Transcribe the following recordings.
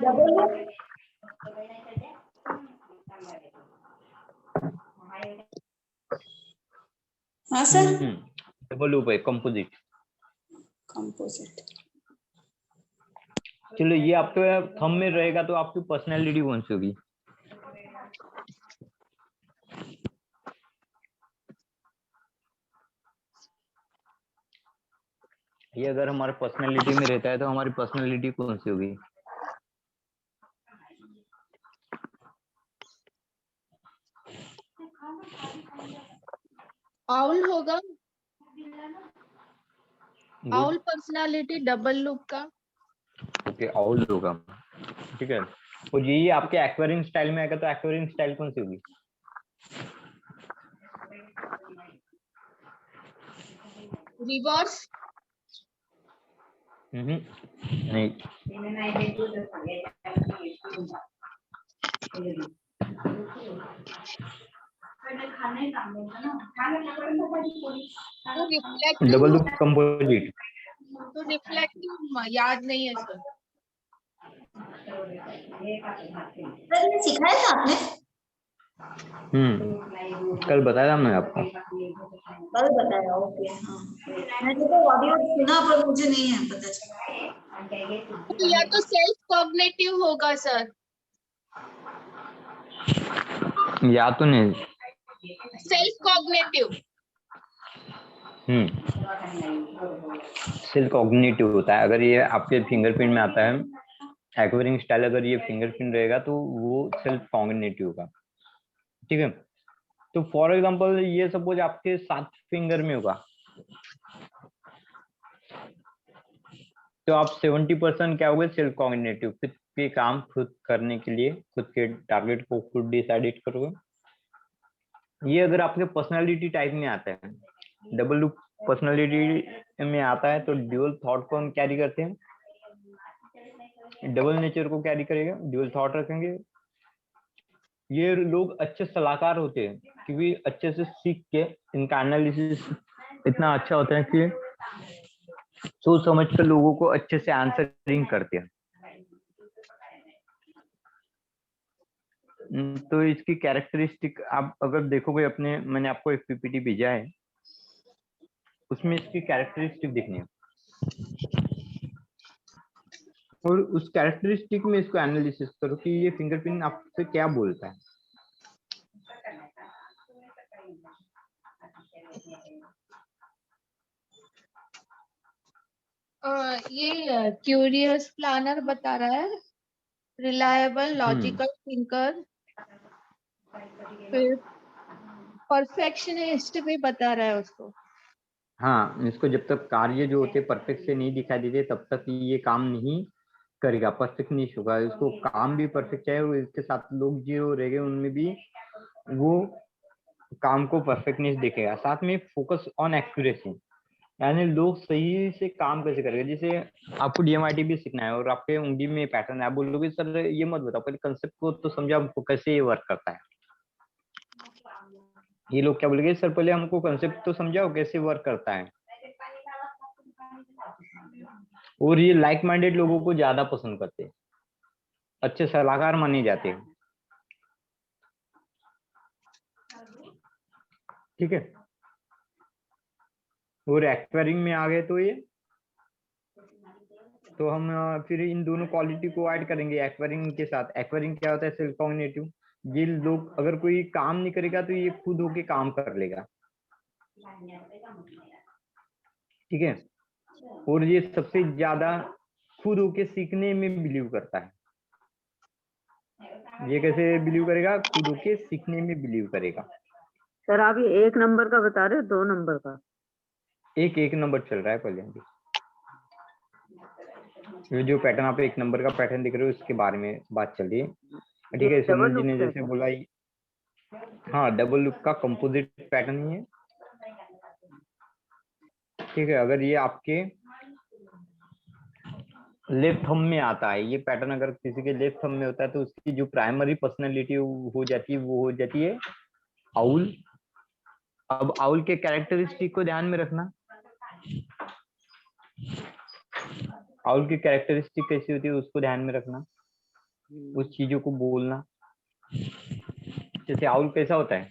Double हाँ sir, double loop है, composite. Composite. चलो ये आपके थंब में रहेगा तो आपकी पर्सनैलिटी कौन सी होगी? ये अगर हमारे पर्सनैलिटी में रहता है तो हमारी पर्सनैलिटी कौन सी होगी? आउल होगा। आउल पर्सनालिटी डबल लूप का। ओके, आउल होगा, ठीक है। और ये आपके एक्वेरियम स्टाइल में आएगा तो एक्वेरियम स्टाइल कौन सी होगी? रिवर्स। नहीं, तो रिफ्लेक्टिव डबल लूप होगा। कंपोजिट। तो रिफ्लेक्टिव याद नहीं है सर। सर ये सिखाया था आपने? कल बताया था मैं आपको। कल बताया, ओके। हाँ, मैंने तो ऑडियो सुना पर मुझे नहीं है पता चला। तो या तो सेल्फ कॉग्निटिव होगा सर। या तो नहीं, सेल्फ कॉग्निटिव। सेल्फ कॉग्निटिव होता है। अगर ये आपके फिंगरप्रिंट में आता है एक्वेरियम स्टाइल, अगर ये फिंगरप्रिंट रहेगा तो वो सेल्फ कॉग्निटिव होगा, ठीक है। तो फॉर एग्जांपल ये सपोज आपके 7 फिंगर में होगा तो आप 70% क्या होगे? सेल्फ कॉग्निटिव, खुद के काम खुद करने के लिए, खुद के टारगेट को खुद डिसाइड करोगे। ये अगर आपके पर्सनालिटी टाइप में आता है, डबल लूप पर्सनालिटी में आता है तो ड्यूअल थॉट को हम कैरी करते हैं, डबल नेचर को कैरी करेगा, ड्यूअल थॉट रखेंगे। ये लोग अच्छे सलाहकार होते हैं क्योंकि अच्छे से सीख के इनका एनालिसिस इतना अच्छा होता है कि सोच समझ कर लोगों को अच्छे से आंसरिंग करते हैं। तो इसकी कैरेक्टरिस्टिक आप अगर देखोगे, अपने मैंने आपको एक पीपीटी भेजा है, उसमें इसकी कैरेक्टरिस्टिक दिखनी है और उस कैरेक्टरिस्टिक में इसको एनालिसिस करो कि ये फिंगरप्रिंट आपसे क्या बोलता है। ये क्यूरियस प्लानर बता रहा है, रिलायबल लॉजिकल थिंकर, फिर परफेक्शनिस्ट भी बता रहा है उसको। हाँ, इसको जब तक कार्य जो होते परफेक्ट से नहीं दिखाई देते तब तक ये काम नहीं करेगा, परफेक्ट नहीं होगा। इसको काम भी परफेक्ट चाहिए और इसके साथ लोग जो रहेंगे उनमें भी वो काम को परफेक्टनेस दिखेगा। साथ में फोकस ऑन एक्यूरेसी, यानी लोग सही से काम कैसे करेंगे। जैसे आपको डीएमआईटी भी सीखना है और आपके उंगली में पैटर्न है, आप बोलोगे सर ये मत बताओ, पहले कंसेप्ट को तो समझो आपको कैसे ये वर्क करता है। ये लोग क्या बोलेंगे, सर पहले हमको कंसेप्ट तो समझाओ कैसे वर्क करता है। और ये लाइक माइंडेड लोगों को ज्यादा पसंद करते हैं, अच्छे सलाहकार माने जाते हैं, ठीक है। और एक्वायरिंग में आ गए तो ये तो हम फिर इन दोनों क्वालिटी को ऐड करेंगे एक्वायरिंग के साथ। एक्वायरिंग क्या होता है? Self cognitive. ये लोग अगर कोई काम नहीं करेगा तो ये खुद होके काम कर लेगा, ठीक है। और ये सबसे ज्यादा खुद होके सीखने में बिलीव करता है। ये कैसे बिलीव करेगा? खुद होके सीखने में बिलीव करेगा। सर आप ये 1 नंबर का बता रहे हो 2 नंबर का? एक नंबर चल रहा है पहले अभी। ये जो पैटर्न आप 1 नंबर का पैटर्न दिख रहे हो उसके बारे में बात चल रही है, ठीक है। डबल सुनील जी लूप ने का जैसे है? बोला, हाँ डबल लूप का कंपोजिट पैटर्न ही है, ठीक है। अगर ये आपके लेफ्ट थंब में आता है ये पैटर्न, अगर किसी के लेफ्ट थंब में होता है तो उसकी जो प्राइमरी पर्सनैलिटी हो जाती है वो हो जाती है आउल। अब आउल के कैरेक्टरिस्टिक को ध्यान में रखना। आउल की कैरेक्टरिस्टिक कैसी होती है उसको ध्यान में रखना। उस चीजों को बोलना। जैसे आउल कैसा होता है,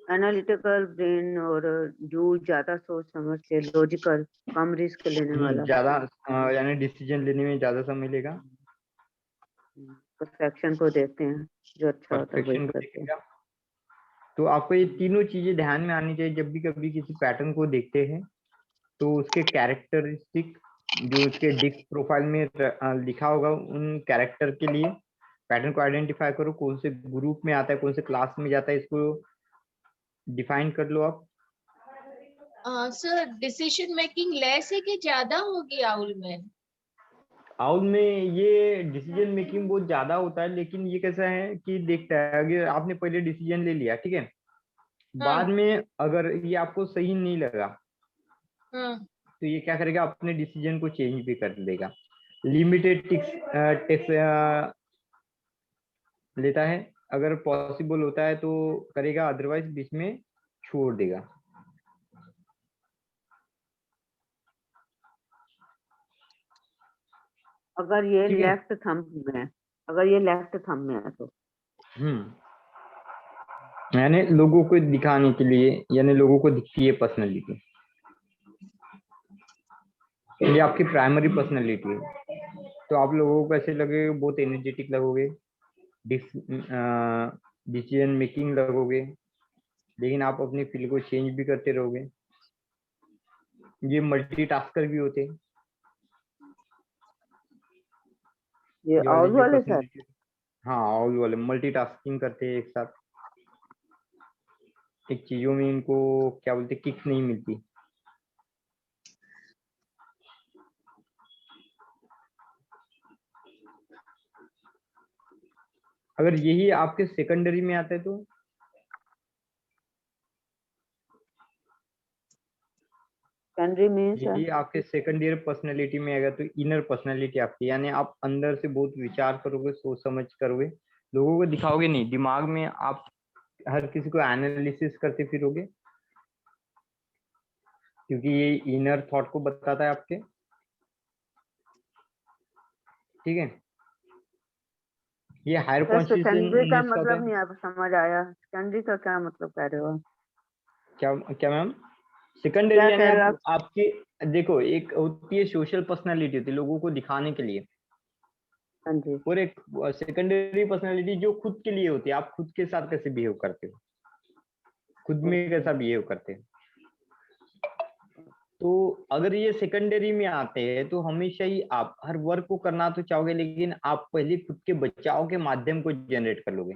एनालिटिकल ब्रेन और जो ज्यादा सोच समझ के, लॉजिकल, कम रिस्क लेने वाला, ज्यादा यानी डिसीजन लेने में ज्यादा समय लेगा, परफेक्शन को देखते हैं, जो अच्छा होता है वही परफेक्शन को करते हैं। देखेगा। तो आपको ये तीनों चीजें ध्यान में आनी चाहिए जब भी कभी किसी पैटर्न को देखते हैं। तो उसके कैरेक्टरिस्टिक जो उसके डिस्क प्रोफाइल में लिखा होगा, उन कैरेक्टर के लिए पैटर्न को आइडेंटिफाई करो, कौन से ग्रुप में आता है, कौन से क्लास में जाता है, इसको डिफाइन कर लो आप। सर डिसीजन मेकिंग लेस है कि ज्यादा होगी आउल में? आउल में ये डिसीजन मेकिंग बहुत ज्यादा होता है, लेकिन ये कैसा है कि देखता है, अगर आपने पहले डिसीजन ले लिया, ठीक है, हाँ बाद में अगर ये आपको सही नहीं लगा हाँ। तो ये क्या करेगा, अपने डिसीजन को चेंज भी कर देगा। लिमिटेड टेक्स लेता है, अगर पॉसिबल होता है तो करेगा, अदरवाइज बीच में छोड़ देगा। अगर ये ठीक है। लेफ्ट थंब में है, अगर ये लेफ्ट थंब में है तो यानी लोगों को दिखाने के लिए, यानी लोगों को दिखती है पर्सनैलिटी, ये आपकी प्राइमरी पर्सनैलिटी है। तो आप लोगों को ऐसे लगेगा, बहुत एनर्जेटिक लगोगे, डिसीजन मेकिंग लगोगे, लेकिन आप अपनी फील्ड को चेंज भी करते रहोगे। ये मल्टीटास्कर भी होते हैं, ये ये वाली आउल जो वाले सर। पर्सनैलिटी। हाँ, ऑल वाले मल्टीटास्किंग करते हैं एक साथ, एक चीजों में इनको क्या बोलते, किक नहीं मिलती। अगर यही आपके सेकेंडरी में आता है तो सेकेंडरी मीन्स यही आपके सेकंड ईयर पर्सनैलिटी में आएगा तो इनर पर्सनैलिटी आपकी, यानी आप अंदर से बहुत विचार करोगे, सोच समझ करोगे, लोगों को दिखाओगे नहीं, दिमाग में आप हर किसी को एनालिसिस करते फिरोगे, क्योंकि ये इनर थॉट को बताता है आपके। ठीक है, ये हायर सर सेकेंडरी का कॉन्शियसनेस का होता मतलब है। नहीं आप समझ आया, सेकेंडरी का क्या मतलब कह रहे हो आप? क्या क्या मैम? सेकेंडरी क्या यानी कह रहे हो आप आप? आपके, देखो, एक होती है सोशल पर्सनालिटी, होती है लोगों को दिखाने के लिए, हाँ जी। और एक सेकेंडरी पर्सनालिटी जो खुद के लिए होती है, आप खुद के साथ कैसे बिहेव करते हो, खुद में कैसा बिहेव करते हैं। तो अगर ये सेकेंडरी में आते हैं तो हमेशा ही आप हर वर्क को करना तो चाहोगे, लेकिन आप पहले खुद के बचाव के माध्यम को जनरेट कर लोगे।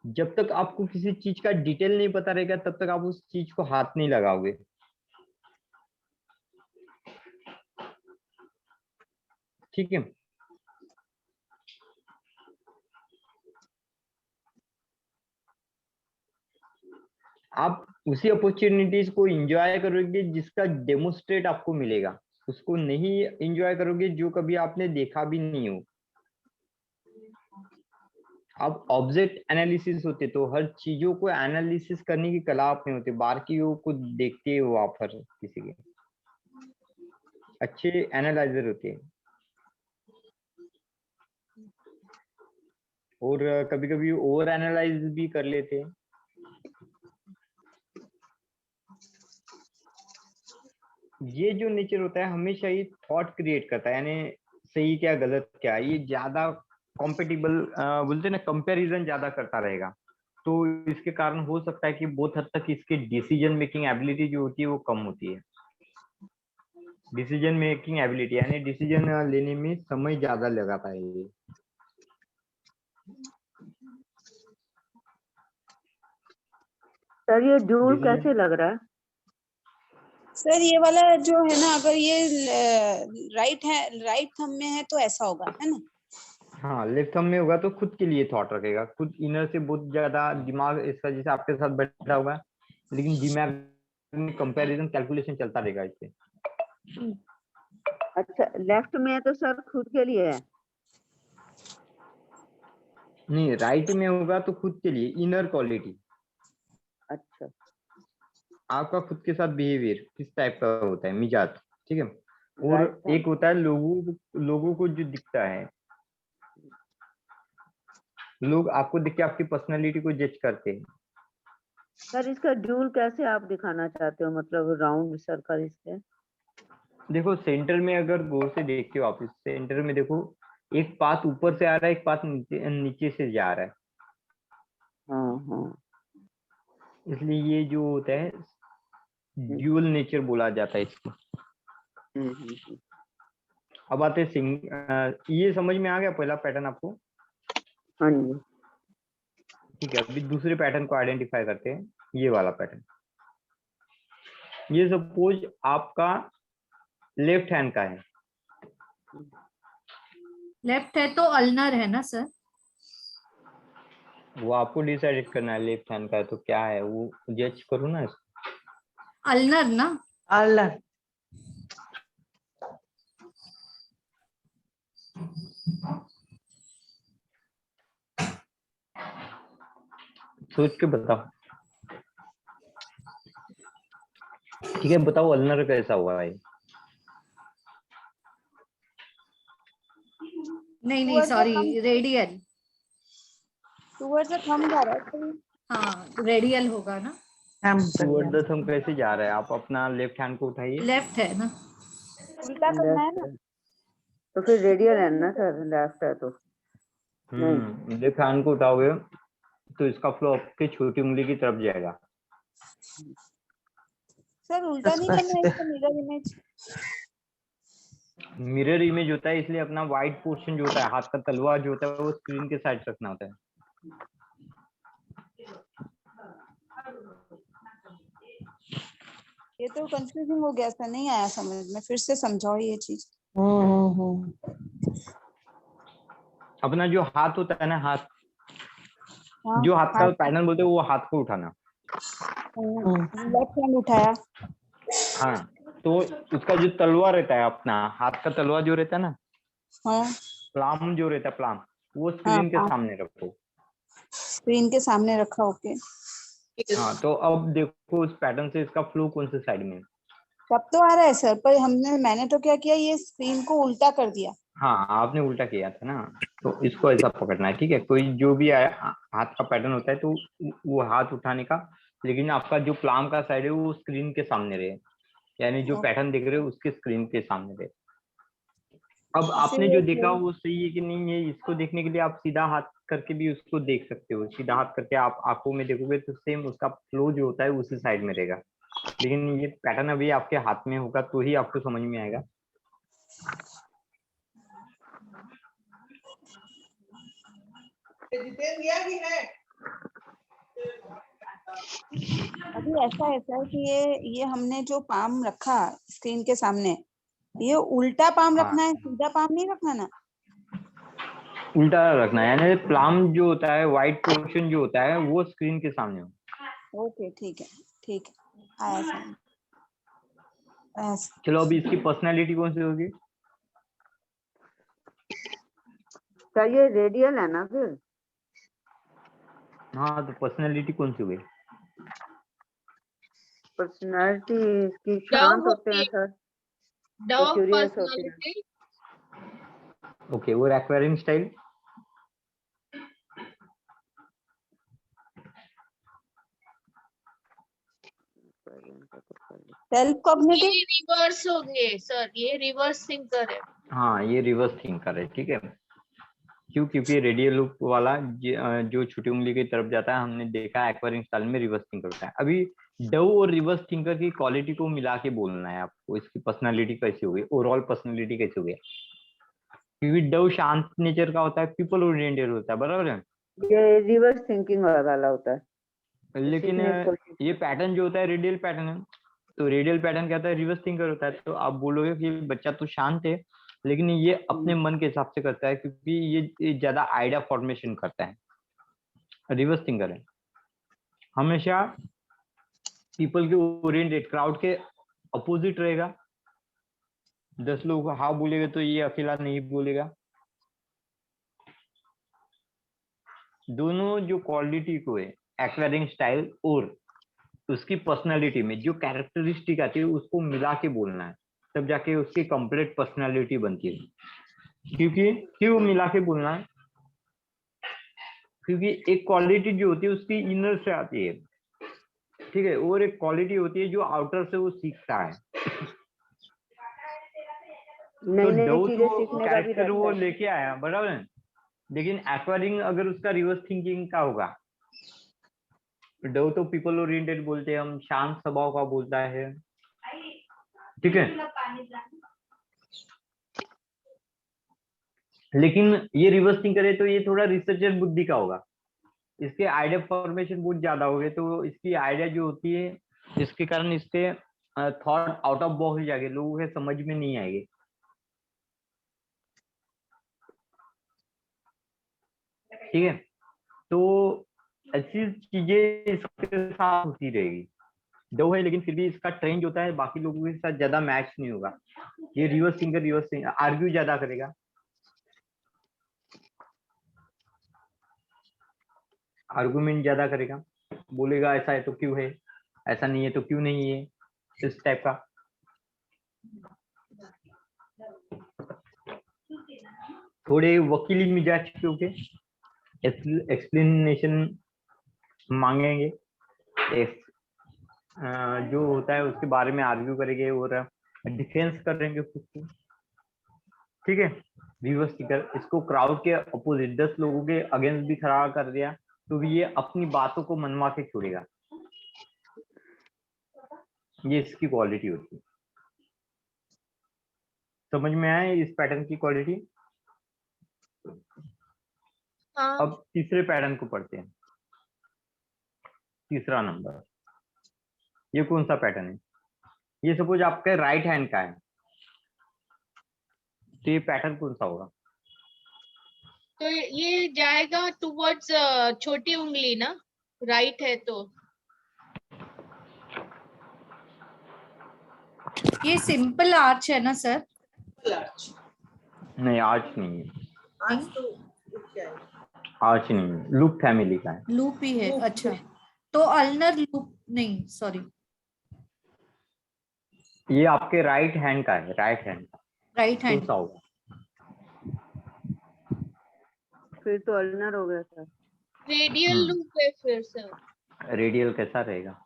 जब तक आपको किसी चीज का डिटेल नहीं पता रहेगा तब तक आप उस चीज को हाथ नहीं लगाओगे। ठीक है, आप उसी अपॉर्चुनिटीज को एंजॉय करोगे जिसका डेमोस्ट्रेट आपको मिलेगा, उसको नहीं एंजॉय करोगे जो कभी आपने देखा भी नहीं हो। आप ऑब्जेक्ट एनालिसिस होते तो हर चीजों को एनालिसिस करने की कला आप में होती, बाकियों को देखते हो आप, हर किसी के अच्छे एनालाइजर होते हैं। और कभी कभी ओवर एनालाइज भी कर लेते हैं। ये जो नेचर होता है हमेशा ही थॉट क्रिएट करता है, यानी सही क्या गलत क्या, ये ज्यादा कॉम्पेटिबल बोलते हैं ना, कंपैरिजन ज्यादा करता रहेगा। तो इसके कारण हो सकता है कि बहुत हद तक इसकी डिसीजन मेकिंग एबिलिटी जो होती है वो कम होती है। डिसीजन मेकिंग एबिलिटी यानी डिसीजन लेने में समय ज्यादा लगाता है ये। सर ये ड्यूल डिसीजन, कैसे लग रहा है? सर ये वाला जो है ना, अगर ये राइट थंब में है तो ऐसा होगा, है ना? हाँ, लेफ्ट थंब में होगा तो खुद के लिए थॉट रखेगा, खुद इनर से बहुत ज्यादा दिमाग इसका जैसे आपके साथ बैठा होगा, लेकिन दिमाग में कंपैरिजन कैलकुलेशन चलता रहेगा इससे। अच्छा, लेफ्ट में है तो सर खुद के लिए है। नहीं, राइट में होगा तो खुद के लिए इनर क्वालिटी, अच्छा आपका खुद के साथ बिहेवियर किस टाइप का होता है, मिजाज, ठीक है। और राइट था। एक होता है लोगों को जो दिखता है, लोग आपको देख के आपकी पर्सनालिटी को जज करते हैं। सर इसका ड्यूल कैसे आप दिखाना चाहते हो, मतलब राउंड सर्कल इसके? देखो सेंटर में अगर गौर से देखते हो आप, इस सेंटर में देखो, एक पाथ ऊपर से आ रहा है, एक पाथ नीचे नीचे से जा रहा है। हाँ हाँ। इसलिए ये जो होता है ड्यूअल नेचर बोला जाता है इसको। हम्म। अब आते हैं ये समझ में आ गया पहला पैटर्न आपको? हाँ जी। ठीक है, अभी दूसरे पैटर्न को आइडेंटिफाई करते हैं। ये वाला पैटर्न, ये सपोज आपका लेफ्ट हैंड का है। लेफ्ट है तो अल्नर है ना सर? वो आपको डिसाइड करना है, लेफ्ट हैंड का है तो क्या है वो जज करो ना इसको। अल्नर ना? अल्लाह। सोच के बताओ। ठीक है, बताओ अल्नर कैसा हुआ है? नहीं Towards the thumb, sorry, radial. towards the thumb जा रहा है सर ये। हाँ रेडियल होगा ना? टुवर्ड द थंब कैसे जा रहा है? आप अपना लेफ्ट हैंड को उठाइए। लेफ्ट है ना? उल्टा करना है ना। तो फिर रेडियल है ना सर, लेफ्ट है तो। लेफ्ट हैंड को उठाओगे तो इसका फ्लो आपके छोटी उंगली की तरफ जाएगा। सर उल्टा नहीं करना है इसका, मिरर इमेज। मिरर इमेज होता है, इसलिए अपना वाइट पोर्शन जो होता है, हाथ का तलवा जो होता है, वो स्क्रीन के साइड रखना होता है। ये तो कंफ्यूजिंग हो गया सर, नहीं आया समझ में, फिर से समझाओ ये चीज। अपना जो हाथ होता है ना, हाथ, हाँ, जो हाथ का पैटर्न बोलते हैं, वो हाथ को उठाना। लेफ्ट हैंड उठाया। हाँ, तो उसका जो तलवा रहता है, अपना हाथ का तलवा जो रहता है ना, हाँ प्लाम जो रहता है, प्लाम, वो हाँ, स्क्रीन के सामने रखो। स्क्रीन के सामने रखा, ओके। हाँ, तो अब देखो उस पैटर्न से इसका फ्लो कौन से साइड में है। सब तो आ रहा है सर, पर मैंने तो क्या किया, ये स्क्रीन को उल्टा कर दिया। हाँ, आपने उल्टा किया था ना, तो इसको ऐसा पकड़ना है। ठीक है, कोई जो भी आया हाथ का पैटर्न होता है, तो वो हाथ उठाने का, लेकिन आपका जो प्लाम का साइड है वो स्क्रीन के सामने रहे, यानी जो पैटर्न दिख रहे हो उसके स्क्रीन के सामने रहे। अब आपने जो देखा वो सही है कि नहीं है, इसको देखने के लिए आप सीधा हाथ करके भी उसको देख सकते हो। सीधा हाथ करके आप आंखों में देखोगे तो सेम उसका फ्लो जो होता है उसी साइड में रहेगा, लेकिन ये पैटर्न अभी आपके हाथ में होगा तो ही आपको समझ में आएगा। अभी ऐसा है कि ये हमने जो पाम रखा स्क्रीन के सामने, ये उल्टा पाम रखना है, सीधा पाम नहीं रखना ना। उल्टा रखना है, यानी प्लाम जो होता है, व्हाइट पोर्शन जो होता है, वो स्क्रीन के सामने हो। ओके ठीक है, ठीक है, आया समझ। चलो अभी इसकी पर्सनालिटी कौन सी होगी? क्या ये रेडियल है ना फिर? हाँ, तो पर्सनालिटी कौन सी होगी? पर्सनालिटी इसकी शांत होते हैं सर, तो डॉग क्यूरियस होते हैं। पर्सनालिटी। ओके, वो एक्वायरिंग स्टाइल। Self cognitive. ये रिवर्स हो गए सर, ये रिवर्स थिंकर है। हाँ, ये रिवर्स थिंकर है। ठीक है, क्यों? क्योंकि रेडियल लूप वाला जो छोटी उंगली की तरफ जाता है, हमने देखा एक्वायरिंग स्टाइल में रिवर्स थिंकर होता है। अभी डव और रिवर्स थिंकर की क्वालिटी को मिला के बोलना है आपको, इसकी पर्सनालिटी कैसी होगी, ओवरऑल पर्सनालिटी कैसी होगी। क्योंकि डव शांत नेचर का होता है, पीपल ओरिएंटेड होता है, बराबर है। ये रिवर्स थिंकिंग वाला होता है, लेकिन ये पैटर्न जो होता है रेडियल पैटर्न है, तो रेडियल पैटर्न क्या होता है, रिवर्स थिंकर होता है। तो आप बोलोगे कि बच्चा तो शांत है, लेकिन ये अपने मन के हिसाब से करता है, क्योंकि ये ज्यादा आइडिया फॉर्मेशन करता है। रिवर्स थिंकर है, हमेशा पीपल के ओरिएंटेड, क्राउड के अपोजिट रहेगा। 10 लोग हाँ बोलेगा तो ये अकेला नहीं बोलेगा। दोनों जो क्वालिटी को है, एक्वायरिंग स्टाइल और उसकी पर्सनालिटी में जो कैरेक्टरिस्टिक आती है उसको मिला के बोलना है, तब जाके उसकी कंप्लीट पर्सनालिटी बनती है। क्योंकि क्यों मिला के बोलना है? क्योंकि एक क्वालिटी जो होती है उसकी इनर से आती है, ठीक है, और एक क्वालिटी होती है जो आउटर से वो सीखता है। नई तो नई डव चीजें तो सीखने का भी कैरेक्टर वो रहता है। लेके आया, बराबर है, लेकिन एक्वायरिंग अगर उसका रिवर्स थिंकिंग का होगा, डव तो पीपल ओरिएंटेड बोलते हैं हम, शांत स्वभाव का बोलता है, ठीक है। लेकिन ये रिवर्स थिंक करे तो ये थोड़ा रिसर्चर बुद्धि का होगा, इसके आइडिया फॉर्मेशन बहुत ज्यादा हो गए, तो इसकी आइडिया जो होती है इसके कारण इसके थॉट आउट ऑफ बॉक्स जाके लोगों के समझ में नहीं आएंगे, ठीक है। तो ऐसी चीजें इसके साथ होती रहेगी। दो है लेकिन फिर भी इसका ट्रेंड जो होता है बाकी लोगों के साथ ज्यादा मैच नहीं होगा। ये रिवर्स सिंगर आर्ग्यू ज्यादा करेगा, आर्गुमेंट ज्यादा करेगा, बोलेगा ऐसा है तो क्यों है, ऐसा नहीं है तो क्यों नहीं है, इस टाइप का। थोड़े वकीली मिजाज के होके एक्सप्लेनेशन मांगेंगे, जो होता है उसके बारे में आर्ग्यू करेंगे और डिफेंस करेंगे खुद को, ठीक है। रिवर्स स्पीकर इसको क्राउड के अपोजिट 10 लोगों के अगेंस्ट भी खड़ा कर दिया तो भी ये अपनी बातों को मनवा के छोड़ेगा, ये इसकी क्वालिटी होती है। समझ में आया इस पैटर्न की क्वालिटी? हाँ। अब तीसरे पैटर्न को पढ़ते हैं। तीसरा नंबर, ये कौन सा पैटर्न है? ये सपोज आपके राइट हैंड का है, तो ये पैटर्न कौन सा होगा? तो ये जाएगा टुवर्ड्स छोटी उंगली ना, राइट है तो। ये सिंपल आर्च है ना सर? नहीं, आर्च नहीं है, आज तो क्या है? आर्च नहीं है, लूप फैमिली का है। लूप ही है, अच्छा। तो अल्नर लूप नहीं, सॉरी, ये आपके राइट हैंड का है, राइट हैंड का राइट कौन हैंड। सा होगा? फिर तो अल्नर हो गया सर। रेडियल लूप है फिर सर। रेडियल कैसा रहेगा?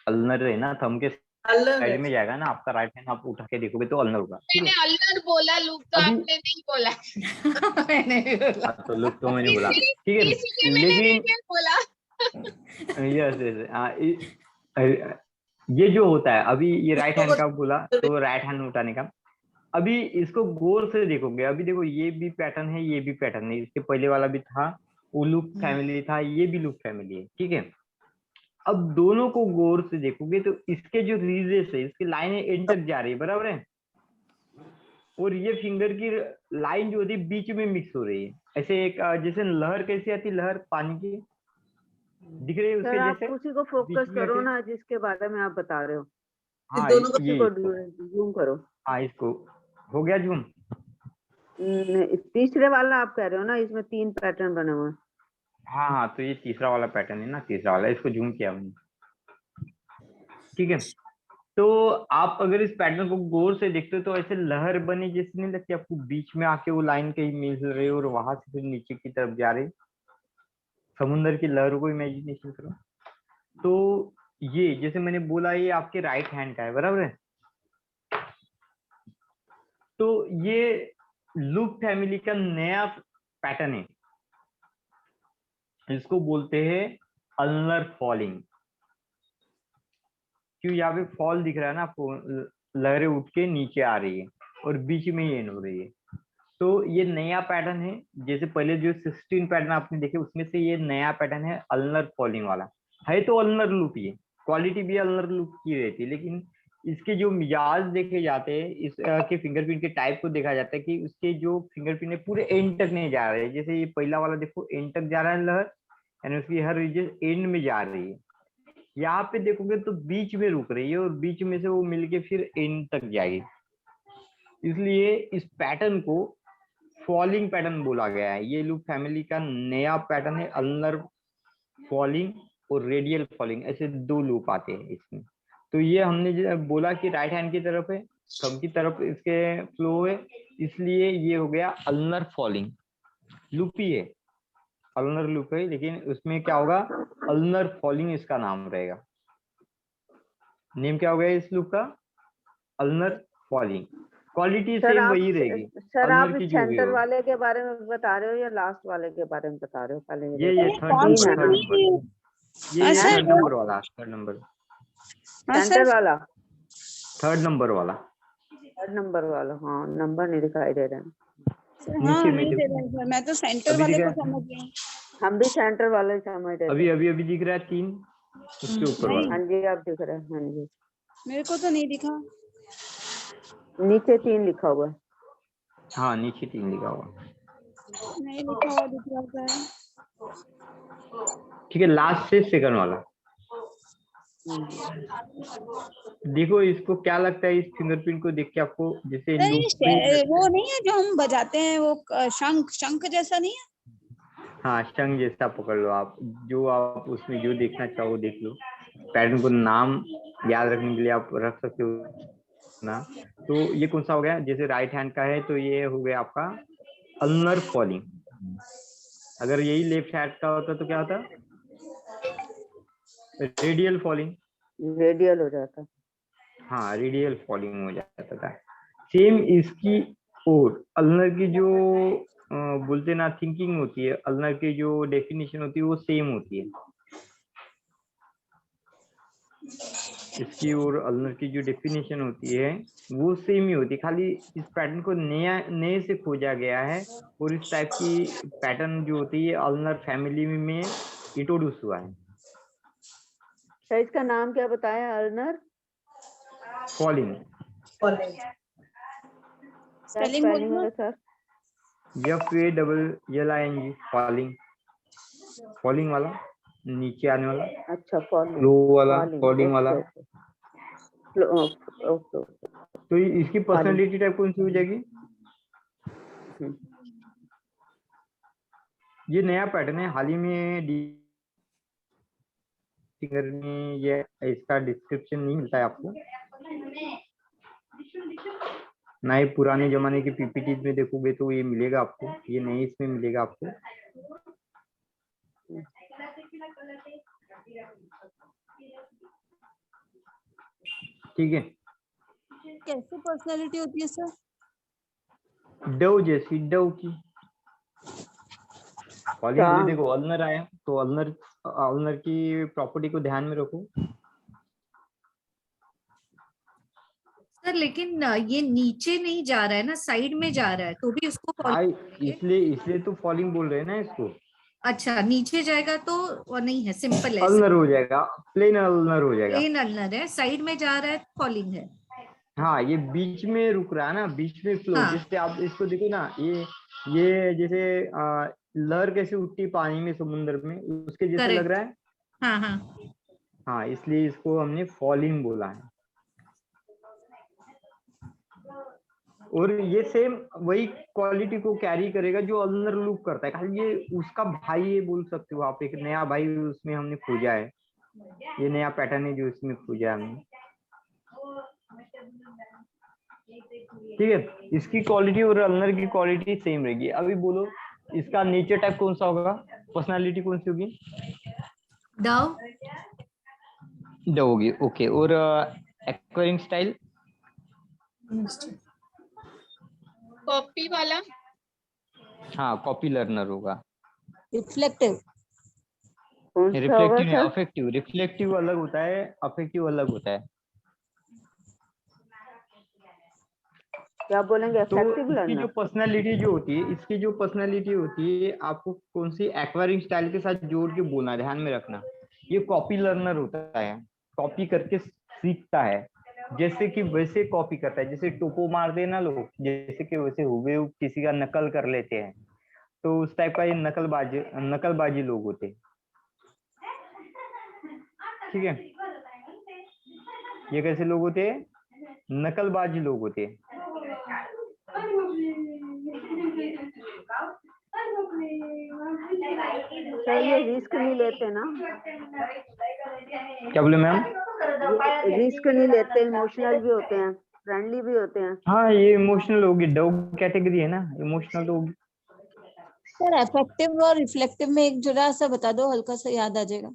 अल्नर है ना, थंब के अलग साइड है। में जाएगा ना आपका राइट हैंड, आप उठा के देखोगे तो अल्नर होगा, ठीक मैंने है। अल्नर बोला, लूप तो अभी- आपने नहीं बोला। मैंने भी बोला। हाँ, तो लूप तो मैंने बोला, ठीक है। इसीलिए मैंने लेकिन रेडियल बोला। यस, ये जो होता है अभी, ये राइट हैंड का बोला तो राइट हैंड उठाने का। अभी इसको गौर से देखोगे, अभी देखो ये भी पैटर्न है, ये भी पैटर्न है, इसके पहले वाला भी था, वो लूप फैमिली था, ये भी लूप फैमिली है, ठीक है। अब दोनों को गौर से देखोगे तो इसके जो रीजेस है, इसकी लाइनें एंड तक जा रही है, बराबर है, और ये फिंगर की लाइन जो होती है बीच में मिक्स हो रही है, ऐसे एक जैसे लहर कैसी आती है, लहर पानी की दिख रही है सर उसके आप जैसे उसी को फोकस बीच में करो आके। ना जिसके बारे में आप बता रहे हो, हाँ, दोनों को उसी ये को इसको, जूम करो। हाँ इसको हो गया जूम। तीसरे वाला आप कह रहे हो ना, इसमें 3 पैटर्न बने हुए हैं। हाँ हाँ, तो ये तीसरा वाला पैटर्न है ना, तीसरा वाला, इसको जूम किया हमने, ठीक है। तो आप अगर इस पैटर्न को गौर से देखते हो तो ऐसे लहर बनी जैसे नहीं लगती आपको, बीच में आके वो लाइन कहीं मिल रही है और वहां से फिर नीचे की तरफ जा रही, समुद्र की लहरों को इमेजिनेशन करो। तो ये जैसे मैंने बोला ये आपके राइट हैंड का है, बराबर है। तो ये लूप फैमिली का नया पैटर्न है, इसको बोलते हैं अल्नर फॉलिंग। क्यों? यहाँ पे फॉल दिख रहा है ना आपको, लहरें उठ के नीचे आ रही है और बीच में ही एंड हो रही है। तो ये नया पैटर्न है, जैसे पहले जो 16 पैटर्न आपने देखे उसमें से ये नया पैटर्न है अल्नर फॉलिंग वाला। है तो अल्नर लूप, ये क्वालिटी भी अल्नर लूप की रहती है, लेकिन इसके जो मिजाज देखे जाते हैं, इसके फिंगरप्रिंट के टाइप को देखा जाता है कि उसके जो फिंगरप्रिंट है पूरे एंड तक नहीं जा रहे हैं। जैसे ये पहला वाला देखो एंड तक जा रहा है लहर, यानी उसकी हर रीजन एंड में जा रही है। यहाँ पे देखोगे तो बीच में रुक रही है और बीच में से वो मिलके फिर एंड तक जाएगी। इसलिए इस पैटर्न को फॉलिंग पैटर्न बोला गया है। ये लूप फैमिली का नया पैटर्न है। अल्नर फॉलिंग और रेडियल फॉलिंग, ऐसे दो लूप आते हैं इसमें। तो ये हमने जो बोला कि राइट हैंड की तरफ है, थंब की तरफ इसके फ्लो है, इसलिए ये हो गया अल्नर फॉलिंग लूप ही है, अल्नर लूप है, लेकिन उसमें क्या होगा, अल्नर फॉलिंग इसका नाम रहेगा। नेम क्या हो गया इस लूप का, ulnar falling. Quality sir same आप वही रहेगी सर आप अल्नर की जो भी सेंटर हो। वाले के बारे में बता रहे हो या लास्ट वाले के बारे में बता रहे हो? पहले ये ये बताओ। थर्ड कौन नंबर, सा थर्ड नंबर, ये सर थर्ड नंबर वाला, थर्ड नंबर, हाँ सेंटर सर वाला, थर्ड नंबर वाला, थर्ड नंबर वाला। हाँ, नंबर नहीं दिखाई दे रहे हैं। हाँ नीचे में नहीं दे देखो, रहे सर, मैं तो सेंटर अभी वाले दिख को रहा है, समझ गई। हम भी सेंटर वाले समझ रहे अभी थे। अभी अभी दिख रहा है 3 उसके ऊपर नहीं वाला। हाँ जी, आप दिख रहे हैं। हाँ जी, मेरे को तो नहीं दिखा। नीचे 3 लिखा हुआ है। हाँ नीचे 3 लिखा हुआ, नहीं लिखा हुआ दिख रहा है। ठीक है, लास्ट से सेकंड वाला। देखो इसको क्या लगता है, इस फिंगरप्रिंट को देख के आपको, जैसे सर लूप ये वो नहीं है जो हम बजाते हैं, वो शंख शंख जैसा नहीं है? हाँ शंख जैसा पकड़ लो आप, जो आप उसमें जो देखना चाहो देख लो। पैटर्न को नाम याद रखने के लिए आप रख सकते हो ना। तो ये कौन सा हो गया, जैसे राइट हैंड का है तो ये हो गया आपका अल्नर फॉलिंग। अगर यही लेफ्ट हैंड का होता तो क्या होता, रेडियल फॉलिंग। रेडियल हो जाता। हाँ रेडियल फॉलिंग हो जाता था। सेम इसकी और अल्नर की जो बोलते ना थिंकिंग होती है, अल्नर की जो डेफिनेशन होती है वो सेम होती है। इसकी और अल्नर की जो डेफिनेशन होती है वो सेम ही होती है, खाली इस पैटर्न को नए से खोजा गया है। और इस टाइप की पैटर्न जो होती है अल्नर फैमिली में इंट्रोड्यूस हुआ है। सर इसका नाम क्या बताया? अर्नर फॉलिंग, स्पेलिंग स्पेलिंग बोलना। है सर? FALLING, फॉलिंग, फॉलिंग वाला नीचे आने वाला, अच्छा, फॉलिंग, फ्लो वाला, फॉलिंग, फॉलिंग वाला। ओके। तो इसकी पर्सनालिटी टाइप कौन सी हो जाएगी, ये नया पैटर्न है, हाल ही में फिंगर में ये, इसका डिस्क्रिप्शन नहीं मिलता है आपको ना, ही पुराने जमाने के पीपीटी में देखोगे तो ये मिलेगा आपको, ये नए इसमें मिलेगा आपको। ठीक है, कैसे पर्सनालिटी होती है सर? डव जैसी, डव की फॉलिंग में देखो अल्नर आया तो अल्नर की प्रॉपर्टी को ध्यान में रखो। सर लेकिन ये नीचे नहीं जा रहा है ना, साइड में जा रहा है, तो भी उसको हाँ फॉलो। इसलिए तो फॉलिंग बोल रहे हैं ना इसको। अच्छा, नीचे जाएगा तो वो नहीं है, सिंपल है, अल्नर हो जाएगा, प्लेन अल्नर हो जाएगा। प्लेन अल्नर है, साइड में जा रहा है फॉलिंग है। हाँ ये बीच में रुक रहा है ना, बीच में फ्लो। हाँ। जैसे आप इसको देखो ना, ये जैसे लहर कैसे उठती है पानी में समुद्र में, उसके जैसे लग रहा है। हाँ हाँ, हाँ इसलिए इसको हमने फॉलिंग बोला है। और ये सेम वही क्वालिटी को कैरी करेगा जो अल्नर लूप करता है, खाली ये उसका भाई ये बोल सकते हो आप, एक नया भाई उसमें हमने खोजा है, ये नया पैटर्न है जो इसमें खोजा है हमने। ठीक है, इसकी क्वालिटी और अल्नर की क्वालिटी सेम रहेगी। अभी बोलो इसका नेचर टाइप कौन सा होगा, पर्सनालिटी कौन सी होगी, डव। डव होगी, ओके। और एक्वायरिंग स्टाइल, कॉपी वाला। हाँ कॉपी लर्नर होगा। रिफ्लेक्टिव, रिफ्लेक्टिव नहीं, अफेक्टिव। रिफ्लेक्टिव अलग होता है, अफेक्टिव अलग होता है। क्या बोलेंगे? तो इफेक्टिव इसकी लर्नर। जो पर्सनालिटी जो होती है, इसकी जो पर्सनालिटी होती है, आपको कौन सी एक्वायरिंग स्टाइल के साथ जोड़ के बोलना, ध्यान में रखना। ये कॉपी लर्नर होता है, कॉपी करके सीखता है, जैसे कि वैसे कॉपी करता है, जैसे टोपो मार देना लोग, जैसे कि वैसे हुबेहू किसी का नकल कर लेते हैं, तो उस टाइप का ये नकलबाजी लोग होते हैं। ठीक है, ये कैसे लोग होते हैं, नकलबाजी लोग होते हैं। सर ये रिस्क नहीं लेते ना, क्या बोले मैम? ये रिस्क नहीं लेते, इमोशनल भी होते हैं, फ्रेंडली भी होते हैं। हाँ, ये इमोशनल होगी, डव कैटेगरी है ना, इमोशनल तो होगी। सर अफेक्टिव और रिफ्लेक्टिव में एक जरा सा बता दो, हल्का सा याद आ जाएगा।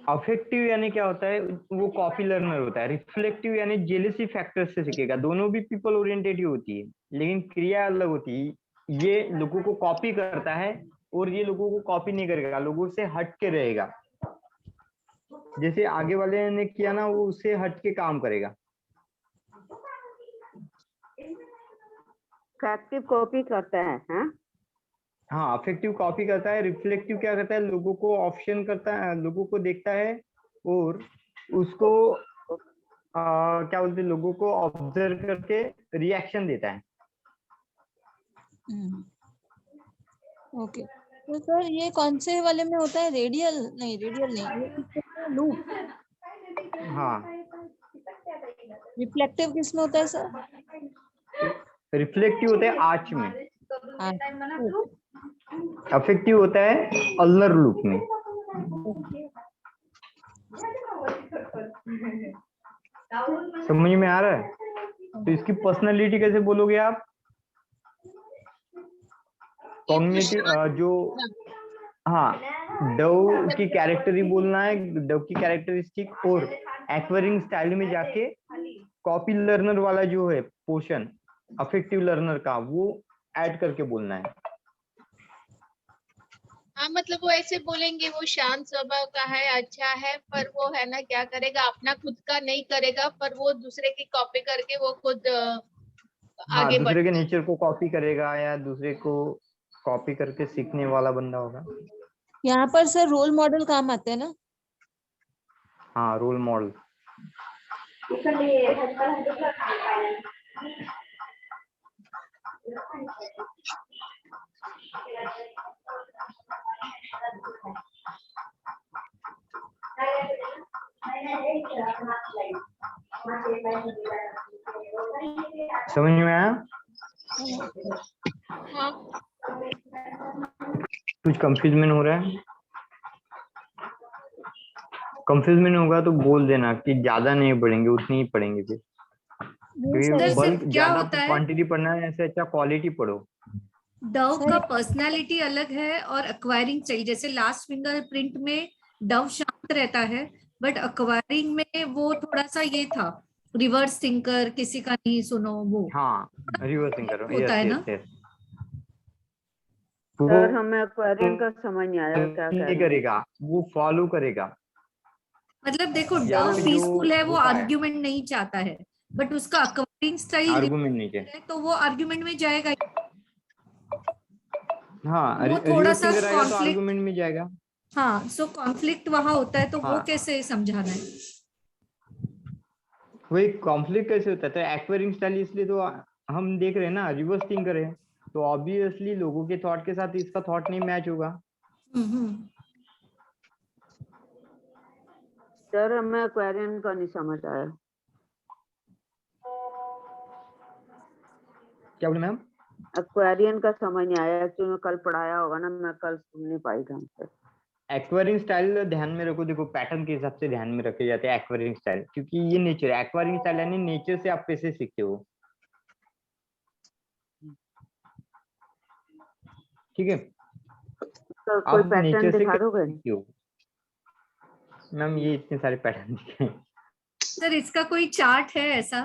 अफेक्टिव यानी क्या होता है, वो कॉपी लर्नर होता है। रिफ्लेक्टिव यानी जेलेसी फैक्टर से सीखेगा। दोनों भी पीपल ओरिएंटेड ही होती है, लेकिन क्रिया अलग होती है। ये लोगों को कॉपी करता है और ये लोगों को कॉपी नहीं करेगा, लोगों से हट के रहेगा। जैसे आगे वाले ने किया ना, वो उससे हट के काम करेगा। फैक्टिव कॉपी करता है, हैं? हाँ, अफेक्टिव कॉपी करता है। रिफ्लेक्टिव क्या करता है, लोगों को ऑप्शन करता है, लोगों को देखता है और उसको क्या बोलते हैं, लोगों को ऑब्जर्व करके रिएक्शन देता है। ओके, तो सर ये कौन से वाले में होता है? रेडियल नहीं, रेडियल नहीं, ये किसमें होता है? लूप। हाँ, रिफ्लेक्टिव किस में होता है सर? रिफ्लेक्टिव होता है आर्च में, ओके, अफेक्टिव होता है अल्लर लूप में। समझ में आ रहा है? तो इसकी पर्सनालिटी कैसे बोलोगे आप? कॉग्निटिव जो, हाँ, डव की कैरेक्टर ही बोलना है, डव की कैरेक्टरिस्टिक, और एक्वायरिंग स्टाइल में जाके कॉपी लर्नर वाला जो है पोर्शन अफेक्टिव लर्नर का, वो ऐड करके बोलना है। हाँ, मतलब वो ऐसे बोलेंगे वो शांत स्वभाव का है, अच्छा है, पर वो है ना क्या करेगा, अपना खुद का नहीं करेगा, पर वो दूसरे की कॉपी करके वो खुद हाँ, आगे बढ़। दूसरे के नेचर को कॉपी करेगा या दूसरे को कॉपी करके सीखने वाला बंदा होगा। यहाँ पर सर रोल मॉडल काम आते हैं ना? हाँ, रोल मॉडल। समझ में आया? हाँ, कुछ कंफ्यूजन हो रहा है? कंफ्यूजन होगा तो बोल देना कि ज्यादा नहीं पढ़ेंगे, उतनी ही पढ़ेंगे फिर, नहीं क्योंकि सर, बल्क क्या ज्यादा होता है, क्वांटिटी पढ़ना है, ऐसे अच्छा क्वालिटी पढ़ो। डव सर का पर्सनालिटी अलग है और अक्वायरिंग स्टाइल, जैसे लास्ट फिंगरप्रिंट में डव शांत रहता है, बट अक्वायरिंग में वो थोड़ा सा ये था, रिवर्स थिंकर, किसी का नहीं सुनो, वो हाँ, रिवर्सिंग करो, होता यस है यस ना। यस। सर वो हमें एक्वेरियन का समझ नहीं आया, क्या कह नहीं रहे हैं? करेगा, वो फॉलो करेगा। मतलब देखो, यहाँ डव पे जो पीसफुल है, वो होता है, आर्ग्यूमेंट नहीं चाहता है, बट उसका अक्वायरिंग स्टाइल आर्गुमेंट नहीं है। है तो वो आर्ग्यूमेंट में जाएगा। हाँ, वो थोड़ा सा रिवर्सिंग कराएगा तो कॉन्फ्लिक्ट, आर्गुमेंट में जाएगा। हाँ, सो कॉन्फ्लिक्ट वहां होता है, तो वो हाँ, कैसे समझाना है? वही कॉन्फ्लिक्ट कैसे होता है, तो एक्वायरिंग स्टाइल इसलिए तो हम देख रहे हैं ना, रिवर्स थिंक करें तो ऑब्वियसली लोगों के थॉट के साथ इसका थॉट नहीं मैच होगा। सर हमें एक्वेरियन का नहीं समझ आया। क्या बोले मैम? एक्वेरियन का समझ नहीं आया, एक्चुअली कल पढ़ाया होगा ना, मैं कल सुन नहीं पाई ढंग से। एक्वायरिंग स्टाइल ध्यान में रखो, देखो पैटर्न के हिसाब से ध्यान में रखे जाते हैं एक्वायरिंग स्टाइल, क्योंकि ये नेचर है। एक्वायरिंग स्टाइल यानी नेचर से आप कैसे सीखते हो, ठीक है? तो कोई आप पैटर्न नेचर से दिखा कैसे दोगे? सीखते हो मैम? ये इतने सारे पैटर्न दिखे हैं। सर इसका कोई चार्ट है ऐसा,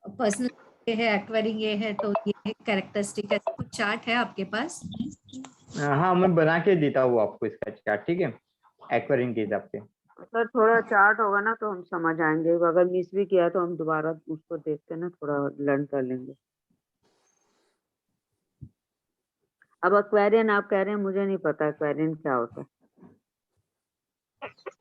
पर्सनल ये है, एक्वायरिंग ये है, तो ये कैरेक्टरिस्टिक, ऐसा कुछ चार्ट है आपके पास? हाँ, मैं बना के देता हूँ आपको इसका चार्ट, ठीक है, एक्वायरिंग के हिसाब से। सर थोड़ा चार्ट होगा ना तो हम समझ आएंगे, अगर मिस भी किया तो हम दोबारा उसको देखते ना, थोड़ा लर्न कर लेंगे। अब एक्वेरियन आप कह रहे हैं, मुझे नहीं पता एक्वेरियन क्या होता है।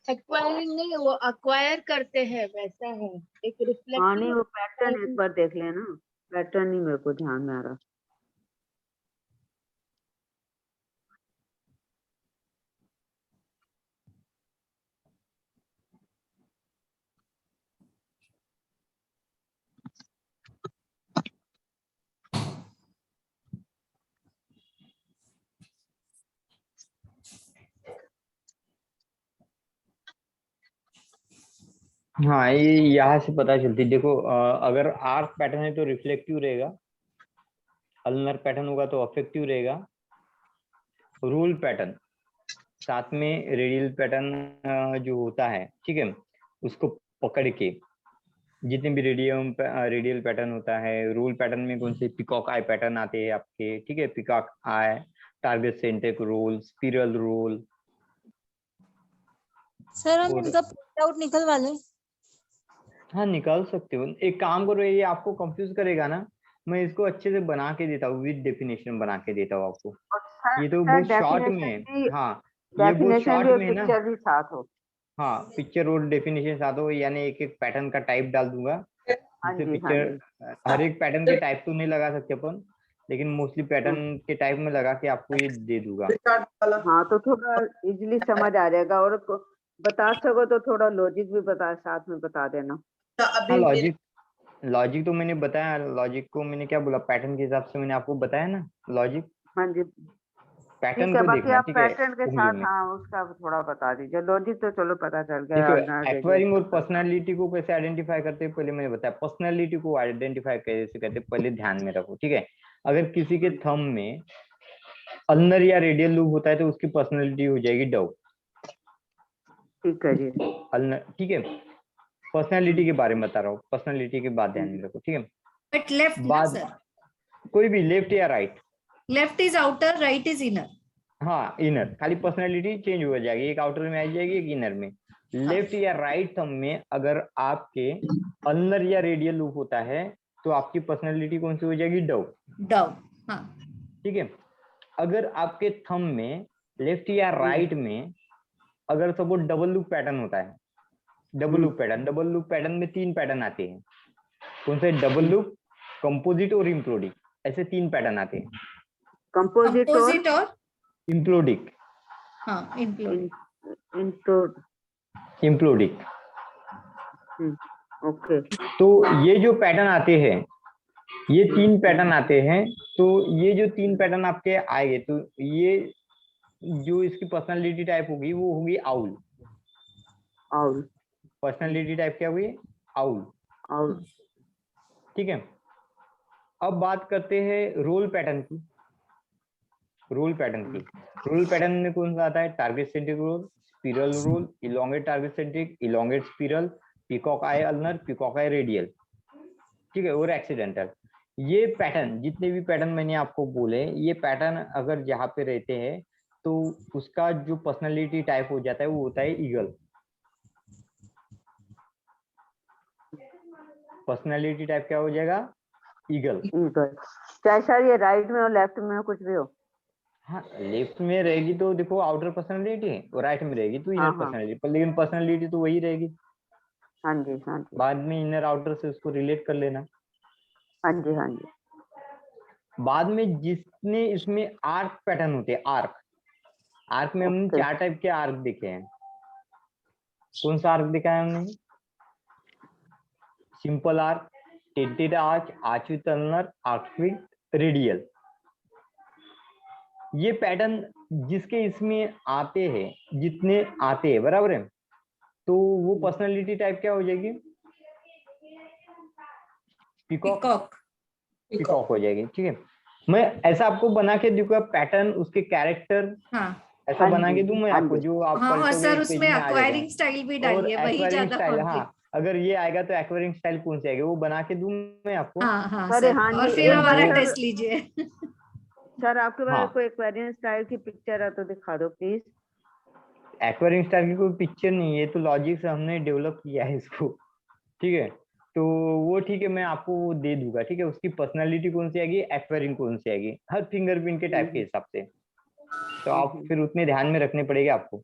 एक्वायरिंग नहीं, वो अक्वायर करते हैं, वैसा है। एक हाँ नहीं, वो पैटर्न एक रिफ्लेक्टिव। बार देख लेना, पैटर्न नहीं मेरे को ध्यान में आ रहा। हाँ, ये यहाँ से पता चलती है। देखो अगर आर्क पैटर्न है तो रिफ्लेक्टिव रहेगा, अल्नर पैटर्न होगा तो अफेक्टिव रहेगा, रोल पैटर्न साथ में रेडियल पैटर्न जो होता है, ठीक है, उसको पकड़ के जितने भी रेडियल पैटर्न होता है, रोल पैटर्न में कौन से पिकॉक आई पैटर्न आते हैं आपके, ठीक है, peacock eye, target centric whorl, spiral whorl. Sir हम और इनका प्रिंट आउट निकलवा लें? हाँ, निकाल सकते हो। एक काम करो, ये आपको कंफ्यूज करेगा ना, मैं इसको अच्छे से बना के देता हूँ, विद डेफिनेशन बना के देता हूँ आपको। और ये तो सर बहुत शॉर्ट में है। डेफिनेशन भी, हाँ, ये बहुत डेफिनेशन शॉर्ट भी में है ना। पिक्चर भी साथ हो। हाँ, पिक्चर और डेफिनेशन साथ हो, यानी एक एक पैटर्न का टाइप डाल दूंगा, हाँ जिससे जी, हाँ पिक्चर जी। हर एक पैटर्न के टाइप तो नहीं लगा सकते अपन, लेकिन मोस्टली पैटर्न के टाइप में लगा के आपको ये दे दूंगा। हाँ, तो थोड़ा इजीली समझ आ जाएगा, और बता सको तो थोड़ा लॉजिक भी बता, साथ में बता देना। हाँ, लॉजिक तो मैंने बताया। लॉजिक को मैंने क्या बोला, पैटर्न के हिसाब से मैंने आपको बताया ना लॉजिक। हाँ जी, पैटर्न ठीक है। को बाकी देखना, आप ठीक है, पैटर्न के उंगली साथ में। हाँ उसका थोड़ा बता दीजिए। लॉजिक तो चलो पता चल गया, देखो, अल्नर रेडियल एक्वायरिंग और सब। पर्सनालिटी को कैसे आइडेंटिफाई करते हैं, पहले मैंने बताया। पर्सनालिटी को आइडेंटिफाई कैसे करते हैं, पहले ध्यान में रखो, ठीक है। अगर किसी के थंब में अल्नर या रेडियल लूप होता है तो उसकी पर्सनालिटी हो जाएगी डव। ठीक है जी। अल्नर, ठीक है। पर्सनालिटी के बारे में बता रहा हूँ, पर्सनालिटी के बाद ध्यान में रखो, ठीक है। बट लेफ्ट ना बाद सर? कोई भी, लेफ्ट या right. Left is outer, right is inner. हाँ, इनर, खाली पर्सनालिटी चेंज हो जाएगी, एक आउटर में आ जाएगी, एक इनर में। लेफ्ट या राइट थंब में अगर आपके अल्नर या रेडियल लूप होता है तो आपकी पर्सनालिटी कौन सी हो जाएगी, डव। डव, हाँ। ठीक है। अगर आपके थंब में लेफ्ट या राइट में अगर सपोज डबल लूप पैटर्न होता है, डबल लूप पैटर्न में 3 पैटर्न आते हैं। कौन से? डबल लूप, कंपोजिट और इम्प्लोडिक, ऐसे 3 पैटर्न आते हैं। कंपोजिट और इम्प्लोडिक। हाँ, इम्प्लोडिक। इम्प्लोडिक। ओके। तो ये जो पैटर्न आते हैं, ये 3 पैटर्न आते हैं। तो ये जो 3 पैटर्न आपके आएंगे तो ये जो इसकी पर्सनालिटी टाइप होगी वो होगी आउल। आउल। पर्सनालिटी टाइप क्या हुई? आउल। आउल। ठीक है। अब बात करते हैं रोल पैटर्न की। रोल पैटर्न में कौन सा आता है? Target centric whorl, spiral whorl, elongate target centric, elongate spiral, peacock eye ulnar, peacock eye radial, ठीक है, और एक्सीडेंटल। ये पैटर्न, जितने भी पैटर्न मैंने आपको बोले, ये पैटर्न अगर जहाँ पे रहते हैं तो उसका जो पर्सनालिटी टाइप हो जाता है वो होता है ईगल। पर्सनालिटी टाइप क्या हो जाएगा? ईगल। चाहे सर ये राइट में और लेफ्ट में कुछ भी हो। हाँ, लेफ्ट में रहेगी तो देखो आउटर पर्सनालिटी है, और राइट में रहेगी तो इनर पर्सनालिटी, पर लेकिन पर्सनालिटी तो वही रहेगी। हाँ जी, हाँ जी। बाद में इनर आउटर से उसको रिलेट कर लेना। हाँ जी, हाँ जी। बाद में जिसने इसमें आर्क पैटर्न होते हैं, आर्क में हमने 4 टाइप के आर्क देखे हैं। कौन सा आर्क देखा है हमने? Simple arc, tilted arch, arch with ulnar, arc with radial. ये पैटर्न जिसके इसमें आते हैं, जितने आते हैं, बराबर है, तो वो पर्सनालिटी टाइप क्या हो जाएगी? पिकॉक हो जाएगी। ठीक है। मैं ऐसा आपको बना के दूंगा पैटर्न, उसके कैरेक्टर, ऐसा बना के दूं मैं आपको, जो आप और सर उसमें एक्वायरिंग स्टाइल भी डालिए, वही ज्यादा स्टाइल। हाँ, अगर ये आएगा तो एक्वायरिंग स्टाइल कौन सी आएगी वो बना के दूं मैं आपको। सर, और फिर हमारा टेस्ट लीजिए। सर आपके पास कोई एक्वेरियम स्टाइल की पिक्चर है तो दिखा दो प्लीज। एक्वेरियम स्टाइल की कोई पिक्चर नहीं है, तो लॉजिक से हमने डेवलप किया है इसको। ठीक है, तो वो ठीक है, मैं आपको वो दे दूंगा। ठीक है, उसकी पर्सनालिटी कौन सी आएगी, एक्वेरियम कौन सी आएगी, हर फिंगरप्रिंट के टाइप के हिसाब से। तो आप फिर उतने ध्यान में रखने पड़ेगा आपको।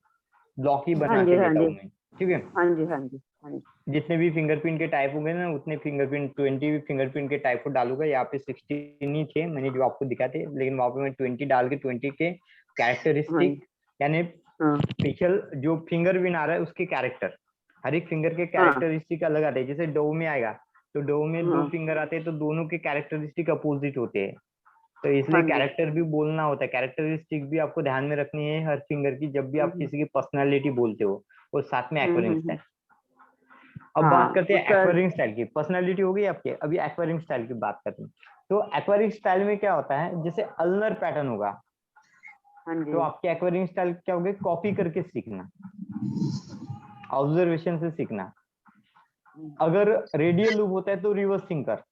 ब्लॉक ही बना के देता हूँ मैं। ठीक है। हाँ जी, हाँ जी, हाँ जी। जितने भी फिंगरप्रिंट के टाइप होंगे ना, उतने फिंगरप्रिंट 20 फिंगरप्रिंट के टाइप को डालूंगा। यहाँ पे 16 ही थे मैंने जो आपको दिखाते, लेकिन वहां पे मैं 20 डाल के 20 के कैरेक्टरिस्टिक, यानी स्पेशल जो फिंगर विन आ रहा है उसके कैरेक्टर, हर एक फिंगर के कैरेक्टरिस्टिक अलग आते हैं। जैसे डो में आएगा तो डो में 2 फिंगर आते हैं, तो दोनों के कैरेक्टरिस्टिक अपोजिट होते हैं, तो इसलिए कैरेक्टर भी बोलना होता है। कैरेक्टरिस्टिक भी आपको ध्यान में रखनी है हर फिंगर की, जब भी आप किसी की पर्सनालिटी बोलते हो, और साथ में एक्वेरियम स्टाइल। अब हाँ, बात करते हैं उसका एक्वायरिंग स्टाइल की। पर्सनालिटी हो गई आपके, अभी एक्वायरिंग स्टाइल की बात करते हैं। तो एक्वायरिंग स्टाइल में क्या होता है, जैसे अल्नर पैटर्न होगा, हाँ तो जी, आपके एक्वायरिंग स्टाइल क्या होगा, कॉपी करके सीखना, ऑब्जर्वेशन से सीखना। अगर रेडियल लूप होता है तो रिवर्स थिंकर।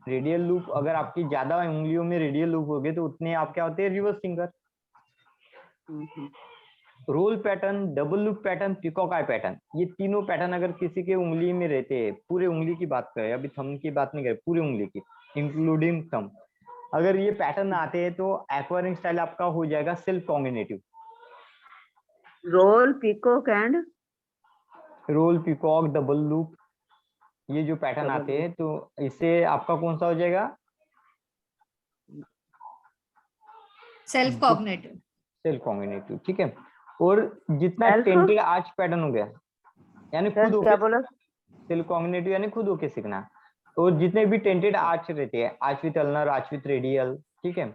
रेडियल लूप अगर आपकी ज्यादा उंगलियों में रेडियल लूप हो गए तो उतने आप क्या होते हैं, reverse thinker. Whorl pattern, double loop pattern, peacock eye pattern, ये तीनों पैटर्न अगर किसी के उंगली में रहते हैं, पूरे उंगली की बात करें, अभी थंब की बात नहीं करें, पूरी उंगली की इंक्लूडिंग थंब, अगर ये पैटर्न आते हैं तो एक्वायरिंग स्टाइल आपका हो जाएगा self combinative. Whorl, peacock and whorl, peacock, double loop, ये जो पैटर्न डबल आते लूप। हैं, तो इससे आपका कौन सा हो जाएगा, सेल्फ कॉग्निटिव। सेल्फ कॉम्बिनेटिव, ठीक है। और जितना सेल्फ टेंटेड आर्च पैटर्न हो गया, यानी खुद क्या होके, बोला? सेल्फ कॉग्निटिव यानी खुद होके सीखना। और जितने भी टेंटेड आर्च रहते हैं, arch with ulnar, arch with radial, ठीक है,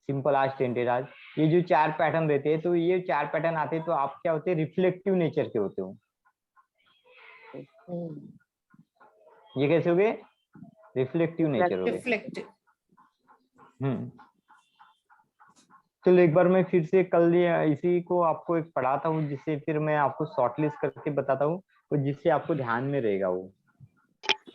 सिंपल आर्च, टेंटेड आर्च, ये जो 4 पैटर्न रहते हैं, तो ये 4 पैटर्न आते हैं तो आप क्या होते हैं, रिफ्लेक्टिव नेचर के होते हो। ये कैसे हो गए, रिफ्लेक्टिव नेचर हो गए। रिफ्लेक्टिव। चलो एक बार मैं फिर से कल इसी को आपको एक पढ़ाता हूँ, जिससे फिर मैं आपको शॉर्टलिस्ट करके बताता हूँ, और जिससे आपको ध्यान में रहेगा वो।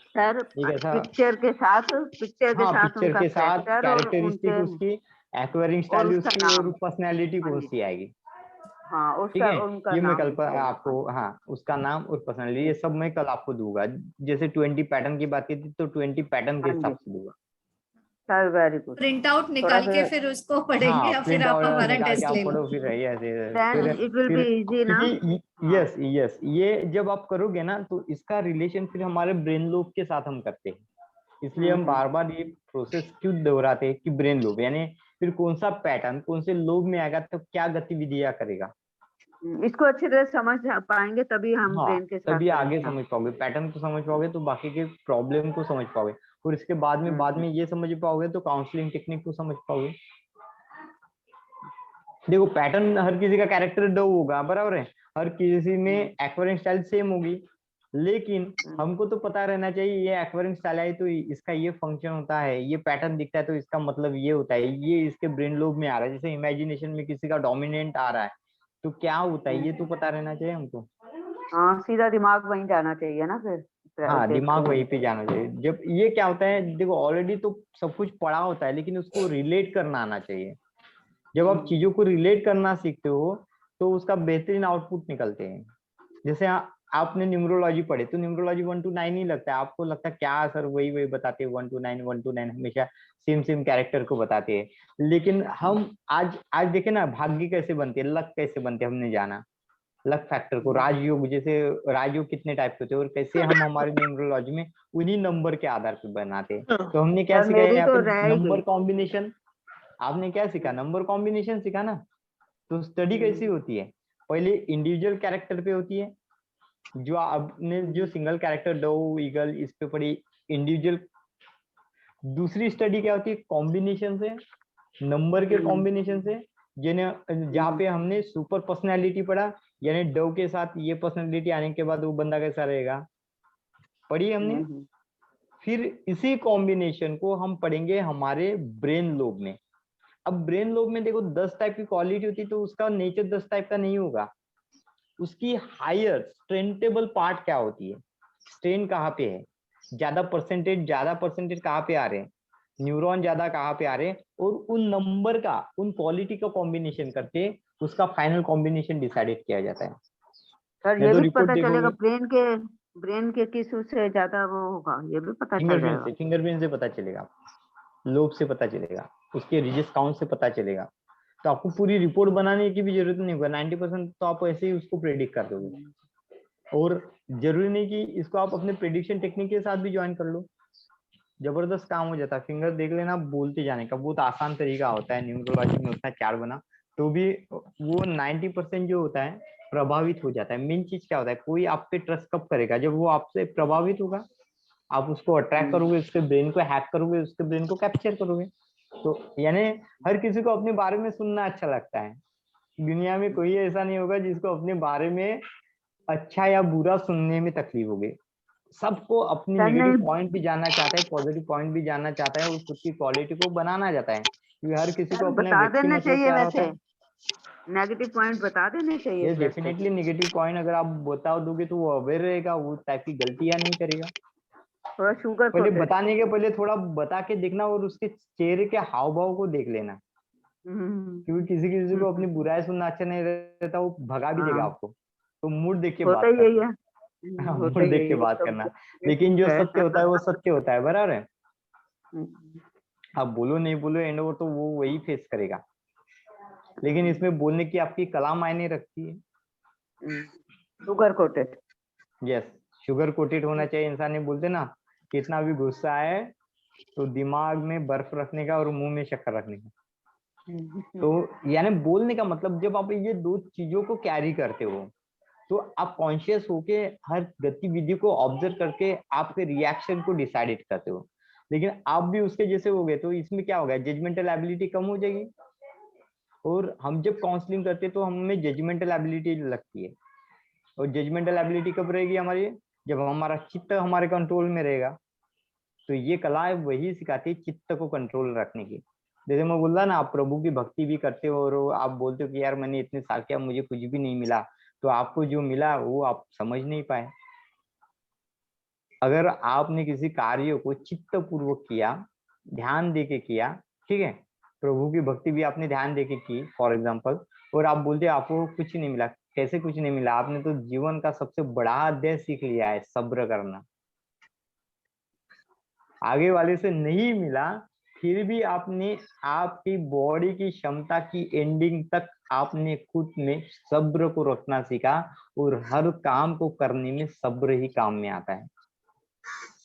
सर, एक ऐसा, पिक्चर के साथ हाँ, पिक्चर उनका के साथ कैरेक्टर और कैरेक्टरिस्टिक उनके उसकी, एक्वायरिंग और स्टाइल उसका उसकी, और नाम। पर्सनैलिटी हाँ कौन जी, सी आएगी, हाँ, ठीक उसका है। उनका ये मैं नाम कल पर लिखेगा। आपको, हाँ, उसका नाम और पर्सनैलिटी, ये सब मैं कल आपको दूंगा। जैसे 20 पैटर्न की बात की थी, तो 20 पैटर्न के हाँ जी हिसाब से दूंगा। Sir, very good. Print out थोड़ा निकाल के सा फिर उसको पढ़ेंगे हाँ, या फिर प्रिंट आप आउट हमारा निकाल के टेस्ट आप ले लो। पढ़ो, फिर ऐसे देन इट विल बी फिर इजी ना। क्योंकि हाँ, यस यस, ये जब आप करोगे ना, तो इसका रिलेशन फिर हमारे ब्रेन लोब के साथ हम करते हैं, इसलिए हम बार बार ये प्रोसेस क्यों दोहराते हैं कि ब्रेन लोब, यानी फिर कौन सा पैटर्न कौन से लोब में आएगा, तो क्या गतिविधियां करेगा। इसको अच्छी तरह समझ पाएंगे तभी हम हाँ, ब्रेन के साथ तभी आगे करेंगे ना। समझ पाओगे, पैटर्न को समझ पाओगे तो बाकी के प्रॉब्लम को समझ पाओगे, और इसके बाद में ये समझ पाओगे तो काउंसलिंग टेक्निक को समझ पाओगे। देखो, पैटर्न हर किसी का कैरेक्टर दो होगा, बराबर है, हर किसी में एक्वायरिंग स्टाइल सेम होगी, लेकिन हमको तो पता रहना चाहिए ये एक्वायरिंग स्टाइल है तो इसका ये फंक्शन होता है, ये पैटर्न दिखता है तो इसका मतलब ये होता है, ये इसके ब्रेन लोब में आ रहा है। जैसे इमेजिनेशन में किसी का डोमिनेंट आ रहा है तो क्या होता है, ये तो पता रहना चाहिए हमको। हाँ, सीधा दिमाग वहीं जाना चाहिए ना फिर। हाँ, देखते दिमाग हैं। वहीं पे जाना चाहिए। जब ये क्या होता है, देखो ऑलरेडी तो सब कुछ पढ़ा होता है, लेकिन उसको रिलेट करना आना चाहिए। जब आप चीजों को रिलेट करना सीखते हो तो उसका बेहतरीन आउटपुट निकलते हैं। जैसे आपने न्यूमरोलॉजी पढ़े तो न्यूमरोलॉजी 1 to 9 ही लगता है आपको, लगता है क्या सर वही वही बताते हैं, 1 to 9 1 to 9 हमेशा सेम सेम कैरेक्टर को बताते हैं। लेकिन हम आज देखे ना, भाग्य कैसे बनते हैं, लक कैसे बनते हैं, हमने जाना लक फैक्टर को, राजयोग, जैसे राजयोग कितने टाइप के होते हैं और कैसे हम हमारे न्यूमरोलॉजी में उन्हीं नंबर के आधार पर बनाते हैं। तो हमने क्या सर, सीखा है मेरी यहाँ तो पे, रह ही नंबर गई। कॉम्बिनेशन। आपने क्या सीखा, नंबर कॉम्बिनेशन सीखा ना। तो स्टडी कैसी होती है, पहले इंडिविजुअल कैरेक्टर पे होती है, जो आपने जो सिंगल कैरेक्टर डो, ईगल, इस पे पढ़ी इंडिविजुअल। दूसरी स्टडी क्या होती है, कॉम्बिनेशन से, नंबर के कॉम्बिनेशन से, जहाँ पे हमने सुपर पर्सनैलिटी पढ़ा, यानी डो के साथ ये पर्सनैलिटी आने के बाद वो बंदा कैसा रहेगा, पढ़ी हमने। फिर इसी कॉम्बिनेशन को हम पढ़ेंगे हमारे ब्रेन लोब में। अब ब्रेन लोब में देखो 10 टाइप की क्वालिटी होती है, तो उसका नेचर 10 टाइप का नहीं होगा। उसकी हायर स्ट्रेंटेबल पार्ट क्या होती है, स्ट्रेन कहाँ पे है, ज्यादा परसेंटेज कहाँ पे आ रहे हैं, न्यूरॉन ज्यादा कहाँ पे आ रहे हैं, और उन नंबर का, उन क्वालिटी का कॉम्बिनेशन करके उसका फाइनल कॉम्बिनेशन डिसाइडेड किया जाता है। सर, नहीं ये तो भी रिपोर्ट पता चलेगा देखोगे, ब्रेन के किस उससे ज्यादा वो होगा, ये भी पता चल जाएगा। फिंगरप्रिंट से पता चलेगा, लोब से पता चलेगा, उसके रिजिस काउंट से पता चलेगा। तो आपको पूरी रिपोर्ट बनाने की भी जरूरत नहीं होगा, 90% तो आप ऐसे ही उसको प्रेडिक्ट कर दोगे। और जरूरी नहीं कि इसको आप अपने प्रेडिक्शन टेक्निक के साथ भी ज्वाइन कर लो, जबरदस्त काम हो जाता है। फिंगर देख लेना, बोलते जाने का बहुत आसान तरीका होता है, न्यूमरोलॉजी में उतना चार्ट बना तो भी वो 90% जो होता है प्रभावित हो जाता है। मेन चीज क्या होता है, कोई आप पे ट्रस्ट कब करेगा, जब वो आपसे प्रभावित होगा, आप उसको अट्रैक्ट करोगे, उसके ब्रेन को हैक करोगे, उसके ब्रेन को कैप्चर करोगे। तो यानी हर किसी को अपने बारे में सुनना अच्छा लगता है, दुनिया में कोई ऐसा नहीं होगा जिसको अपने बारे में अच्छा या बुरा सुनने में तकलीफ होगी। सबको अपनी सर नेगेटिव नहीं, पॉइंट भी जानना चाहता है, पॉजिटिव पॉइंट भी जानना चाहता है और खुद की क्वालिटी को बनाना चाहता है, क्योंकि हर किसी सर को अपने बता देने व्यक्तिमत्व चाहिए प्यारा होता वैसे, है। नेगेटिव पॉइंट बता देने चाहिए ये सर से। डेफिनेटली नेगेटिव पॉइंट अगर आप बता दोगे तो वो अवेयर रहेगा, वो टाइप की गलतियां नहीं करेगा। थोड़ा शुगर पहले कोटेड। बताने के पहले थोड़ा बता के देखना और उसके चेहरे के हाव भाव को देख लेना, क्योंकि किसी किसी को अपनी बुराई सुनना अच्छा नहीं रहता, वो भगा भी देगा हाँ, आपको। तो मूड देख के होता बात ही यही करना। है। हाँ, होता मूड ही देख यही के है बात सब। करना। ये लेकिन जो है। सत्य होता है वो सत्य होता है, बराबर है। हम्म, आप बोलो नहीं बोलो एंड ओवर तो वो वही फेस करेगा। लेकिन इसमें बोलने की आपकी कला मायने रखती है। Sugar coated. Yes, sugar coated होना चाहिए इंसान। ने बोलते ना, कितना भी गुस्सा है तो दिमाग में बर्फ रखने का और मुंह में शक्कर रखने का। तो यानी बोलने का मतलब, जब आप ये दो चीजों को कैरी करते हो तो आप कॉन्शियस होके हर गतिविधि को ऑब्जर्व करके आपके रिएक्शन को डिसाइड करते हो। लेकिन आप भी उसके जैसे हो गए तो इसमें क्या होगा, जजमेंटल एबिलिटी कम हो जाएगी। और हम जब काउंसलिंग करते हैं तो हमें जजमेंटल एबिलिटी लगती है। और जजमेंटल एबिलिटी कब रहेगी हमारी, जब हमारा चित्त हमारे कंट्रोल में रहेगा। तो ये कला वही सिखाती है चित्त को कंट्रोल रखने की। जैसे मैं बोल रहा ना, आप प्रभु की भक्ति भी करते हो और आप बोलते हो कि यार मैंने इतने साल किया मुझे कुछ भी नहीं मिला, तो आपको जो मिला वो आप समझ नहीं पाए। अगर आपने किसी कार्य को चित्त पूर्वक किया, ध्यान दे के किया, ठीक है, प्रभु की भक्ति भी आपने ध्यान दे के की फॉर एग्जाम्पल, और आप बोलते आपको कुछ नहीं मिला, कैसे कुछ नहीं मिला, आपने तो जीवन का सबसे बड़ा अध्याय सीख लिया है, सब्र करना। आगे वाले से नहीं मिला फिर भी आपने आपकी बॉडी की क्षमता की एंडिंग तक आपने खुद में सब्र को रखना सीखा। और हर काम को करने में सब्र ही काम में आता है।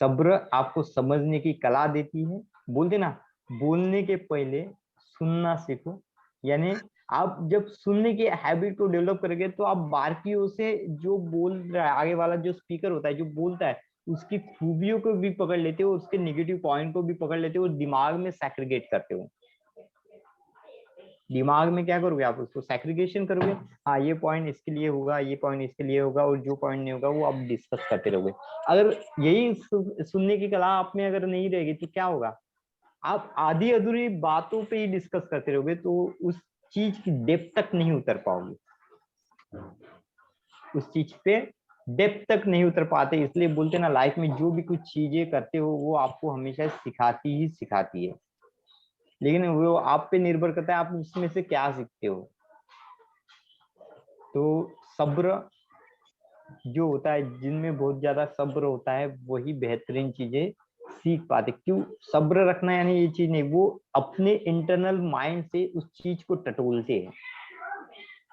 सब्र आपको समझने की कला देती है। बोलते ना, बोलने के पहले सुनना सीखो। यानी आप जब सुनने की हैबिट को डेवलप करोगे तो आप बाकियों से, जो बोल रहा है आगे वाला जो स्पीकर होता है जो बोलता है, उसकी खूबियों को भी पकड़ लेते हो, उसके नेगेटिव पॉइंट को भी पकड़ लेते हो और दिमाग में सैग्रीगेट करते हो। दिमाग में क्या करोगे, आप उसको सैग्रीगेशन करोगे। हाँ, ये पॉइंट इसके लिए होगा, ये पॉइंट इसके लिए होगा, और जो पॉइंट नहीं होगा वो आप डिस्कस करते रहोगे। अगर यही सुनने की कला आप में अगर नहीं रहेगी तो क्या होगा, आप आधी अधूरी बातों पे ही डिस्कस करते रहोगे, तो उस चीज की डेप्थ तक नहीं उतर पाओगे। उस चीज पे डेप्थ तक नहीं उतर पाते। इसलिए बोलते ना, लाइफ में जो भी कुछ चीजें करते हो वो आपको हमेशा सिखाती ही सिखाती है। लेकिन वो आप पे निर्भर करता है आप उसमें से क्या सीखते हो। तो सब्र जो होता है, जिनमें बहुत ज्यादा सब्र होता है वही बेहतरीन चीजें सीख पाते। क्यों सब्र रखना, यानी ये चीज नहीं, वो अपने इंटरनल माइंड से उस चीज को टटोलते हैं।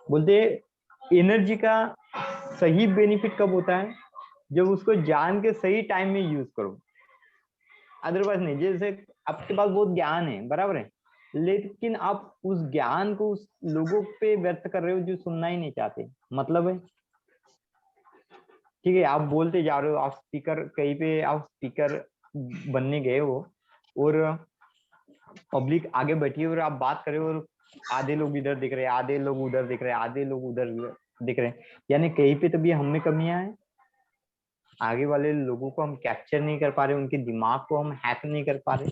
बोलते एनर्जी का सही बेनिफिट कब होता है, जब उसको जान के सही टाइम में यूज करो, अदरवाइज नहीं। जैसे आपके पास बहुत ज्ञान है, बराबर है, लेकिन आप उस ज्ञान को उस लोगों पे व्यर्थ कर रहे हो जो सुनना ही नहीं चाहते। मतलब है, ठीक है, आप बोलते जा रहे हो, आप स्पीकर कहीं पे आप स्पीकर बनने गए हो और पब्लिक आगे बैठी है और आप बात कर रहे हो और आधे लोग इधर दिख रहे हैं, आधे लोग उधर दिख रहे हैं, आधे लोग उधर दिख रहे हैं, यानी कहीं पे तो भी हम में कमियां हैं। आगे वाले लोगों को हम कैप्चर नहीं कर पा रहे, उनके दिमाग को हम हैक नहीं कर पा रहे।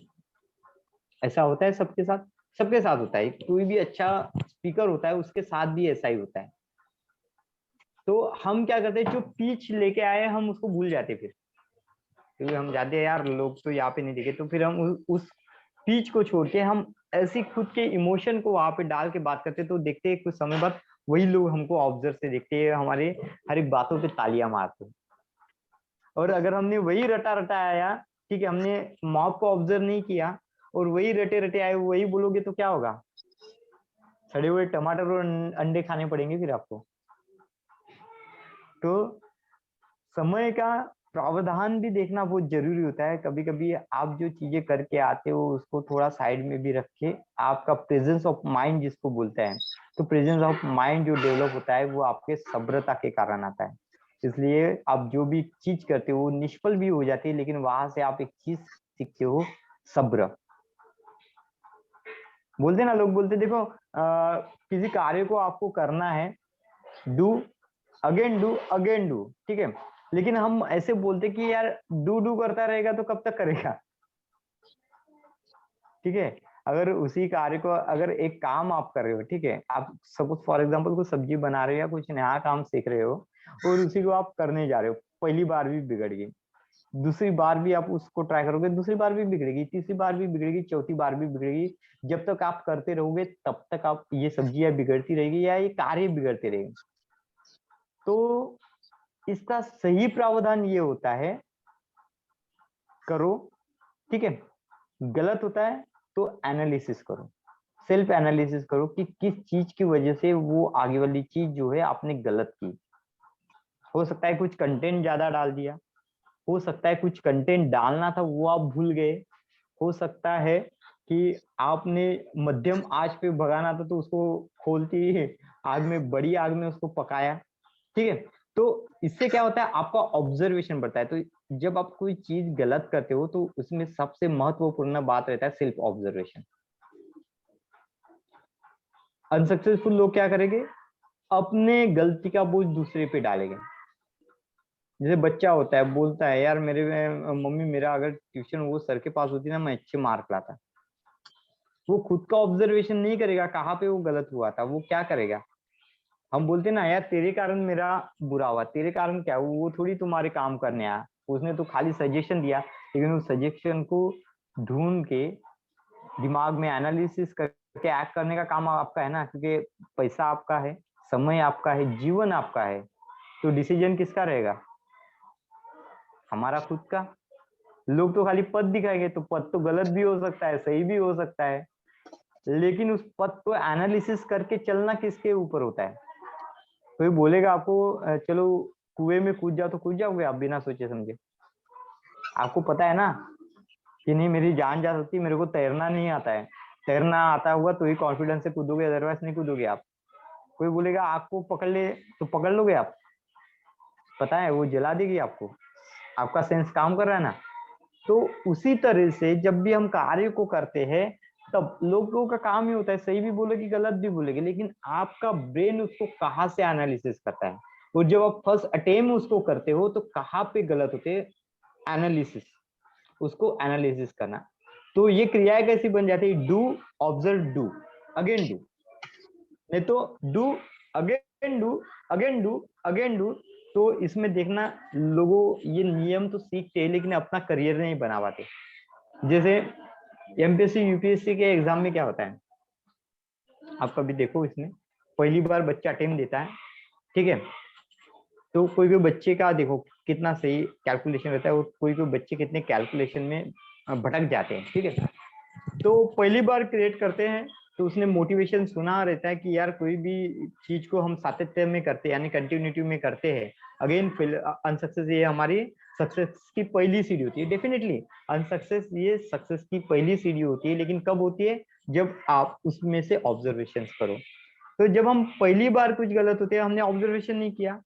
ऐसा होता है सबके साथ, सबके साथ होता है। कोई भी अच्छा स्पीकर होता है उसके साथ भी ऐसा ही होता है। तो हम क्या करते हैं, जो पीच लेके आए हम उसको भूल जाते फिर, क्योंकि हम जाते हैं यार लोग तो यहाँ पे नहीं दिखे, तो फिर हम उस पीच को छोड़ के हम ऐसी खुद के इमोशन को वहां पे डाल के बात करते, तो देखते हैं कुछ समय बाद वही लोग हमको ऑब्जर्व से देखते हैं, हमारे हर एक बातों पे तालियां मारते हैं। और अगर हमने वही रटा रटा आया, ठीक है, हमने मॉब को ऑब्जर्व नहीं किया और वही रटे रटे आए वही बोलोगे तो क्या होगा, सड़े हुए टमाटर और अंडे खाने पड़ेंगे फिर आपको। तो समय का प्रावधान भी देखना बहुत जरूरी होता है। कभी कभी आप जो चीजें करके आते हो उसको थोड़ा साइड में भी रख के आपका प्रेजेंस ऑफ माइंड जिसको बोलते हैं, तो प्रेजेंस ऑफ माइंड जो डेवलप होता है वो आपके सब्रता के कारण आता है। इसलिए आप जो भी चीज करते हो वो निष्फल भी हो जाती है, लेकिन वहां से आप एक चीज सीखते हो, सब्र। बोलते ना, लोग बोलते देखो किसी कार्य को आपको करना है, डू अगेन डू, ठीक है। लेकिन हम ऐसे बोलते कि यार डू करता रहेगा तो कब तक करेगा, ठीक है। अगर उसी कार्य को, अगर एक काम आप कर रहे हो, ठीक है, आप सपोज फॉर एग्जांपल कुछ सब्जी बना रहे हो या कुछ नया काम सीख रहे हो और उसी को आप करने जा रहे हो, पहली बार भी बिगड़ गई, दूसरी बार भी आप उसको ट्राई करोगे, दूसरी बार भी बिगड़ेगी, तीसरी बार भी बिगड़ेगी, चौथी बार भी बिगड़ेगी। जब तक आप करते रहोगे तब तक आप ये सब्जियां बिगड़ती रहेगी या ये कार्य बिगड़ते रहेंगे। तो इसका सही प्रावधान ये होता है, करो, ठीक है। गलत होता है तो एनालिसिस करो, सेल्फ एनालिसिस करो कि किस चीज की वजह से वो आगे वाली चीज जो है आपने गलत की। हो सकता है कुछ कंटेंट ज्यादा डाल दिया, हो सकता है कुछ कंटेंट डालना था वो आप भूल गए, हो सकता है कि आपने मध्यम आंच पे भगाना था तो उसको खोलती आग में, बड़ी आग में उसको पकाया, ठीक है। तो इससे क्या होता है, आपका ऑब्जर्वेशन बढ़ता है। तो जब आप कोई चीज गलत करते हो तो उसमें सबसे महत्वपूर्ण बात रहता है सेल्फ ऑब्जर्वेशन। अनसक्सेसफुल लोग क्या करेंगे, अपने गलती का बोझ दूसरे पे डालेंगे। जैसे बच्चा होता है, बोलता है यार मेरे मम्मी, मेरा अगर ट्यूशन वो सर के पास होती ना मैं अच्छे मार्क लाता। वो खुद का ऑब्जर्वेशन नहीं करेगा कहाँ पे वो गलत हुआ था, वो क्या करेगा, हम बोलते ना यार तेरे कारण मेरा बुरा हुआ, तेरे कारण क्या, वो थोड़ी तुम्हारे काम करने आया, उसने तो खाली सजेशन दिया। लेकिन उस सजेशन को ढूंढ के दिमाग में एनालिसिस करके एक्ट करने का काम आपका है ना, क्योंकि पैसा आपका है, समय आपका है, जीवन आपका है। तो डिसीजन किसका रहेगा, हमारा खुद का। लोग तो खाली पद दिखाएंगे, तो पद तो गलत भी हो सकता है, सही भी हो सकता है, लेकिन उस पद को एनालिसिस करके चलना किसके ऊपर होता है। कोई बोलेगा आपको चलो कुएं में कूद जाओ, तो कूद जाओगे आप बिना सोचे समझे। आपको पता है ना कि नहीं मेरी जान जा सकती, मेरे को तैरना नहीं आता है, तैरना आता हुआ तो ही कॉन्फिडेंस से कूदोगे, अदरवाइज नहीं कूदोगे आप। कोई बोलेगा आपको पकड़ ले तो पकड़ लोगे आप, पता है वो जला देगी आपको, आपका सेंस काम कर रहा है ना। तो उसी तरह से जब भी हम कार्य को करते हैं तब लोगों का काम ही होता है, सही भी बोलेगी गलत भी बोलेगी, लेकिन आपका ब्रेन उसको कहाँ से एनालिसिस करता है। और जब आप फर्स्ट अटेम्प्ट उसको करते हो तो कहाँ पे गलत होते हैं, एनालिसिस, उसको एनालिसिस करना। तो ये क्रियाएं कैसी बन जाती है, do, observe, do, again do, नहीं तो do, again do, again do, again do. तो इसमें देखना लोगों ये नियम तो सीखते हैं लेकिन अपना करियर नहीं बना पाते। जैसे एमपीएससी यूपीएससी के एग्जाम में क्या होता है, आप कभी देखो, इसमें पहली बार बच्चा अटेम्प्ट देता है, ठीक है। तो कोई कोई बच्चे का देखो कितना सही कैलकुलेशन रहता है और कोई कोई बच्चे कितने कैलकुलेशन में भटक जाते हैं, ठीक है। तो पहली बार क्रिएट करते हैं तो उसने मोटिवेशन सुना रहता है कि यार कोई भी चीज को हम सातत्य में करते हैं यानी कंटिन्यूटी में करते हैं, अगेन अनसक्सेस ये हमारी सक्सेस की पहली सीढ़ी होती है। डेफिनेटली अनसक्सेस ये सक्सेस की पहली सीढ़ी होती है, लेकिन कब होती है, जब आप उसमें से ऑब्जर्वेशन करो। तो जब हम पहली बार कुछ गलत होते हैं, हमने ऑब्जर्वेशन नहीं किया,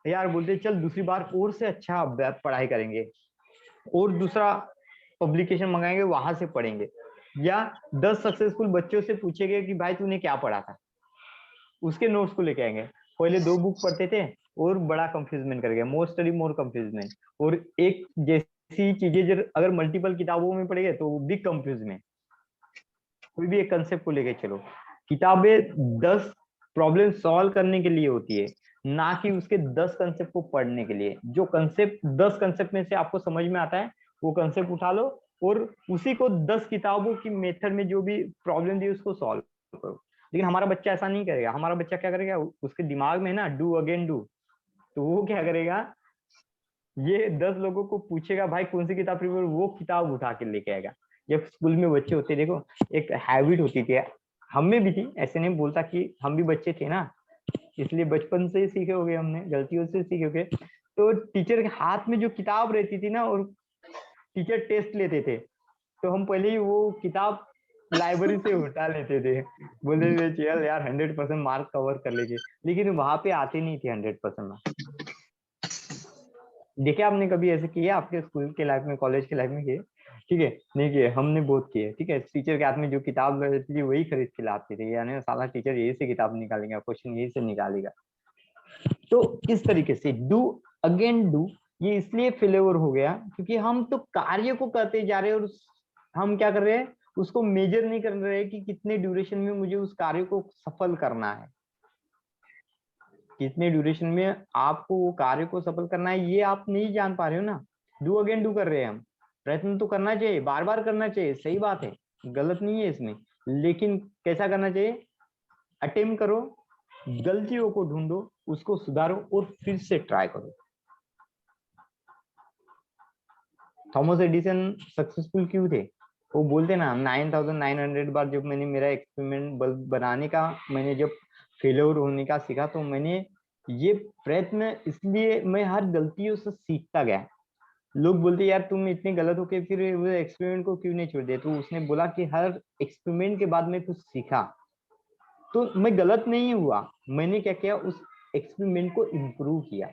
यार बोलते चल दूसरी बार और से अच्छा पढ़ाई करेंगे और दूसरा पब्लिकेशन मंगाएंगे वहां से पढ़ेंगे, या 10 सक्सेसफुल बच्चों से पूछेंगे कि भाई तूने क्या पढ़ा था, उसके नोट्स को लेके आएंगे। पहले 2 बुक पढ़ते थे और बड़ा कंफ्यूजमेंट कर गया, मोर स्टडी मोर कंफ्यूजमेंट। और एक जैसी चीजें जब अगर मल्टीपल किताबों में पढ़ेंगे तो बिग कंफ्यूजमेंट। कोई भी एक कंसेप्ट को लेके चलो, किताबें 10 प्रॉब्लम सॉल्व करने के लिए होती है, ना कि उसके 10 कंसेप्ट को पढ़ने के लिए। जो कंसेप्ट 10 कंसेप्ट में से आपको समझ में आता है वो कंसेप्ट उठा लो और उसी को 10 किताबों की मेथड में जो भी प्रॉब्लम दी उसको सॉल्व करो। लेकिन हमारा बच्चा ऐसा नहीं करेगा, हमारा बच्चा क्या करेगा, उसके दिमाग में है ना डू अगेन डू, तो वो क्या करेगा, ये 10 लोगों को पूछेगा भाई कौन सी किताब प्रिफर, वो किताब उठा के लेके आएगा। जब स्कूल में बच्चे होते देखो एक हैबिट होती थी, हमें भी थी, ऐसे नहीं बोलता कि हम भी बच्चे थे ना, इसलिए बचपन से ही सीखे हो गए, हमने गलतियों से सीखे हो गए। तो टीचर के हाथ में जो किताब रहती थी ना और टीचर टेस्ट लेते थे तो हम पहले ही वो किताब लाइब्रेरी से उठा लेते थे, बोलते थे चल यार 100% मार्क कवर कर लेंगे, लेकिन वहां पे आते नहीं थे 100% मार्क। देखे आपने कभी ऐसे किया आपके स्कूल के लाइफ में, कॉलेज के लाइफ में किए, ठीक है, नहीं किए, हमने बहुत किए, ठीक है। टीचर के हाथ में जो किताब रहती थी वही खरीद के लाते थे, यानी साला टीचर यही से किताब निकालेगा, क्वेश्चन यही से निकालेगा। तो इस तरीके से डू अगेन डू, ये इसलिए फेलियर हो गया क्योंकि हम तो कार्य को करते जा रहे हैं और हम क्या कर रहे हैं, उसको मेजर नहीं कर रहे कि कितने ड्यूरेशन में मुझे उस कार्य को सफल करना है, कितने ड्यूरेशन में आपको वो कार्य को सफल करना है, ये आप नहीं जान पा रहे हो ना। डू अगेन डू कर रहे हैं हम, प्रयत्न तो करना चाहिए, बार बार करना चाहिए, सही बात है, गलत नहीं है इसमें, लेकिन कैसा करना चाहिए, अटेम्प्ट करो, गलतियों को ढूंढो, उसको सुधारो और फिर से ट्राई करो। थॉमस एडिसन सक्सेसफुल क्यों थे? वो बोलते ना 9900 बार जब मैंने मेरा एक्सपेरिमेंट बल्ब बनाने का, मैंने जब फेलियर होने का सीखा, तो मैंने ये प्रयत्न, इसलिए मैं हर गलतियों से सीखता गया। लोग बोलते यार तुम इतने गलत हो के फिर वो एक्सपेरिमेंट को क्यों नहीं छोड़ दिया? तो उसने बोला कि हर एक्सपेरिमेंट के बाद मैं कुछ सीखा, तो मैं गलत नहीं हुआ, मैंने क्या किया, उस एक्सपेरिमेंट को इम्प्रूव किया।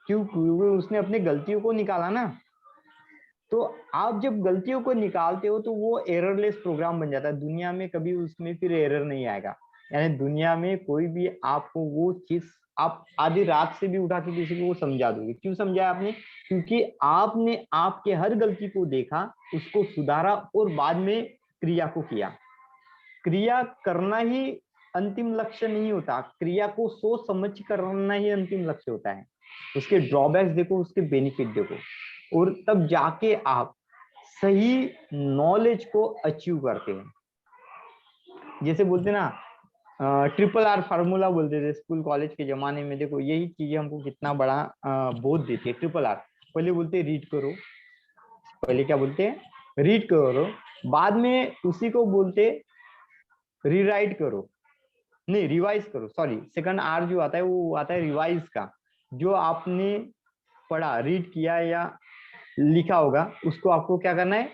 क्यों? क्योंकि उसने अपने गलतियों को निकाला ना। तो आप जब गलतियों को निकालते हो तो वो एररलेस प्रोग्राम बन जाता है, दुनिया में कभी उसमें फिर एरर नहीं आएगा। यानी दुनिया में कोई भी आपको वो चीज, आप आधी रात से भी उठा के किसी को वो समझा दोगे। क्यों समझाया आपने? क्योंकि आपने आपके हर गलती को देखा, उसको सुधारा और बाद में क्रिया को किया। क्रिया करना ही अंतिम लक्ष्य नहीं होता, क्रिया को सोच समझ करना ही अंतिम लक्ष्य होता है। उसके ड्रॉबैक्स देखो, उसके बेनिफिट देखो, और तब जाके आप सही नॉलेज को अचीव करते हैं। जैसे बोलते ना ट्रिपल आर फार्मूला बोलते थे स्कूल कॉलेज के जमाने में, देखो यही चीजें हमको कितना बड़ा बोध देती है। ट्रिपल आर, पहले बोलते रीड करो, पहले क्या बोलते हैं, रीड करो, बाद में उसी को बोलते रीराइट करो, नहीं रिवाइज करो, सॉरी, सेकंड आर जो आता है वो आता है रिवाइज का। जो आपने पढ़ा, रीड किया या लिखा होगा, उसको आपको क्या करना है,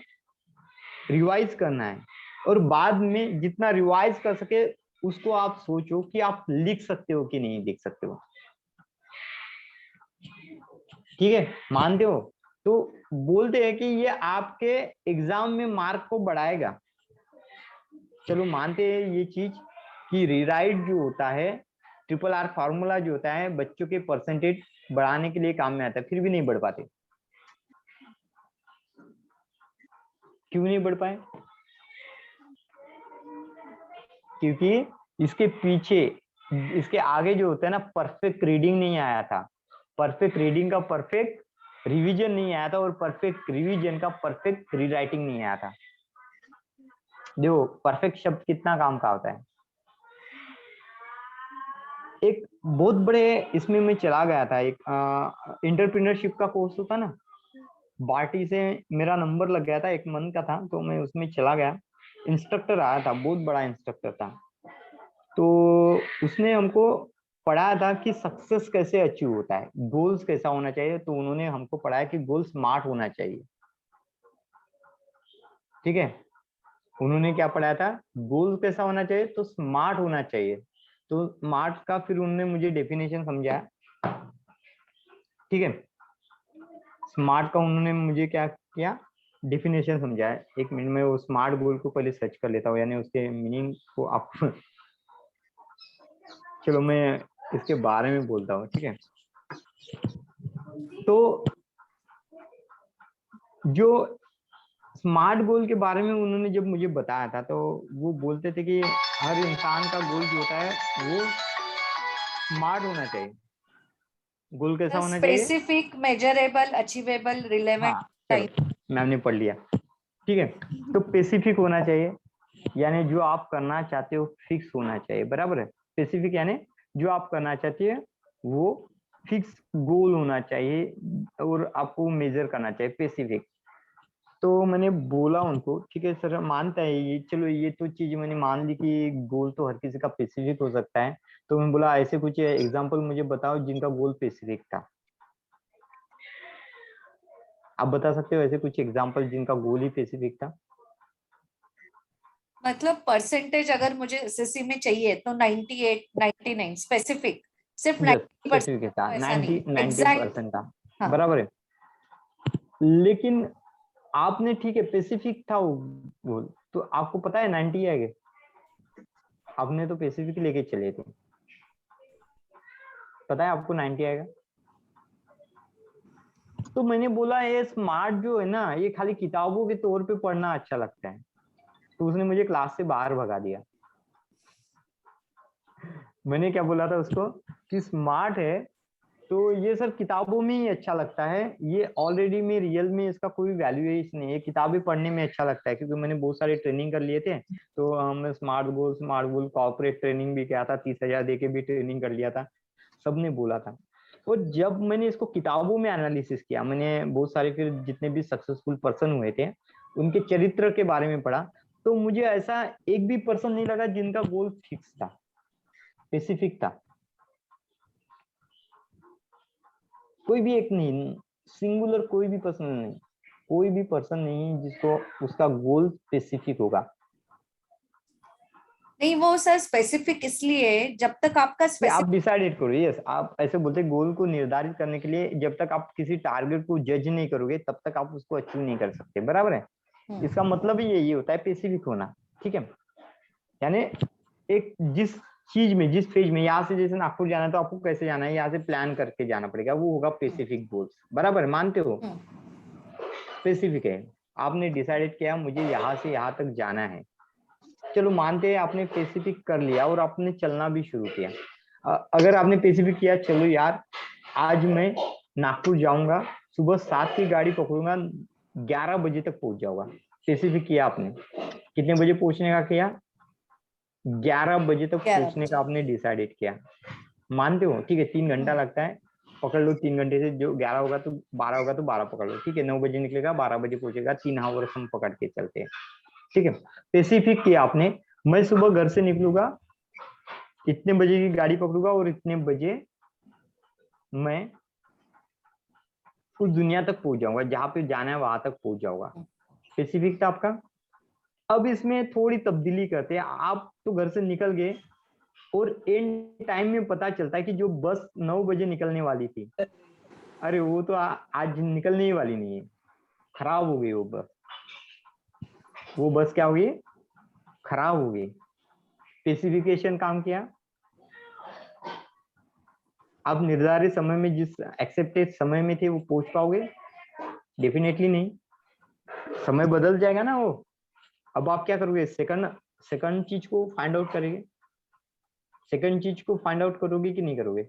रिवाइज करना है, और बाद में जितना रिवाइज कर सके उसको आप सोचो कि आप लिख सकते हो कि नहीं लिख सकते हो। ठीक है, मानते हो? तो बोलते हैं कि ये आपके एग्जाम में मार्क को बढ़ाएगा। चलो मानते हैं ये चीज कि रीराइट जो होता है, ट्रिपल आर फार्मूला जो होता है, बच्चों के परसेंटेज बढ़ाने के लिए काम में आता है, फिर भी नहीं बढ़ पाते। क्यों नहीं बढ़ पाए? क्योंकि इसके पीछे, इसके आगे जो होता है ना, परफेक्ट रीडिंग नहीं आया था, परफेक्ट रीडिंग का परफेक्ट रिवीजन नहीं आया था, और परफेक्ट रिवीजन का परफेक्ट रीराइटिंग नहीं आया था। देखो परफेक्ट शब्द कितना काम का होता है। एक बहुत बड़े इसमें मैं चला गया था, एक एंटरप्रेन्योरशिप का कोर्स होता ना, बार्टी से मेरा नंबर लग गया था, एक मंथ का था, तो मैं उसमें चला गया। इंस्ट्रक्टर आया था, बहुत बड़ा इंस्ट्रक्टर था, तो उसने हमको पढ़ाया था कि सक्सेस कैसे अचीव होता है, गोल्स कैसा होना चाहिए। तो उन्होंने हमको पढ़ाया कि गोल स्मार्ट होना चाहिए। ठीक है, उन्होंने क्या पढ़ाया था, गोल कैसा होना चाहिए, तो स्मार्ट होना चाहिए। तो स्मार्ट का फिर उन्होंने मुझे डेफिनेशन समझाया। ठीक है, स्मार्ट का उन्होंने मुझे क्या किया, डेफिनेशन समझाया। एक मिनट में वो स्मार्ट गोल को पहले सर्च कर लेता हूँ, यानी उसके मीनिंग को आप चलो मैं इसके बारे में बोलता हूँ। ठीक है, तो जो स्मार्ट गोल के बारे में उन्होंने जब मुझे बताया था, तो वो बोलते थे कि हर इंसान का गोल जो होता है वो स्मार्ट होना चाहिए। गोल कैसा होना चाहिए, स्पेसिफिक, मेजरेबल, अचीवेबल, रिलेवेंट। हाँ चलो मैम ने पढ़ लिया। ठीक है, तो स्पेसिफिक होना चाहिए, यानी जो आप करना चाहते हो फिक्स होना चाहिए, बराबर है। स्पेसिफिक यानी जो आप करना चाहते हैं वो फिक्स गोल होना चाहिए, और आपको मेजर करना चाहिए, स्पेसिफिक। तो मैंने बोला उनको, ठीक है सर मानता है ये, चलो ये तो चीज मैंने मान ली कि गोल तो हर किसी का स्पेसिफिक हो सकता है। तो मैं बोला ऐसे कुछ एग्जांपल मुझे बताओ जिनका गोल स्पेसिफिक था। आप बता सकते हो ऐसे कुछ एग्जांपल जिनका गोल ही स्पेसिफिक था? मतलब परसेंटेज अगर मुझे एसएससी में चाहिए तो 98, 99 स्पेसिफिक, सिर्फ 90% स्पेसिफिक था, ऐसा नहीं 90% था, हाँ। बराबर है। लेकिन आपने, ठीक है स्पेसिफिक था वो गोल, तो आपको पता है 90 है, आपने तो स्पेसिफिक लेके चले थे। पता है आपको 90 आएगा। तो मैंने बोला ये स्मार्ट जो है ना, ये खाली किताबों के तौर पे पढ़ना अच्छा लगता है, तो उसने मुझे क्लास से बाहर भगा दिया। मैंने क्या बोला था उसको कि स्मार्ट है तो ये सब किताबों में ही अच्छा लगता है, ये ऑलरेडी में रियल में इसका कोई वैल्यूएशन नहीं है, किताबें पढ़ने में अच्छा लगता है, क्योंकि मैंने बहुत सारे ट्रेनिंग कर लिए थे। तो हम स्मार्ट गोल कॉर्पोरेट ट्रेनिंग भी किया था, 30,000 दे के भी ट्रेनिंग कर लिया था, सबने बोला था। और जब मैंने इसको किताबों में एनालिसिस किया, मैंने बहुत सारे फिर जितने भी सक्सेसफुल पर्सन हुए थे उनके चरित्र के बारे में पढ़ा, तो मुझे ऐसा एक भी पर्सन नहीं लगा जिनका गोल फिक्स था, स्पेसिफिक था। कोई भी एक नहीं, सिंगुलर कोई भी पर्सन नहीं, कोई भी पर्सन नहीं जिसको उसका गोल स्पेसिफिक होगा। नहीं, वो सर स्पेसिफिक इसलिए जब तक आपका आप डिसाइडेड करो। यस, आप ऐसे बोलते गोल को निर्धारित करने के लिए जब तक आप किसी टारगेट को जज नहीं करोगे तब तक आप उसको अचीव नहीं कर सकते, बराबर है। इसका मतलब ही यही होता है स्पेसिफिक होना, ठीक है। यानी एक जिस चीज में, जिस फेज में, यहाँ से जैसे नागपुर जाना है तो आपको कैसे जाना है, यहाँ से प्लान करके जाना पड़ेगा, वो होगा स्पेसिफिक गोल्स, बराबर, मानते हो। स्पेसिफिक है, आपने डिसाइडेड किया मुझे यहाँ से यहाँ तक जाना है, चलो मानते हैं आपने स्पेसिफिक कर लिया और आपने चलना भी शुरू किया। अगर आपने स्पेसिफिक किया चलो यार आज मैं नागपुर जाऊंगा, सुबह 7 की गाड़ी पकड़ूंगा, 11 बजे तक पहुंच जाऊंगा, स्पेसिफिक किया आपने। कितने बजे पहुंचने का किया? 11 बजे तक पहुंचने का आपने डिसाइडेड किया, मानते हो, ठीक है। 3 घंटा लगता है, पकड़ लो 3 घंटे से, जो 11 होगा तो 12 होगा तो 12 पकड़ लो, ठीक है। 9 बजे निकलेगा, 12 बजे पहुंचेगा, 3 आवर्स हम पकड़ के चलते हैं, ठीक है। स्पेसिफिक किया आपने, मैं सुबह घर से निकलूंगा, इतने बजे की गाड़ी पकड़ूंगा और इतने बजे मैं उस दुनिया तक पहुंच जाऊंगा, जहां पे जाना है वहां तक पहुंच जाऊंगा। स्पेसिफिक था आपका। अब इसमें थोड़ी तब्दीली करते हैं, आप तो घर से निकल गए और एंड टाइम में पता चलता है कि जो बस 9 बजे निकलने वाली थी, अरे वो तो आज निकलने ही वाली नहीं है, खराब हो गई वो बस। वो बस क्या हो गई? खराब हो गई। स्पेसिफिकेशन काम किया, आप निर्धारित समय में, जिस एक्सेप्टेड समय में थे वो पहुंच पाओगे? डेफिनेटली नहीं, समय बदल जाएगा ना वो। अब आप क्या करोगे? सेकंड चीज को फाइंड आउट करेंगे, सेकंड चीज को फाइंड आउट करोगे कि नहीं करोगे?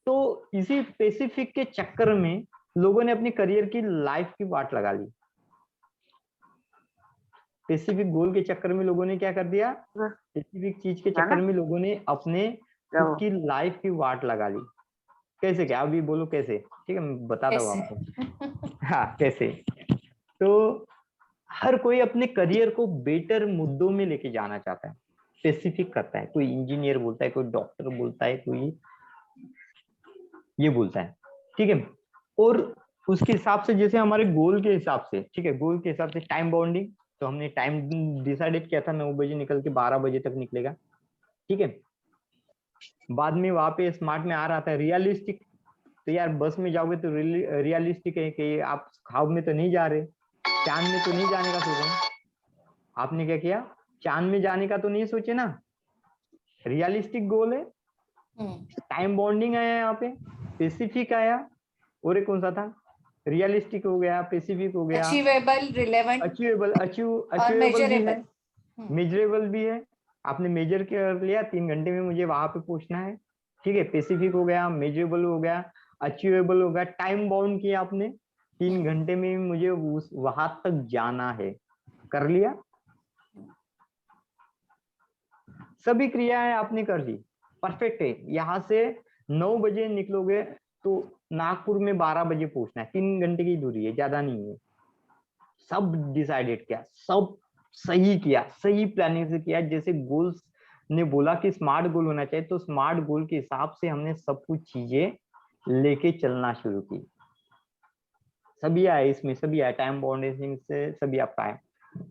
तो इसी स्पेसिफिक के चक्कर में लोगों ने अपनी करियर की लाइफ की वाट लगा ली। स्पेसिफिक गोल के चक्कर में लोगों ने क्या कर दिया? स्पेसिफिक चीज के चक्कर में लोगों ने अपने खुद की लाइफ की वाट लगा ली। कैसे? क्या अभी बोलो कैसे? ठीक है, मैं बताता हूँ आपको। हाँ, कैसे? तो हर कोई अपने करियर को बेटर मुद्दों में लेके जाना चाहता है, स्पेसिफिक करता है। कोई इंजीनियर बोलता है, कोई डॉक्टर बोलता है, कोई ये बोलता है, ठीक है। और उसके हिसाब से, जैसे हमारे गोल के हिसाब से, ठीक है, गोल के हिसाब से टाइम बाउंडिंग, तो हमने टाइम डिसाइडेड किया था 9 बजे निकल के 12 बजे तक निकलेगा, ठीक है। बाद में वहां पे स्मार्ट में आ रहा था रियलिस्टिक, तो यार बस में जाओगे तो रियलिस्टिक है कि आप ख्वाब में तो नहीं जा रहे, चांद में तो नहीं जाने का सोचे। आपने क्या किया? चांद में जाने का तो नहीं सोचे ना, रियलिस्टिक गोल है। टाइम बॉन्डिंग आया यहाँ पे, स्पेसिफिक आया, और एक कौन सा था? रियलिस्टिक हो गया, स्पेसिफिक हो गया, अचीवेबल, रिलेवेंट, अचीवेबल भी है, मेजरेबल भी है। आपने मेजर कर लिया, 3 घंटे में मुझे वहां पे पहुंचना है, ठीक है। स्पेसिफिक हो गया, मेजरेबल हो गया, अचीवेबल हो गया, टाइम बाउंड किया आपने, 3 घंटे में मुझे वहां तक जाना है, कर लिया। सभी क्रियाएं आपने कर ली, परफेक्ट है। यहाँ से 9 बजे निकलोगे तो नागपुर में 12 बजे पहुंचना है, 3 घंटे की दूरी है, ज्यादा नहीं है। सब डिसाइडेड किया, सब सही किया, सही प्लानिंग से किया। जैसे गोल्स ने बोला कि स्मार्ट गोल होना चाहिए, तो स्मार्ट गोल के हिसाब से हमने सब कुछ चीजें लेके चलना शुरू की। सभी आए इसमें, सभी आए, टाइम बाउंडेशन से सभी आपका आए।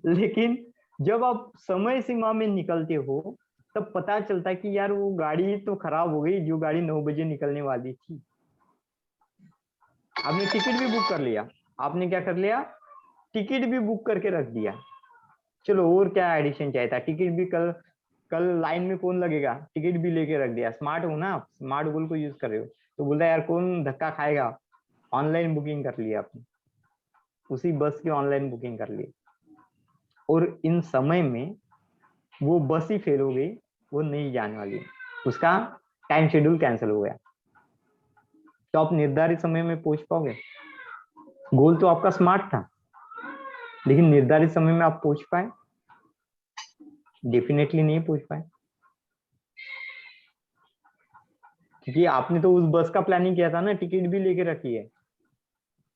लेकिन जब आप समय सीमा में निकलते हो तब पता चलता है कि यार वो गाड़ी तो खराब हो गई, जो गाड़ी 9 बजे निकलने वाली थी। आपने टिकट भी बुक कर लिया, आपने क्या कर लिया? टिकट भी बुक करके रख दिया। चलो और क्या एडिशन चाहिए था? टिकट भी कल लाइन में कौन लगेगा, टिकट भी लेके रख दिया, स्मार्ट हो ना, स्मार्ट गोल को यूज कर रहे हो, तो बोलता है यार कौन धक्का खाएगा, ऑनलाइन बुकिंग कर लिया आपने, उसी बस की ऑनलाइन बुकिंग कर ली, और इन समय में वो बस ही फेल हो गई, वो नहीं जाने वाली, उसका टाइम शेड्यूल कैंसिल हो गया, तो आप निर्धारित समय में पहुंच पाओगे? गोल तो आपका स्मार्ट था, लेकिन निर्धारित समय में आप पहुंच पाए? डेफिनेटली नहीं पहुंच पाए, क्योंकि आपने तो उस बस का प्लानिंग किया था ना, टिकट भी लेके रखी है।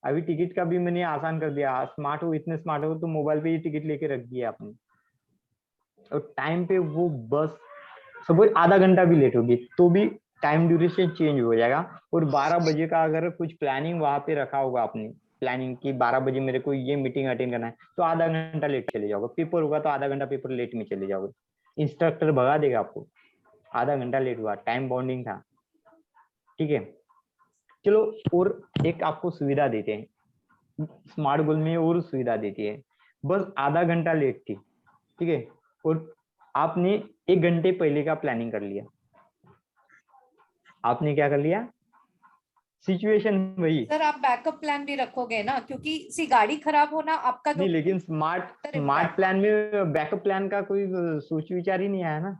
अभी टिकट का भी मैंने आसान कर दिया, स्मार्ट हो, इतने स्मार्ट हो तो मोबाइल पे ही टिकट लेके रख दिया आपने, और टाइम पे वो बस सपोज आधा घंटा भी लेट होगी तो भी टाइम ड्यूरेशन चेंज हो जाएगा, और 12 बजे का अगर कुछ प्लानिंग वहां पे रखा होगा आपने, प्लानिंग की 12 बजे मेरे को ये मीटिंग अटेंड करना है, तो आधा घंटा लेट चले जाओगे, पेपर होगा तो आधा घंटा पेपर लेट में चले जाओगे, इंस्ट्रक्टर भगा देगा आपको, आधा घंटा लेट हुआ, टाइम बाउंडिंग था, ठीक है। चलो और एक आपको सुविधा देते हैं, स्मार्ट गोल में और सुविधा देती है, बस आधा घंटा लेट थी, ठीक है, और आपने 1 घंटे पहले का प्लानिंग कर लिया, आपने क्या कर लिया, सिचुएशन वही। सर आप बैकअप प्लान भी रखोगे ना, क्योंकि सी गाड़ी खराब होना आपका नहीं, लेकिन स्मार्ट प्लान में बैकअप प्लान का कोई सोच विचार ही नहीं आया ना,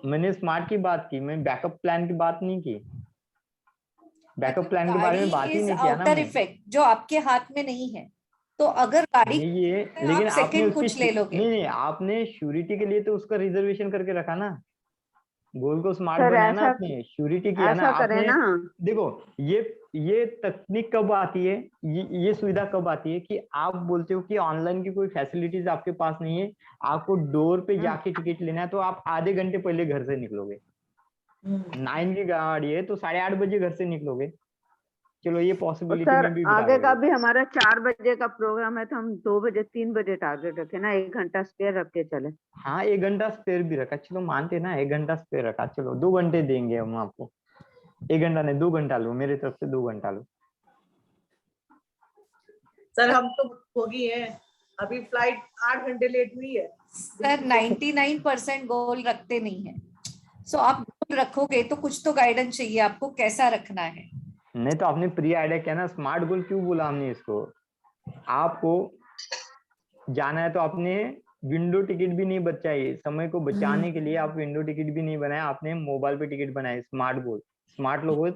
मैंने स्मार्ट की बात की, मैं बैकअप प्लान की बात नहीं की, बैकअप प्लान के बारे में बात ही नहीं किया ना आउटर इफेक्ट जो आपके हाथ में नहीं है, तो अगर गाड़ी नहीं ये, तो लेकिन आप आपने सेकंड उसकी कुछ ले लोगे। नहीं, आपने श्योरिटी के लिए तो उसका रिजर्वेशन करके रखा ना, गोल को स्मार्ट सर बनाया ना ऐसा आपने, श्योरिटी किया ना ऐसा करें आपने। ना, देखो ये तकनीक कब आती है, ये सुविधा कब आती है कि आप बोलते हो कि ऑनलाइन की कोई फैसिलिटीज आपके पास नहीं है, आपको डोर पे जाके टिकट लेना है, तो आप आधे घंटे पहले घर से निकलोगे, 9 की गाड़ी है तो 8:30 बजे घर से निकलोगे, चलो ये पॉसिबिलिटी सर में भी बिठा आगे का दोगे। भी हमारा 4 बजे का प्रोग्राम है, तो हम 2 बजे 3 बजे टारगेट रखे ना, 1 घंटा स्पेयर रख के चले। हाँ 1 घंटा स्पेयर भी रखा, चलो मानते ना, 1 घंटा स्पेयर रखा, चलो 2 घंटे देंगे हम आपको, 1 घंटा नहीं 2 घंटा लो, मेरी तरफ से 2 घंटा लो। सर हम तो होगी है, अभी फ्लाइट 8 घंटे लेट हुई है सर 99% गोल रखते नहीं है, सो आप गोल रखोगे तो कुछ तो गाइडेंस चाहिए आपको, कैसा रखना है। नहीं तो आपने प्री आइडिया किया ना, स्मार्ट गोल क्यों बोला हमने इसको, आपको जाना है तो आपने विंडो टिकट भी नहीं बचाई, समय को बचाने के लिए आप विंडो टिकट भी नहीं बनाया, आपने मोबाइल पे टिकट बनाए, स्मार्ट गोल, स्मार्ट लोग हो,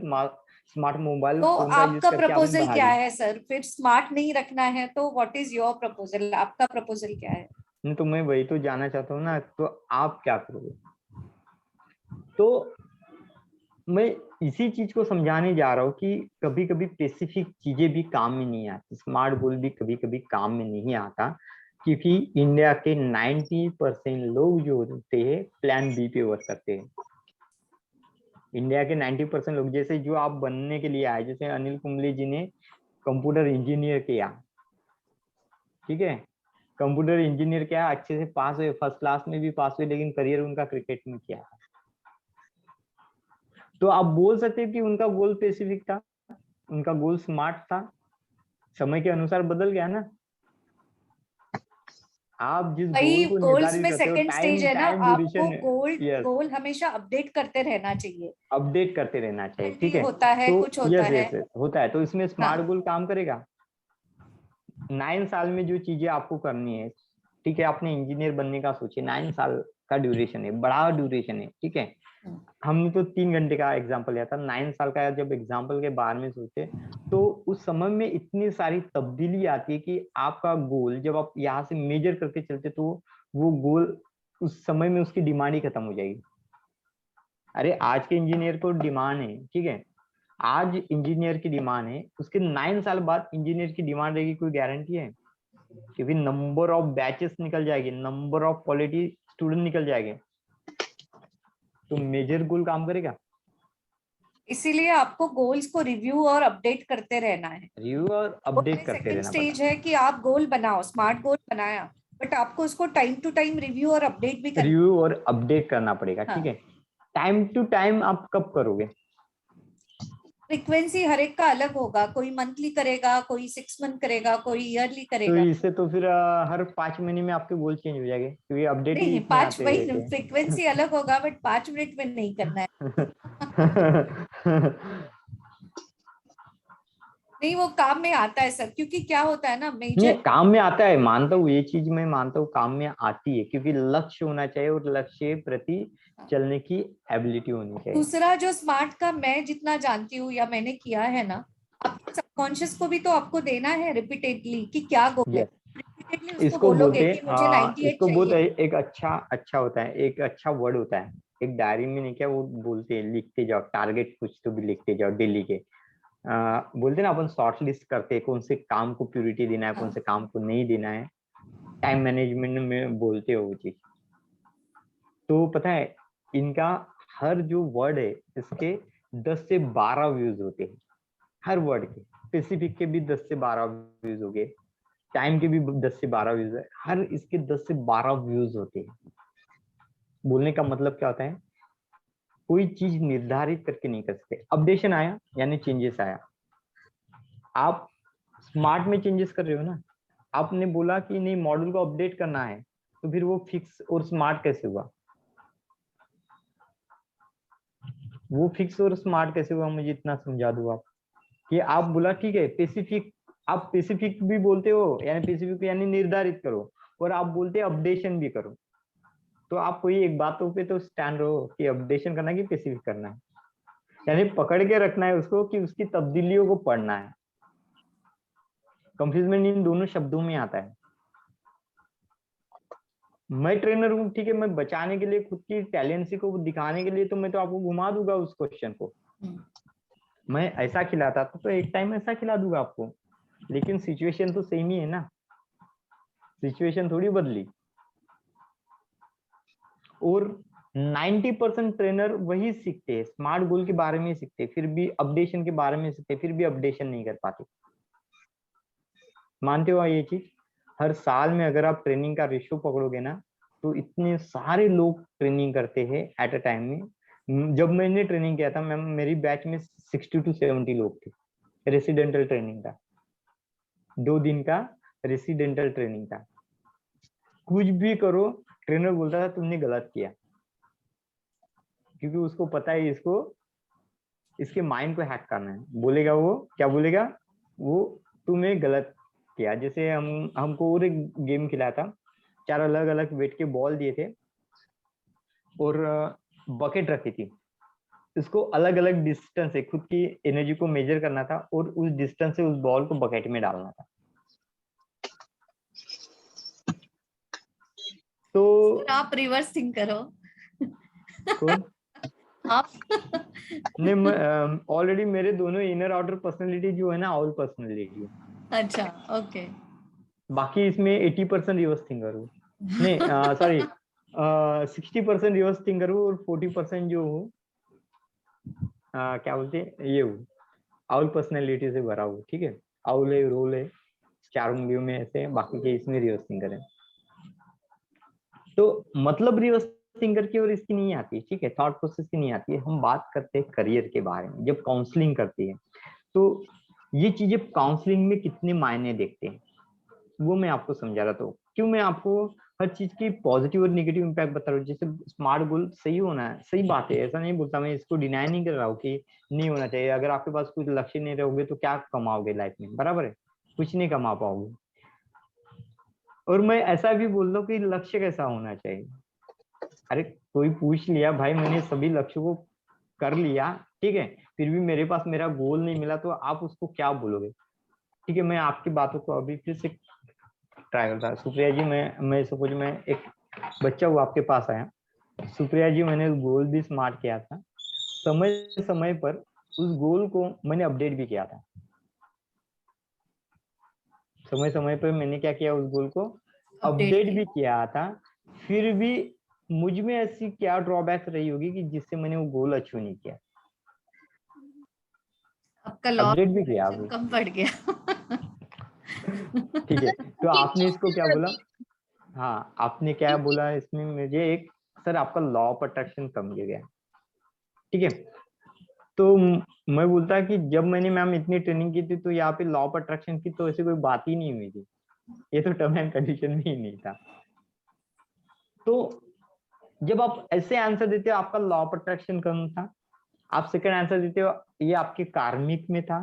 स्मार्ट मोबाइल तो फोन का यूज आपका करके आपने प्रपोजल बढ़ा क्या दी। है सर, फिर स्मार्ट नहीं रखना है तो व्हाट इज योर प्रपोजल, आपका प्रपोजल क्या है? नहीं तो मैं वही तो जानना चाहता हूँ ना, तो आप क्या करोगे, तो मैं इसी चीज को समझाने जा रहा हूँ कि कभी कभी स्पेसिफिक चीजें भी काम में नहीं आती, स्मार्ट गोल भी कभी कभी काम में नहीं आता, क्योंकि इंडिया के 90% लोग जो होते हैं प्लान बी पे वर्क करते हैं। इंडिया के 90% लोग, जैसे जो आप बनने के लिए आए, जैसे अनिल कुंबले जी ने कंप्यूटर इंजीनियर किया, ठीक है, कंप्यूटर इंजीनियर किया, अच्छे से पास हुए, फर्स्ट क्लास में भी पास हुए, लेकिन करियर उनका क्रिकेट में किया। तो आप बोल सकते हैं कि उनका गोल स्पेसिफिक था, उनका गोल स्मार्ट था, समय के अनुसार बदल गया ना। आप जिस वही गोल को गोल्स निर्धारित में करते हो, सेकंड स्टेज है ना, टाइम आपको ड्यूरेशन, गोल हमेशा अपडेट करते रहना चाहिए, अपडेट करते रहना चाहिए, ठीक है, होता है तो कुछ होता है। यस होता है, तो इसमें स्मार्ट हाँ गोल काम करेगा। 9 साल में जो चीजें आपको करनी है, ठीक है, आपने इंजीनियर बनने का सोचे, 9 साल का ड्यूरेशन है, बड़ा ड्यूरेशन है, ठीक है, हमने तो 3 घंटे का एग्जाम्पल लिया था, 9 साल का जब एग्जाम्पल के बारे में सोचे, तो उस समय में इतनी सारी तब्दीली आती है कि आपका गोल जब आप यहाँ से मेजर करके चलते, तो वो गोल उस समय में उसकी डिमांड ही खत्म हो जाएगी। अरे आज के इंजीनियर को डिमांड है, ठीक है, आज इंजीनियर की डिमांड है, उसके 9 साल बाद इंजीनियर की डिमांड रहेगी, कोई गारंटी है? क्योंकि नंबर ऑफ बैचेस निकल जाएगी, नंबर ऑफ क्वालिटी स्टूडेंट निकल जाएंगे, तो मेजर गोल काम करेगा। इसीलिए आपको गोल्स को रिव्यू और अपडेट करते रहना है, रिव्यू और अपडेट करते सेकंड रहना स्टेज पड़ता है कि आप गोल बनाओ, स्मार्ट गोल बनाया, बट आपको उसको टाइम टू टाइम रिव्यू और अपडेट भी है, करना। रिव्यू और अपडेट करना पड़ेगा, हाँ। ठीक है। टाइम टू टाइम आप कब करोगे? फ्रीक्वेंसी हर एक का अलग होगा, कोई मंथली करेगा, कोई 6 मंथ करेगा, कोई ईयरली तो करेगा। इससे तो फिर हर 5 महीने में आपके गोल चेंज हो जाएंगे, क्योंकि अपडेट ही नहीं, इतने 5 आते वही रहते फ्रीक्वेंसी अलग होगा, बट 5 मिनट में नहीं करना है। हैं। नहीं, वो काम में आता है सर, क्योंकि क्या होता है ना, नहीं, मेजर काम में आता है, मानता हूँ, ये चीज मैं मानता हूँ, काम में आती है, क्योंकि लक्ष्य होना चाहिए और लक्ष्य प्रति चलने की एबिलिटी होनी चाहिए। दूसरा जो स्मार्ट का मैं जितना जानती हूँ या मैंने किया है ना, आपके सबकॉन्शियस को भी तो आपको देना है रिपीटेडली कि क्या गोल है। यस, रिपीटेडली उसको इसको बोलोगे बोलते कि मुझे 98 इसको बहुत चाहिए। एक अच्छा होता है, एक अच्छा वर्ड होता है, एक डायरी में नहीं क्या वो बोलते हैं, लिखते जाओ टारगेट, कुछ तो भी लिखते जाओ डेली के। बोलते ना अपन शॉर्ट लिस्ट करते हैं, कौन से काम को प्योरिटी देना है, कौन से काम को नहीं देना है, टाइम मैनेजमेंट में बोलते हो वो चीज। तो पता है इनका हर जो वर्ड है इसके 10 से 12 व्यूज होते हैं, हर वर्ड के। स्पेसिफिक के भी 10 से 12 व्यूज हो गए, टाइम के भी 10 से 12 व्यूज है, हर इसके 10 से 12 व्यूज होते हैं। बोलने का मतलब क्या होता है, कोई चीज निर्धारित करके नहीं कर सकते। अपडेशन आया यानी चेंजेस आया, आप स्मार्ट में चेंजेस कर रहे हो ना, आपने बोला कि नहीं मॉडल को अपडेट करना है, तो फिर वो फिक्स और स्मार्ट कैसे हुआ, वो फिक्स और स्मार्ट कैसे हुआ, मुझे इतना समझा दो आप। कि आप बोला ठीक है स्पेसिफिक, आप स्पेसिफिक भी बोलते हो, यानी स्पेसिफिक यानी निर्धारित करो, और आप बोलते हो अपडेशन भी करो, तो आप कोई एक बातों पे तो स्टैंड रहो कि अपडेशन करना है कि स्पेसिफिक करना है, यानी पकड़ के रखना है उसको कि उसकी तब्दीलियों को पढ़ना है। कंफ्यूजमेंट इन दोनों शब्दों में आता है। मैं ट्रेनर हूँ, ठीक है, मैं बचाने के लिए खुद की टैलेंसी को दिखाने के लिए तो मैं तो आपको घुमा दूंगा उस क्वेश्चन को, मैं ऐसा खिलाता तो एक टाइम ऐसा खिला दूंगा आपको, लेकिन सिचुएशन तो सेम ही है ना, सिचुएशन थोड़ी बदली। और 90% ट्रेनर वही सीखते हैं, स्मार्ट गोल के बारे में सीखते, फिर भी अपडेशन के बारे में सीखते, फिर भी अपडेशन नहीं कर पाते। मानते हो ये चीज? हर साल में अगर आप ट्रेनिंग का रेशियो पकड़ोगे ना, तो इतने सारे लोग ट्रेनिंग करते हैं एट अ टाइम में। जब मैंने ट्रेनिंग किया था मैम, मेरी बैच में 60 to 70 लोग थे। रेसिडेंटल ट्रेनिंग था, 2 दिन का रेसिडेंटल ट्रेनिंग था। कुछ भी करो ट्रेनर बोलता था तुमने गलत किया, क्योंकि उसको पता है इसको, इसके माइंड को हैक करना है। बोलेगा वो क्या बोलेगा, वो तुम्हें गलत किया। जैसे हमको और एक गेम खिलाया था, 4 अलग अलग वेट के बॉल दिए थे और बकेट रखी थी, इसको अलग अलग डिस्टेंस से खुद की एनर्जी को मेजर करना था और उस डिस्टेंस से उस बॉल को बकेट में डालना था। तो आप रिवर्स थिंक करो। कौन? आप नहीं, ऑलरेडी मेरे दोनों इनर आउटर पर्सनैलिटी जो है ना, ऑल पर्सनैलिटी है। अच्छा, ओके। बाकी इसमें 80% रिवर्स थिंकर हूँ, नहीं सॉरी 60% रिवर्स थिंकर हूँ और 40% जो हूँ क्या बोलते हैं ये हूँ, आउल पर्सनैलिटी से भरा हूँ। ठीक है, आउल है, रोल है, 4 उंगलियों में ऐसे, बाकी के इसमें रिवर्स थिंकर है। तो मतलब रिवर्स थिंकर की और इसकी नहीं आती, ठीक है, थॉट प्रोसेस की नहीं आती है। हम बात करते हैं करियर के बारे में, जब काउंसलिंग करती है तो ये चीजें काउंसलिंग में कितने मायने देखते हैं वो मैं आपको समझा रहा था। क्यों मैं आपको हर चीज की पॉजिटिव और नेगेटिव इम्पैक्ट बता रहा हूँ। जैसे स्मार्ट गोल सही होना है, सही बात है, ऐसा नहीं बोलता मैं, इसको डिनाई नहीं कर रहा हूँ कि नहीं होना चाहिए। अगर आपके पास कुछ लक्ष्य नहीं रहोगे तो क्या कमाओगे लाइफ में, बराबर है, कुछ नहीं कमा पाओगे। और मैं ऐसा भी बोल रहा हूँ कि लक्ष्य कैसा होना चाहिए। अरे कोई पूछ लिया भाई, मैंने सभी लक्ष्यों को कर लिया, ठीक है, फिर भी मेरे पास मेरा गोल नहीं मिला, तो आप उसको क्या बोलोगे? ठीक है, मैं आपकी बातों को अभी फिर से ट्राई करता है। सुप्रिया जी, मैं सपोज मैं एक बच्चा हूँ आपके पास आया, सुप्रिया जी मैंने गोल भी स्मार्ट किया था, समय समय पर उस गोल को मैंने अपडेट भी किया था। समय समय पर मैंने क्या किया, उस गोल को अपडेट भी किया था। फिर भी मुझ में ऐसी क्या ड्रॉबैक्स रही होगी कि जिससे मैंने वो गोल अचीव नहीं किया? आपका लॉ अपडेट भी किया कम पड़ गया। ठीक है, तो आपने इसको क्या बोला? हाँ, आपने क्या बोला इसमें मुझे एक, सर आपका लॉ ऑफ अट्रैक्शन कम गिर गया। ठीक है, तो मैं बोलता कि जब मैंने मैम इतनी ट्रेनिंग की थी तो यहाँ पे लॉ ऑफ अट्रैक्शन की तो ऐसी कोई बात ही नहीं हुई थी, ये तो टर्म एंड कंडीशन में ही नहीं था। तो जब आप ऐसे आंसर देते हो आपका लॉ ऑफ अट्रैक्शन कम था, आप सेकंड आंसर देते हो ये आपके कार्मिक में था,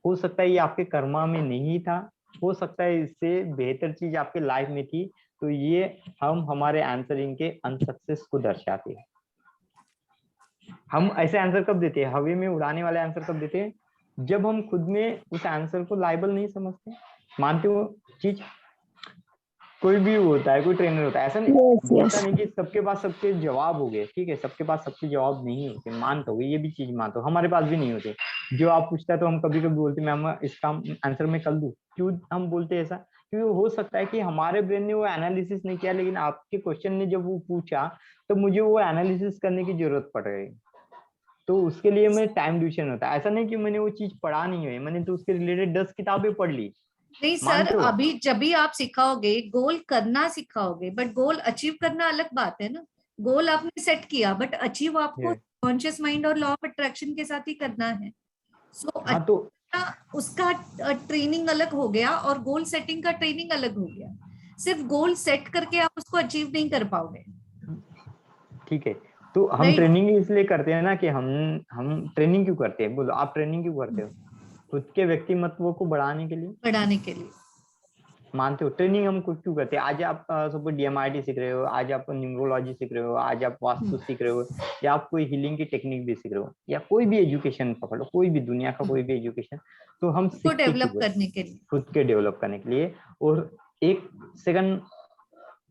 हो सकता है ये आपके कर्मा में नहीं था, हो सकता है इससे बेहतर चीज आपके लाइफ में थी, तो ये हम हमारे आंसरिंग के अनसक्सेस को दर्शाते हैं। हम ऐसे आंसर कब देते हैं, हवा में उड़ाने वाले आंसर कब देते हैं, जब हम खुद में उस आंसर को लायबल नहीं समझते। मानते हो चीज, कोई भी होता है, कोई ट्रेनर होता है, ऐसा नहीं बोलता नहीं कि सबके पास सबके जवाब हो गए, ठीक है, सबके पास सबके जवाब नहीं होते, मानता हूँ ये भी चीज मानता हूँ, हमारे पास भी नहीं होते। जो आप पूछता है तो हम कभी कभी बोलते मैम इसका आंसर मैं कर दूं, क्यों हम बोलते ऐसा, क्योंकि हो सकता है कि हमारे ब्रेन ने वो एनालिसिस नहीं किया, लेकिन आपके क्वेश्चन ने जब वो पूछा तो मुझे वो एनालिसिस करने की जरूरत पड़ गई, तो उसके लिए मैं टाइम ड्यूरेशन होता है। ऐसा नहीं कि मैंने वो चीज पढ़ा नहीं है, मैंने तो उसके रिलेटेड 10 किताबें पढ़ ली। नहीं सर, मानते हो? अभी जब भी आप सिखाओगे गोल करना सिखाओगे, बट गोल अचीव करना अलग बात है ना। गोल आपने सेट किया बट अचीव आपको Yes. कॉन्शियस माइंड और लॉ ऑफ अट्रैक्शन के साथ ही करना है। सो हाँ तो उसका ट्रेनिंग अलग हो गया और गोल सेटिंग का ट्रेनिंग अलग हो गया। सिर्फ गोल सेट करके आप उसको अचीव नहीं कर पाओगे। ठीक है, तो हम Right. ट्रेनिंग इसलिए करते हैं ना कि हम ट्रेनिंग क्यों करते हैं, बोलो आप ट्रेनिंग क्यों करते हो, खुद के व्यक्तिमत्व को बढ़ाने के लिए, बढ़ाने के लिए। मानते हो? ट्रेनिंग हम कुछ क्यों करते हैं, आज आप सब DMIT सीख रहे हो, आज आप न्यूमरोलॉजी सीख रहे हो, आज आप वास्तु सीख रहे हो, या आप कोई हीलिंग की टेक्निक भी सीख रहे हो, या कोई भी एजुकेशन पकड़ लो, कोई भी दुनिया का कोई भी एजुकेशन, तो हम को सीखते डेवलप क्यों हैं? करने के लिए, खुद के डेवलप करने के लिए। और एक सेकंड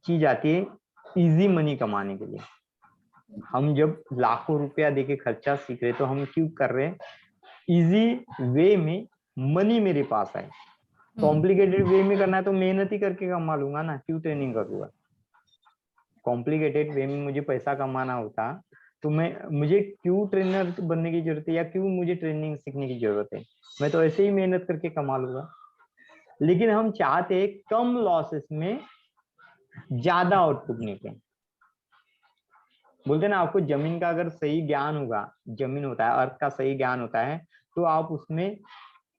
चीज आती है इजी मनी कमाने के लिए। हम जब लाखों रुपया देके खर्चा सीख रहे तो हम क्यों कर रहे हैं, इजी वे में मनी मेरे पास आए। कॉम्प्लिकेटेड वे में करना है तो मेहनत ही करके कमा लूंगा ना, क्यों ट्रेनिंग करूंगा। कॉम्प्लिकेटेड वे में मुझे पैसा कमाना होता तो मुझे क्यों ट्रेनर बनने की जरूरत है, या क्यों मुझे ट्रेनिंग सीखने की जरूरत है, मैं तो ऐसे ही मेहनत करके कमा लूंगा। लेकिन हम चाहते हैं कम लॉसेस में ज्यादा आउटपुट निकले। बोलते ना, आपको जमीन का अगर सही ज्ञान होगा, जमीन होता है, अर्थ का सही ज्ञान होता है, तो आप उसमें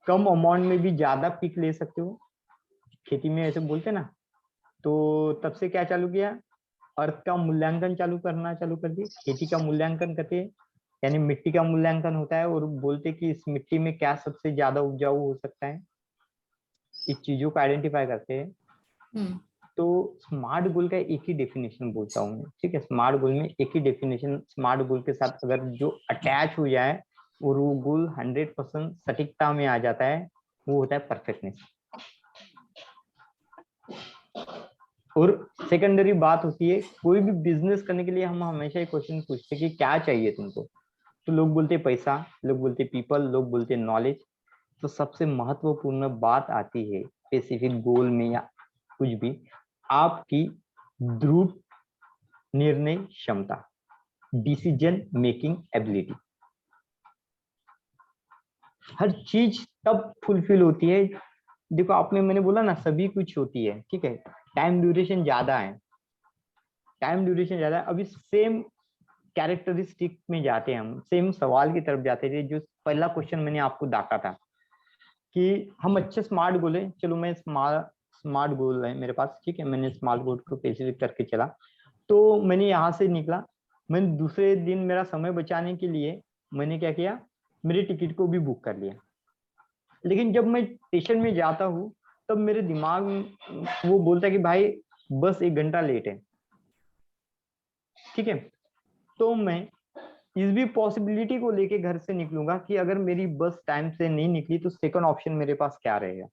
कम अमाउंट में भी ज्यादा पिक ले सकते हो। खेती में ऐसे बोलते ना, तो तब से क्या चालू किया, अर्थ का मूल्यांकन करना चालू कर दिए। खेती का मूल्यांकन करते हैं, यानी मिट्टी का मूल्यांकन होता है, और बोलते कि इस मिट्टी में क्या सबसे ज्यादा उपजाऊ हो सकता है, इस चीजों को आइडेंटिफाई करते हैं। तो स्मार्ट गोल का एक ही डेफिनेशन बोलता हूँ मैं, ठीक है, स्मार्ट गोल में एक ही डेफिनेशन, स्मार्ट गोल के साथ अगर जो अटैच हो जाए और वो गोल 100% सटीकता में आ जाता है, वो होता है परफेक्टनेस। और सेकेंडरी बात होती है, कोई भी बिजनेस करने के लिए हम हमेशा एक क्वेश्चन पूछते हैं कि क्या चाहिए तुमको, तो लोग बोलते पैसा, लोग बोलते पीपल, लोग बोलते नॉलेज। तो सबसे महत्वपूर्ण बात आती है स्पेसिफिक गोल में या कुछ भी, आपकी दृढ़ निर्णय क्षमता, डिसीजन मेकिंग एबिलिटी। हर चीज तब फुलफिल होती है, देखो आपने, मैंने बोला ना सभी कुछ होती है, ठीक है, टाइम ड्यूरेशन ज्यादा है, टाइम ड्यूरेशन ज्यादा है। अभी सेम कैरेक्टरिस्टिक में जाते हैं, हम सेम सवाल की तरफ जाते थे, जो पहला क्वेश्चन मैंने आपको डाका था कि हम अच्छे स्मार्ट गोल है, चलो मैं स्मार्ट गोल है मेरे पास, ठीक है, मैंने स्मार्ट गोल को स्पेसिफिक करके चला, तो मैंने यहाँ से निकला, मैंने दूसरे दिन मेरा समय बचाने के लिए मैंने क्या किया, मेरी टिकट को भी बुक कर लिया। लेकिन जब मैं स्टेशन में जाता हूँ तब मेरे दिमाग में वो बोलता है कि भाई बस 1 घंटा लेट है, ठीक है, तो मैं इस भी पॉसिबिलिटी को लेके घर से निकलूंगा कि अगर मेरी बस टाइम से नहीं निकली तो सेकंड ऑप्शन मेरे पास क्या रहेगा,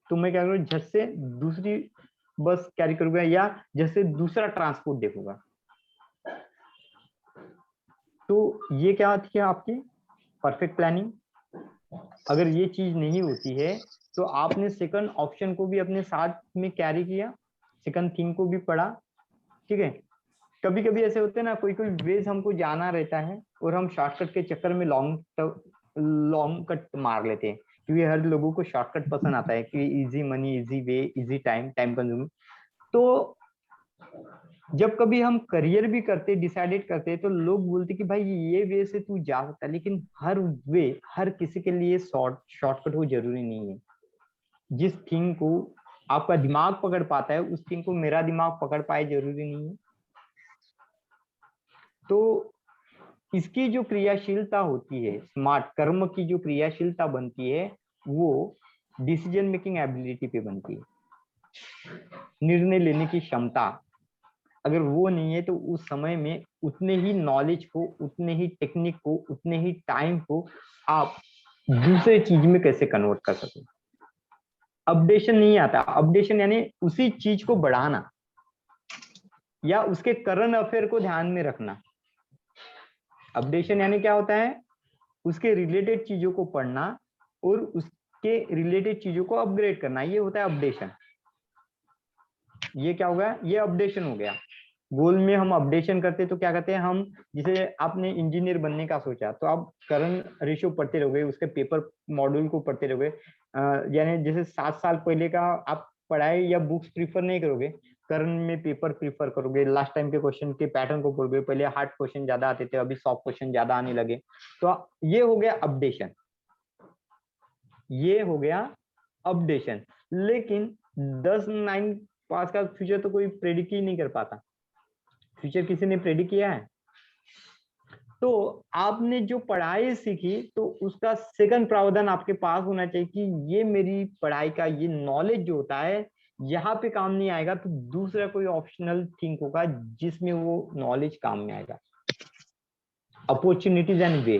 तो मैं क्या करूँ, झट से दूसरी बस कैरी करूंगा या जैसे दूसरा ट्रांसपोर्ट देखूंगा। तो ये क्या होती है आपकी परफेक्ट प्लानिंग। अगर ये चीज नहीं होती है तो आपने सेकंड ऑप्शन को भी अपने साथ में कैरी किया, सेकंड थिंग को भी पढ़ा, ठीक है। कभी कभी ऐसे होते हैं ना, कोई कोई वेज हमको जाना रहता है और हम शॉर्टकट के चक्कर में लॉन्ग कट मार लेते हैं, क्योंकि हर लोगों को शॉर्टकट पसंद आता है कि easy money, easy way, easy time, time consuming. तो जब कभी हम करियर भी करते डिसाइडेड करते तो लोग बोलते कि भाई ये वे से तू जा सकता है, लेकिन हर वे हर किसी के लिए शॉर्टकट हो जरूरी नहीं है। जिस थिंग को आपका दिमाग पकड़ पाता है उस थिंग को मेरा दिमाग पकड़ पाए जरूरी नहीं है। तो इसकी जो क्रियाशीलता होती है, स्मार्ट कर्म की जो क्रियाशीलता बनती है वो डिसीजन मेकिंग एबिलिटी पे बनती है। निर्णय लेने की क्षमता अगर वो नहीं है तो उस समय में उतने ही नॉलेज को, उतने ही टेक्निक को, उतने ही टाइम को आप दूसरे चीज में कैसे कन्वर्ट कर सके। अपडेशन नहीं आता। अपडेशन यानी उसी चीज को बढ़ाना या उसके करंट अफेयर को ध्यान में रखना। अपडेशन यानी क्या होता है, उसके रिलेटेड चीजों को पढ़ना और उसके रिलेटेड चीजों को अपग्रेड करना, ये होता है अपडेशन। ये क्या होगा, ये अपडेशन हो गया। गोल में हम अपडेशन करते तो क्या कहते हैं हम, जिसे आपने इंजीनियर बनने का सोचा तो आप करंट रेशियो पढ़ते रहोगे, उसके पेपर मॉड्यूल को पढ़ते रहोगे। यानी जैसे 7 साल पहले का आप पढ़ाई या बुक्स प्रीफर नहीं करोगे, करंट में पेपर प्रीफर करोगे। लास्ट टाइम के क्वेश्चन के पैटर्न को पढ़ोगे। पहले हार्ड क्वेश्चन ज्यादा आते थे, अभी सॉफ्ट क्वेश्चन ज्यादा आने लगे। तो ये हो गया अपडेशन, ये हो गया अपडेशन। लेकिन 10-9 पास का फ्यूचर तो कोई प्रेडिक्ट ही नहीं कर पाता। फ्यूचर किसी ने प्रेडिक्ट किया है? तो आपने जो पढ़ाई सीखी तो उसका सेकंड प्रावधान आपके पास होना चाहिए कि ये मेरी पढ़ाई का ये नॉलेज जो होता है यहाँ पे काम नहीं आएगा तो दूसरा कोई ऑप्शनल थिंग होगा जिसमें वो नॉलेज काम में आएगा। Opportunities and way,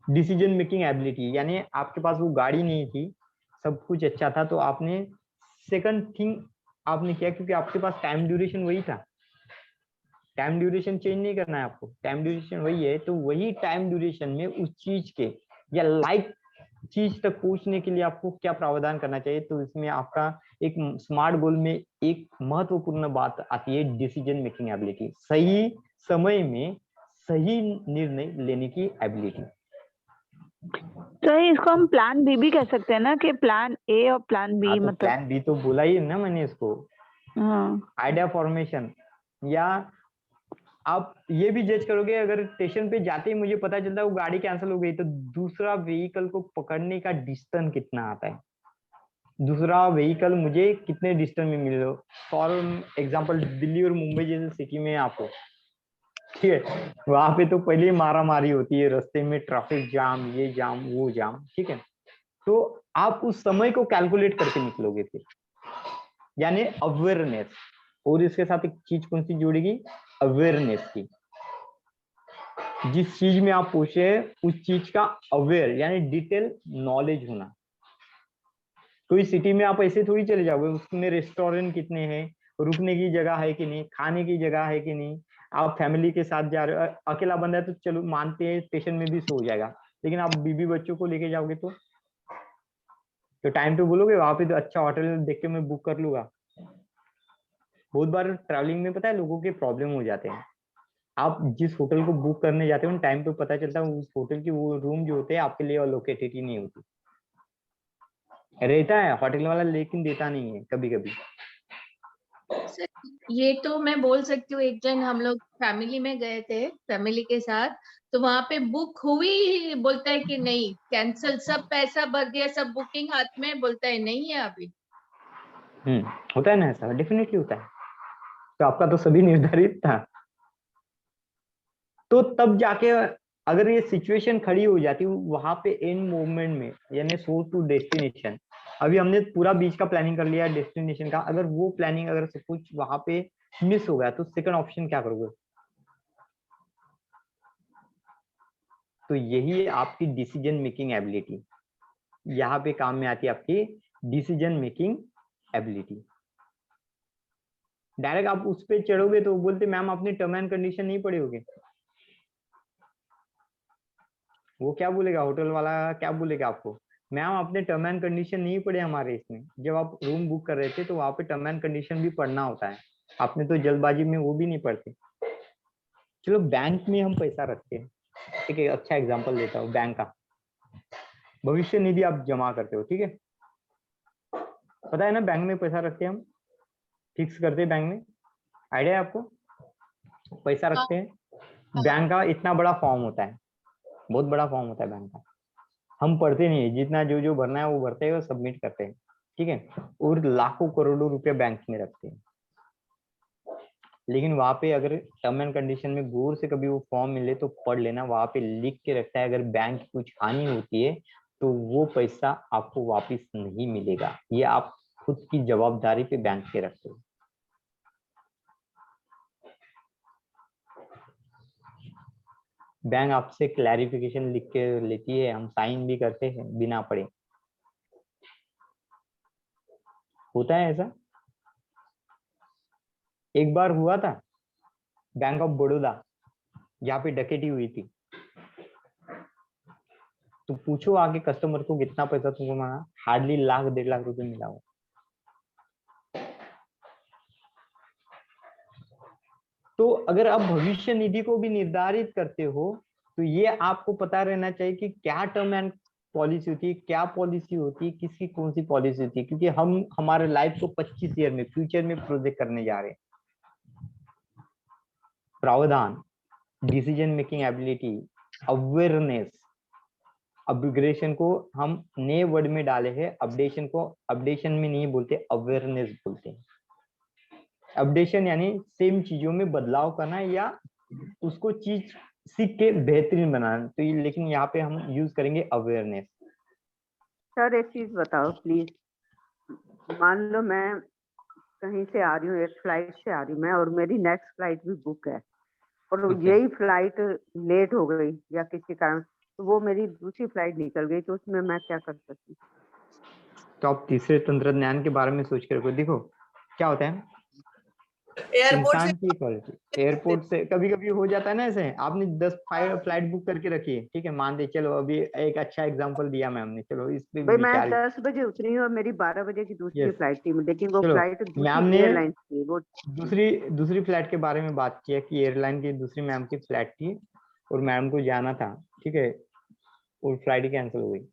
decision making ability, यानी आपके पास वो गाड़ी नहीं थी, सब कुछ अच्छा था तो आपने सेकंड थिंग आपने किया क्योंकि आपके पास टाइम ड्यूरेशन वही था। टाइम ड्यूरेशन चेंज नहीं करना है आपको, टाइम ड्यूरेशन वही है। तो वही टाइम ड्यूरेशन में उस चीज के या लाइक चीज तक पहुंचने के लिए आपको क्या प्रावधान करना चाहिए। तो इसमें आपका एक स्मार्ट गोल में एक महत्वपूर्ण बात आती है, डिसीजन मेकिंग एबिलिटी, सही समय में सही निर्णय लेने की एबिलिटी। तो इसको हम प्लान बी भी कह सकते हैं ना, कि प्लान ए और प्लान बी। मतलब प्लान बी तो बोला ही ना मैंने इसको, आइडिया फॉर्मेशन। या आप ये भी जज करोगे, अगर स्टेशन पे जाते ही मुझे पता चलता है वो गाड़ी कैंसिल हो गई तो दूसरा व्हीकल को पकड़ने का डिस्टेंस कितना आता है, दूसरा व्हीकल मुझे कितने डिस्टेंस में मिले। फॉर एग्जांपल दिल्ली और मुंबई जैसे सिटी में आपको, ठीक है, वहां पे तो पहले मारा मारी होती है, रास्ते में ट्रैफिक जाम, ये जाम वो जाम, ठीक है। तो आप उस समय को कैलकुलेट करके निकलोगे फिर, यानी अवेयरनेस। और इसके साथ एक चीज कौन सी जुड़ेगी, अवेयरनेस की। जिस चीज में आप पूछे उस चीज का अवेयर यानी डिटेल नॉलेज होना। कोई सिटी में आप ऐसे थोड़ी चले जाओगे, उसमें रेस्टोरेंट कितने हैं, रुकने की जगह है कि नहीं, खाने की जगह है कि नहीं। आप फैमिली के साथ जा रहे हो, अकेला बंदा है तो चलो मानते हैं स्टेशन में भी सो जाएगा, लेकिन आप बीबी बच्चों को लेके जाओगे तो टाइम तो बोलोगे वहां पे तो अच्छा होटल देख के मैं बुक कर लूंगा। बहुत बार ट्रैवलिंग में पता है लोगों के प्रॉब्लम हो जाते हैं। आप जिस होटल को बुक करने जाते हो टाइम पे पता चलता है उस होटल की वो रूम जो होते हैं आपके लिए अलोकेटेड ही नहीं होती। रहता है होटल वाला लेकिन देता नहीं है कभी कभी। सर ये तो मैं बोल सकती हूँ, एक जन हम लोग फैमिली में गए थे फैमिली के साथ, तो वहां पे बुक हुई, बोलता है कि नहीं कैंसिल, सब पैसा भर दिया, सब बुकिंग हाथ में, बोलता है नहीं है अभी। होता है ना ऐसा, डेफिनेटली होता है। तो आपका तो सभी निर्धारित था, तो तब जाके अगर ये सिचुएशन खड़ी हो जाती वहां पे एंड मोमेंट में, यानी सोर्स टू डेस्टिनेशन, अभी हमने पूरा बीच का प्लानिंग कर लिया डेस्टिनेशन का, अगर वो प्लानिंग अगर सब कुछ वहां पे मिस हो गया तो सेकंड ऑप्शन क्या करोगे। तो यही आपकी डिसीजन मेकिंग एबिलिटी, यहाँ पे काम में आती है आपकी डिसीजन मेकिंग एबिलिटी। डायरेक्ट आप उस पे चढ़ोगे तो बोलते मैम आपने टर्म एंड कंडीशन नहीं पढ़े होगे। वो क्या बोलेगा, होटल वाला क्या बोलेगा आपको, मैम आपने टर्म एंड कंडीशन नहीं पढ़े हमारे इसमें। जब आप रूम बुक कर रहे थे तो वहां पे टर्म एंड कंडीशन भी पढ़ना होता है, आपने तो जल्दबाजी में वो भी नहीं पढ़ते। चलो बैंक में हम पैसा रखते हैं, ठीक है, अच्छा एग्जांपल देता हूँ बैंक का। भविष्य निधि आप जमा करते हो, ठीक है, पता है ना बैंक में पैसा रखते हैं हम। फिक्स करते हैं बैंक में, आइडिया है आपको? पैसा रखते हैं, बैंक का इतना बड़ा फॉर्म होता है, बहुत बड़ा फॉर्म होता है बैंक का, हम पढ़ते नहीं है, जितना जो जो भरना है वो भरते हैं और सबमिट करते हैं, ठीक है, और लाखों करोड़ों रुपए बैंक में रखते हैं। लेकिन वहां पे अगर टर्म एंड कंडीशन में गौर से कभी वो फॉर्म मिले तो पढ़ लेना, वहां पे लिख के रखता है अगर बैंक की कुछ हानि होती है तो वो पैसा आपको वापस नहीं मिलेगा, ये आप खुद की जवाबदारी पे बैंक के रखते हो। बैंक आपसे क्लैरिफिकेशन लिख के लेती है, हम साइन भी करते हैं बिना पढ़े, होता है ऐसा। एक बार हुआ था बैंक ऑफ बड़ौदा, यहाँ पे डकैती हुई थी, तो पूछो आगे कस्टमर को कितना पैसा तुमको मांगा, हार्डली लाख 1.5 लाख रुपए मिला हो। तो अगर आप भविष्य निधि को भी निर्धारित करते हो तो ये आपको पता रहना चाहिए कि क्या टर्म एंड पॉलिसी होती है, क्या पॉलिसी होती है, किसकी कौन सी पॉलिसी होती है, क्योंकि हम हमारे लाइफ को 25 ईयर में फ्यूचर में प्रोजेक्ट करने जा रहे हैं। प्रावधान, decision making ability, awareness, upgradation को हम नए वर्ड में डाले हैं, अपडेशन को अपडेशन में नहीं बोलते, अवेयरनेस बोलते हैं। अपडेशन यानी सेम चीजों में बदलाव करना या उसको चीज सीख के बेहतरीन बनाना, तो ये लेकिन यहाँ पे हम यूज करेंगे अवेयरनेस। सर एक चीज बताओ प्लीज, मान लो मैं कहीं से आ रही हूँ, एक फ्लाइट से आ रही हूँ मैं, और मेरी नेक्स्ट फ्लाइट भी बुक है, और ठीक है। यही फ्लाइट लेट हो गई या किसी कारण, तो वो मेरी दूसरी फ्लाइट निकल गई, तो उसमें मैं क्या कर सकती हूँ? तो आप तीसरे तंत्रज्ञान के बारे में सोच के रखो। देखो क्या होता है, एयरपोर्ट इंसान से की क्वालिटी, एयरपोर्ट से कभी कभी हो जाता है ना, ऐसे आपने 10 फ्लाइट बुक करके रखी है, ठीक है, मान दे, चलो अभी एक अच्छा एग्जांपल दिया मैम ने, चलो इस पे भाई मैं विचार। 10 बजे उतरी हूँ और मेरी 12 बजे की दूसरी यस, फ्लाइट थी, लेकिन वो चलो फ्लाइट मैम दूसरी ने एयरलाइन थी, वो दूसरी फ्लाइट के बारे में बात किया कि एयरलाइन की दूसरी मैम की फ्लाइट थी और मैम को जाना था, ठीक है, और फ्लाइट कैंसिल हो गई।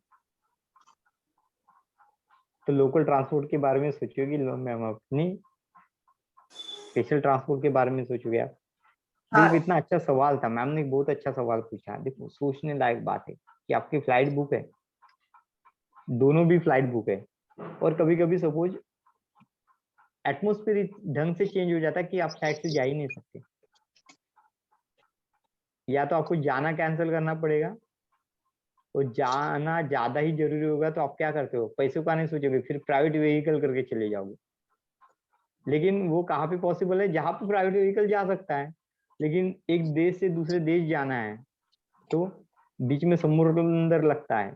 तो लोकल ट्रांसपोर्ट के बारे में सोचोगी मैम, अपनी स्पेशल ट्रांसपोर्ट के बारे में सोचोगे आप? देखो इतना अच्छा सवाल था, मैम ने बहुत अच्छा सवाल पूछा। देखो सोचने लायक बात है कि आपकी फ्लाइट बुक है, दोनों भी फ्लाइट बुक है, और कभी कभी सपोज एटमोस्फेयर ढंग से चेंज हो जाता है कि आप फ्लाइट से जा ही नहीं सकते, या तो आपको जाना कैंसिल करना पड़ेगा, और जाना ज्यादा ही जरूरी होगा तो आप क्या करते हो, पैसों का नहीं सोचोगे, फिर प्राइवेट व्हीकल करके चले जाओगे। लेकिन वो कहाँ पे पॉसिबल है, जहाँ पे प्राइवेट व्हीकल जा सकता है, लेकिन एक देश से दूसरे देश जाना है तो बीच में समुद्र लगता है,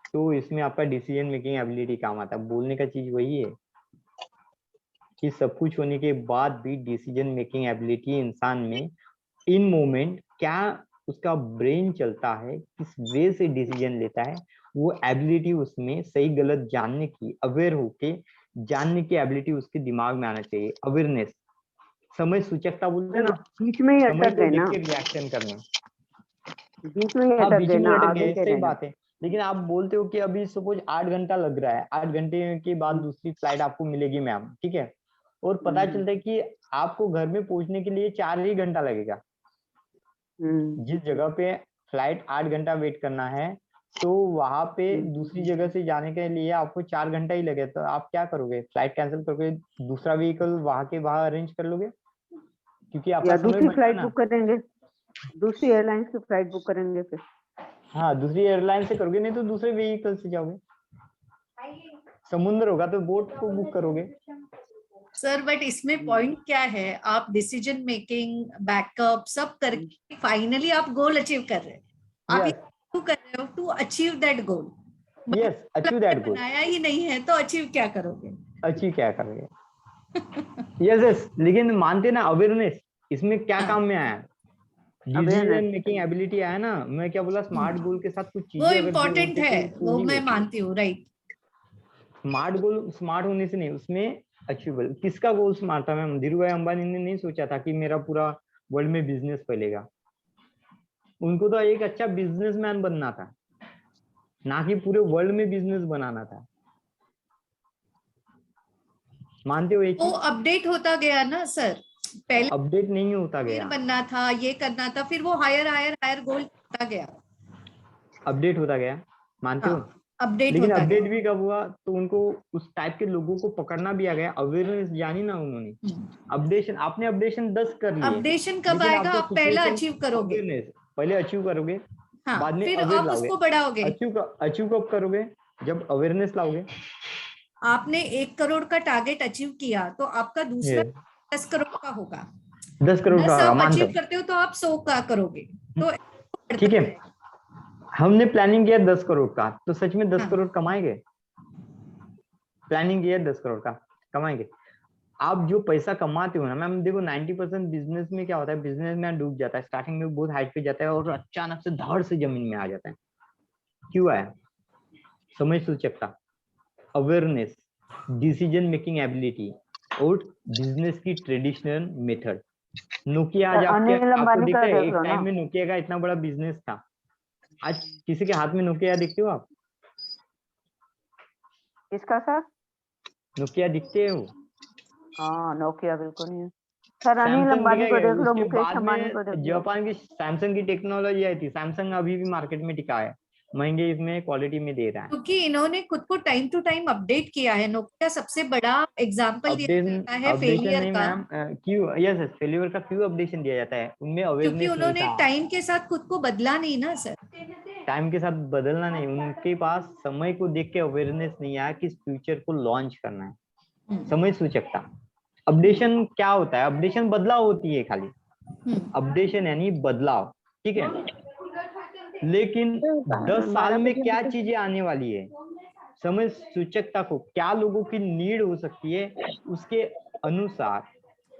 तो इसमें आपका डिसीजन मेकिंग एबिलिटी काम आता है। बोलने का चीज वही है कि सब कुछ होने के बाद भी डिसीजन मेकिंग एबिलिटी इंसान में इन मोमेंट क्या उसका ब्रेन चलता है, किस वे से डिसीजन लेता है, वो एबिलिटी उसमें सही गलत जानने की, अवेयर होके जानने की एबिलिटी उसके दिमाग में आना चाहिए। अवेयरनेस, समय सूचकता बोलते हैं ना, बीच में ही समय अटक को गए देख ना, के रिएक्शन करना। बीच में ही हाँ अटक बीच गए में ना, अटक आगे गए, क्या सही रहना? बात है, लेकिन आप बोलते हो कि अभी सपोज 8 घंटा लग रहा है, 8 घंटे के बाद दूसरी फ्लाइट आपको मिलेगी मैम, ठीक है, और पता चलता है कि आपको घर में पहुंचने के लिए 4 ही घंटा लगेगा, जिस जगह पे फ्लाइट 8 घंटा वेट करना है, तो वहां पे दूसरी जगह से जाने के लिए आपको 4 घंटा ही लगे, तो आप क्या करोगे, फ्लाइट कैंसिल करोगे, दूसरा व्हीकल वहां के वहां अरेंज कर लोगे, क्योंकि आपका या समय दूसरी बचा फ्लाइट ना। बुक करेंगे, दूसरी एयरलाइंस की फ्लाइट बुक करेंगे फिर। हाँ दूसरी एयरलाइन से करोगे, नहीं तो दूसरे व्हीकल से जाओगे, समुद्र होगा तो बोट को बुक करोगे। सर बट इसमें पॉइंट क्या है, आप डिसीजन मेकिंग, बैकअप सब करके फाइनली आप गोल अचीव कर रहे हैं, आप ये क्यों कर रहे हो, to achieve that goal. Yes, achieve that goal. बनाया ही नहीं है तो अचीव क्या करोगे? अचीव क्या करोगे? यस यस, लेकिन मानते ना अवेयरनेस इसमें क्या काम में आया, डिसीजन मेकिंग एबिलिटी आया ना। मैं क्या बोला, स्मार्ट गोल के साथ कुछ वो चीजें अगर जुड़ इम्पोर्टेंट होते है, तो वो पूरी मैं होती है। मानती हूँ, राइट। स्मार्ट गोल स्मार्ट होने से नहीं, उसमें अचीवेबल। किसका गोल स्मार्ट था मैम? धीरू भाई अंबानी ने नहीं सोचा था कि मेरा पूरा वर्ल्ड में बिजनेस फैलेगा, उनको तो एक अच्छा बिजनेसमैन बनना था, ना कि पूरे वर्ल्ड में बिजनेस बनाना था। मानते हो? एक वो अपडेट होता गया ना सर, पहले अपडेट नहीं होता फिर गया, बनना था, ये करना था, फिर वो हायर गोल होता गया। अपडेट होता गया, मानते हो? हाँ, अपडेट लेकिन होता अपडेट गया। भी कब हुआ? तो उनको उस टाइप के लोगों को पकड़ना भी आ गया, अवेयरनेस जानी ना उन्होंने। अपडेशन, आपने अपडेशन 10 कर लिए, अपडेशन कब लेकिन आएगा? आपका आप पहला सिचुएशन अचीव करोगे। अवेयरनेस पहले अचीव करोगे, हाँ, बाद में फिर अवेयर आप लाओगे। उसको बढ़ाओगे। अचीव कब करोगे? जब अवेयरनेस लाओगे। आपने 1 करोड़ का टारगेट अचीव किया तो आपका दूसरा ये 10 करोड़ का होगा। 10 करोड़ 10 का होगा, आप मानता अचीव हूँ। करते हो तो आप 100 का करोगे, तो ठीक है, हमने प्लानिंग किया 10 करोड़ का, तो सच में 10 हाँ। करोड़ कमाएंगे? प्लानिंग किया 10 करोड़ का, कमाएंगे? आप जो पैसा कमाते हो ना मैम, देखो 90% बिजनेस में क्या होता है, बिजनेस में डूब जाता है, स्टार्टिंग में बहुत हाइट पे जाता है और अचानक से धड़ से जमीन में आ जाता है। क्यों आया? समझ सूचकता, अवेयरनेस, डिसीजन मेकिंग एबिलिटी और बिजनेस की ट्रेडिशनल मेथड। नोकिया आज अनिल आपको अंबानी दिखता का है? देख एक लो ना। टाइम में नोकिया का इतना बड़ा बिजनेस था, आज किसी के हाथ में नोकिया दिखते हो आप? किसका सर? नोकिया दिखते हो? हाँ, नोकिया बिल्कुल नहीं है सर। अनिल सैमसंग अंबानी दिखा को गया, देख लो, उसके मुकेश बाद अंबानी को में देख लो। जापान की सैमसंग की टेक्नोलॉजी आई थी, सैमसंग अभी भी मार्केट में टिका है, महंगे इसमें क्वालिटी में दे रहा है। क्योंकि इन्होंने खुद को टाइम टू टाइम अपडेट किया है। नोकिया सबसे बड़ा एग्जाम्पल दिया जाता है अपडेशन फेलियर नहीं का, मैम, क्यों? यस, फेल्यूर का क्यों अपडेशन दिया जाता है? उनमें क्योंकि अवेयरनेस नहीं उन्होंने था। टाइम के साथ खुद को बदला नहीं ना सर। टाइम के साथ बदलना नहीं, उनके पास समय को देख के अवेयरनेस नहीं आया कि फ्यूचर को लॉन्च करना है। समय सूचकता, अपडेशन क्या होता है? अपडेशन बदलाव होती है खाली, अपडेशन यानी बदलाव, ठीक है। लेकिन 10 साल में क्या चीजें आने वाली है, समय सूचकता को क्या लोगों की नीड हो सकती है, उसके अनुसार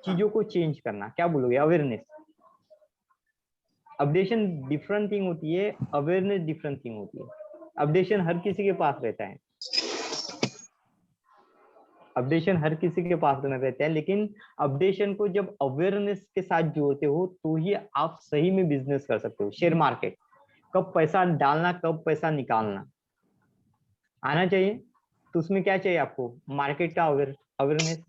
चीजों को चेंज करना, क्या बोलोगे? अवेयरनेस। अपडेशन डिफरेंट थिंग होती है, अवेयरनेस डिफरेंट थिंग होती है। अपडेशन हर किसी के पास रहता है, अपडेशन हर किसी के पास रहता है, लेकिन अपडेशन को जब अवेयरनेस के साथ जोड़ते हो तो ही आप सही में बिजनेस कर सकते हो। शेयर मार्केट, कब पैसा डालना, कब पैसा निकालना आना चाहिए। तो उसमें क्या चाहिए आपको? मार्केट का अवेयरनेस।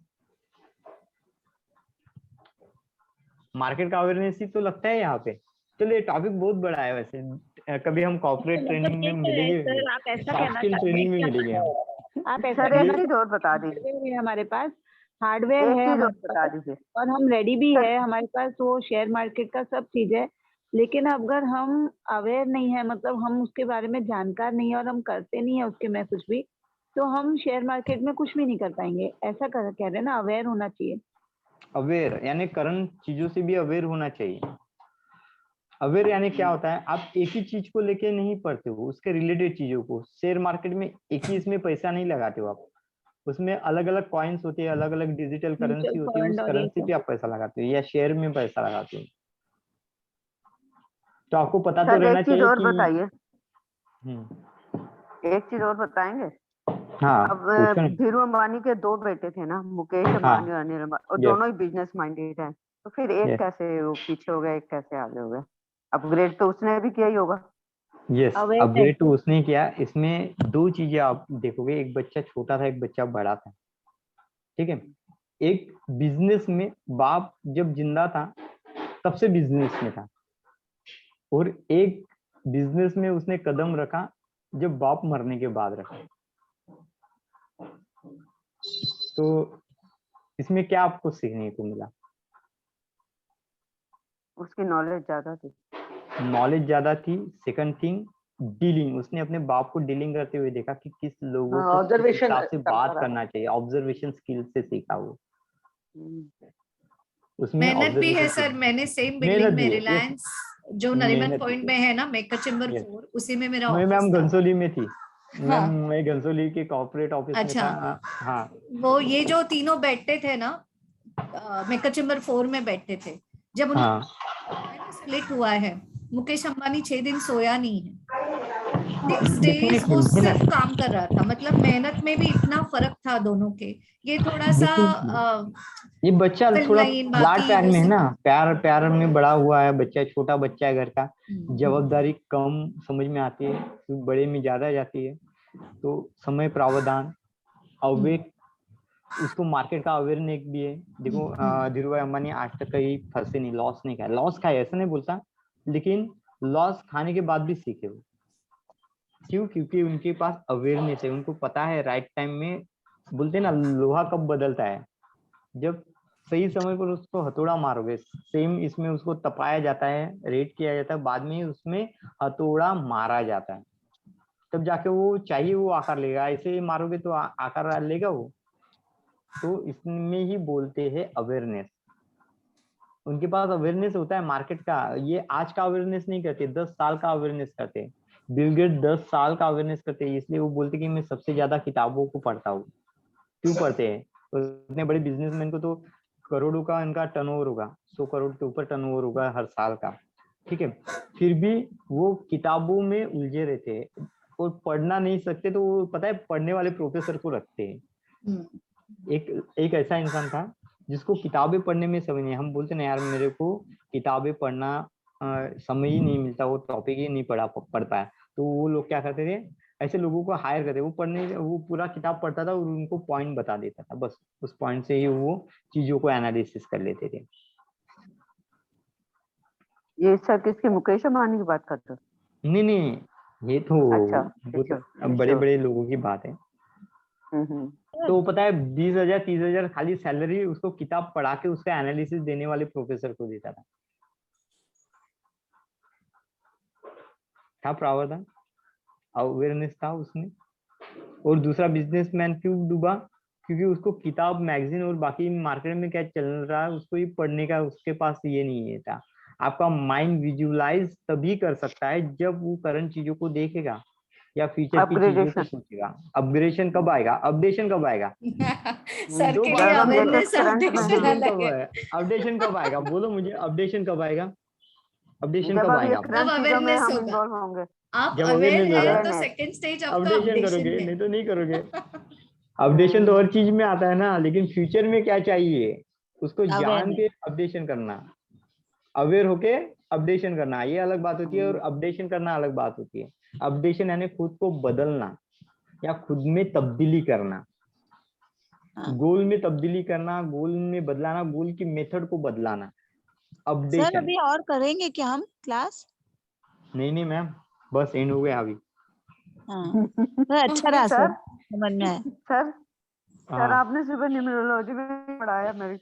मार्केट का अवेयरनेस ही तो लगता है यहाँ पे। चलिए, टॉपिक बहुत बड़ा है वैसे, कभी हम कॉर्पोरेट ट्रेनिंग में मिलेंगे, सर आप ऐसा सॉफ्ट कहना स्किल चाहते ट्रेनिंग में हैं मिलेंगे हम। आप ऐसा सर एक कहना चीज और बता दीजिए, हार्डवेयर है हमारे पास, हार्डवेयर एक है चीज और हमारे बता पास दीजिए और हम रेडी भी सर। है हमारे पास, वो शेयर मार्केट का सब चीज है। लेकिन अगर हम अवेयर नहीं है, मतलब हम उसके बारे में जानकार नहीं है और हम करते नहीं है उसके में कुछ भी, तो हम शेयर मार्केट में कुछ भी नहीं कर पाएंगे। ऐसा कह रहे हैं ना, अवेयर होना चाहिए। अवेयर यानी करंट चीजों से भी अवेयर होना चाहिए। अवेयर यानी क्या होता है, आप एक ही चीज को लेके नहीं पढ़ते हो, उसके रिलेटेड चीजों को। शेयर मार्केट में एक ही इसमें पैसा नहीं लगाते हो आप, उसमें अलग अलग कॉइन्स होती है, अलग अलग डिजिटल करेंसी म्यूचुअल होती है, उस फंड और ये करेंसी सब। पे आप पैसा लगाते हो या शेयर में पैसा लगाते हो। तो आपको पता तो सर रहना एक चीज चाहिए और कि बताइए, हम्म, एक चीज और बताएंगे। हाँ अब पूछो ना। धीरू अंबानी के दो बेटे थे ना, मुकेश हाँ, अंबानी और अनिल अंबानी, और यस दोनों ही बिजनेस माइंडेड हैं। तो फिर एक यस कैसे वो पीछे हो गया, एक कैसे आगे हो गया? अपग्रेड तो उसने भी किया ही होगा। Yes, awareness. अपग्रेड तो उसने किया। इसमें दो चीजें आप देखोगे, एक बच्चा छोटा था, एक बच्चा बड़ा था, ठीक है। एक बिजनेस में बाप जब जिंदा था तब से बिजनेस में था, और एक बिजनेस में उसने कदम रखा जब बाप मरने के बाद रखा। तो इसमें क्या आपको सीखने को मिला? उसकी नॉलेज ज्यादा थी। नॉलेज ज्यादा थी। सेकंड थिंग, डीलिंग, उसने अपने बाप को डीलिंग करते हुए देखा कि किस लोगों को किस ऑब्जर्वेशन हिसाब से करता बात रहा। करना चाहिए। ऑब्जर्वेशन स्किल से सीखा वो, उसमें मेहनत भी है सर। ऑब्जर्वेशन, मैंने सेम बिल्डिंग मेहनत में भी है। यस, रिलायंस जो नरीमन मेहनत पॉइंट भी में है ना, मेका चैम्बर है। यस, 4, उसी में मेरा मैं ऑफिस मैम था। घनसोली में थी। हाँ, मैं घनसोली के कॉर्पोरेट ऑफिस में अच्छा। था। हाँ, वो ये जो तीनों बैठते थे ना, मेका चैम्बर 4 में बैठते थे। जब उनका हाँ। स्प्लिट हुआ है, मुकेश अंबानी 6 दिन सोया नहीं है। 6 डेज डेफिनेटली वो सिर्फ मेहनत, काम कर रहा था। मतलब मेहनत में भी इतना फर्क था दोनों के। ये थोड़ा सा ये बच्चा फिल्म थोड़ा लाइन लाड बाकी प्यार वो में है सब। ना, प्यार प्यार में बड़ा हुआ है बच्चा, छोटा बच्चा है घर का, हम्म। जवाबदारी कम समझ में आती है, बड़े में ज्यादा जाती है। तो समय प्रावधान, अवेक उसको मार्केट का अवेयरनेस भी है। देखो धीरू भाई अंबानी आज तक कहीं फंसे नहीं, लॉस नहीं खाया। लॉस खाए ऐसा नहीं बोलता, लेकिन लॉस खाने के बाद भी सीखे वो। क्यों? क्योंकि उनके पास अवेयरनेस है, उनको पता है राइट टाइम में, बोलते हैं ना लोहा कब बदलता है, जब सही समय पर उसको हथौड़ा मारोगे। सेम इसमें उसको तपाया जाता है, रेट किया जाता है, बाद में उसमें हथौड़ा मारा जाता है, तब जाके वो चाहिए वो आकार लेगा। ऐसे ही मारोगे तो आकार लेगा वो। तो इसमें ही बोलते हैं अवेयरनेस। उनके पास अवेयरनेस होता है मार्केट का। ये आज का अवेयरनेस नहीं करते, 10 साल का अवेयरनेस करते हैं। बिल गेट 10 साल का अवेयरनेस करते हैं, इसलिए वो बोलते कि मैं सबसे ज्यादा किताबों को पढ़ता हूँ। क्यों पढ़ते हैं? तो इतने बड़े बिजनेसमैन को तो करोड़ों का इनका टर्नओवर होगा, 100 करोड़ के ऊपर टर्नओवर होगा हर साल का, ठीक है। फिर भी वो किताबों में उलझे रहते हैं और पढ़ना नहीं सकते, तो वो पता है पढ़ने वाले प्रोफेसर को रखते हैं। एक ऐसा इंसान था जिसको किताबें पढ़ने में समय नहीं। हम बोलते ना यार मेरे को किताबें पढ़ना समय ही नहीं मिलता, वो टॉपिक ही नहीं पढ़ पाया, तो वो लोग क्या करते थे, ऐसे लोगों को हायर करते, वो पूरा किताब पढ़ता था और उनको पॉइंट बता देता था, बस उस पॉइंट से ही वो चीजों को एनालिसिस कर लेते थे। ये सर किसकी, मुकेश अंबानी की बात करते हो? नहीं, ये तो अच्छा, बड़े बड़े लोगों की बात है। तो पता है 20,000 30,000 खाली सैलरी उसको किताब पढ़ा के उसका एनालिसिस देने वाले प्रोफेसर को देता था प्रावधान, अवेयरनेस था उसमें। और दूसरा बिजनेसमैन क्यों डूबा? क्योंकि उसको किताब, मैगजीन और बाकी मार्केट में क्या चल रहा है उसको ही पढ़ने का उसके पास ये नहीं है था। आपका माइंड विजुअलाइज तभी कर सकता है जब वो करंट चीजों को देखेगा या फ्यूचर की चीजों को सोचेगा। अपग्रेडेशन कब आएगा? अपडेशन कब आएगा? सर के लिए अवेयरनेस अपडेशन अलग है। अपडेशन कब आएगा? बोलो मुझे, अपडेशन कब आएगा? अपडेशन जब कब आएगा? जब अवेयरनेस होगा, होंगे। आप जब अवेयर awareness है होगा, तो सेकंड स्टेज आपका अपडेशन अपडेशन करोगे, है। नहीं तो नहीं करोगे। अपडेशन तो हर चीज में आता है ना, लेकिन फ्यूचर में क्या चाहिए उसको जान के अपडेशन करना, अवेयर होके अपडेशन करना, ये अलग बात होती है। और अपडेशन करना अलग बात होती है। अपडेशन यानी खुद को बदलना या खुद में तब्दीली करना, गोल में तब्दीली करना, गोल में बदलाना, गोल की मेथड को बदलाना, अपडेशन। सर अभी और करेंगे क्या हम क्लास? नहीं मैम, बस एंड हो गया अभी। हाँ अच्छा रहा सर, समझ में आया। सर आपने सुबह न्यूमरोलॉजी में पढ़ाया, मेरी तो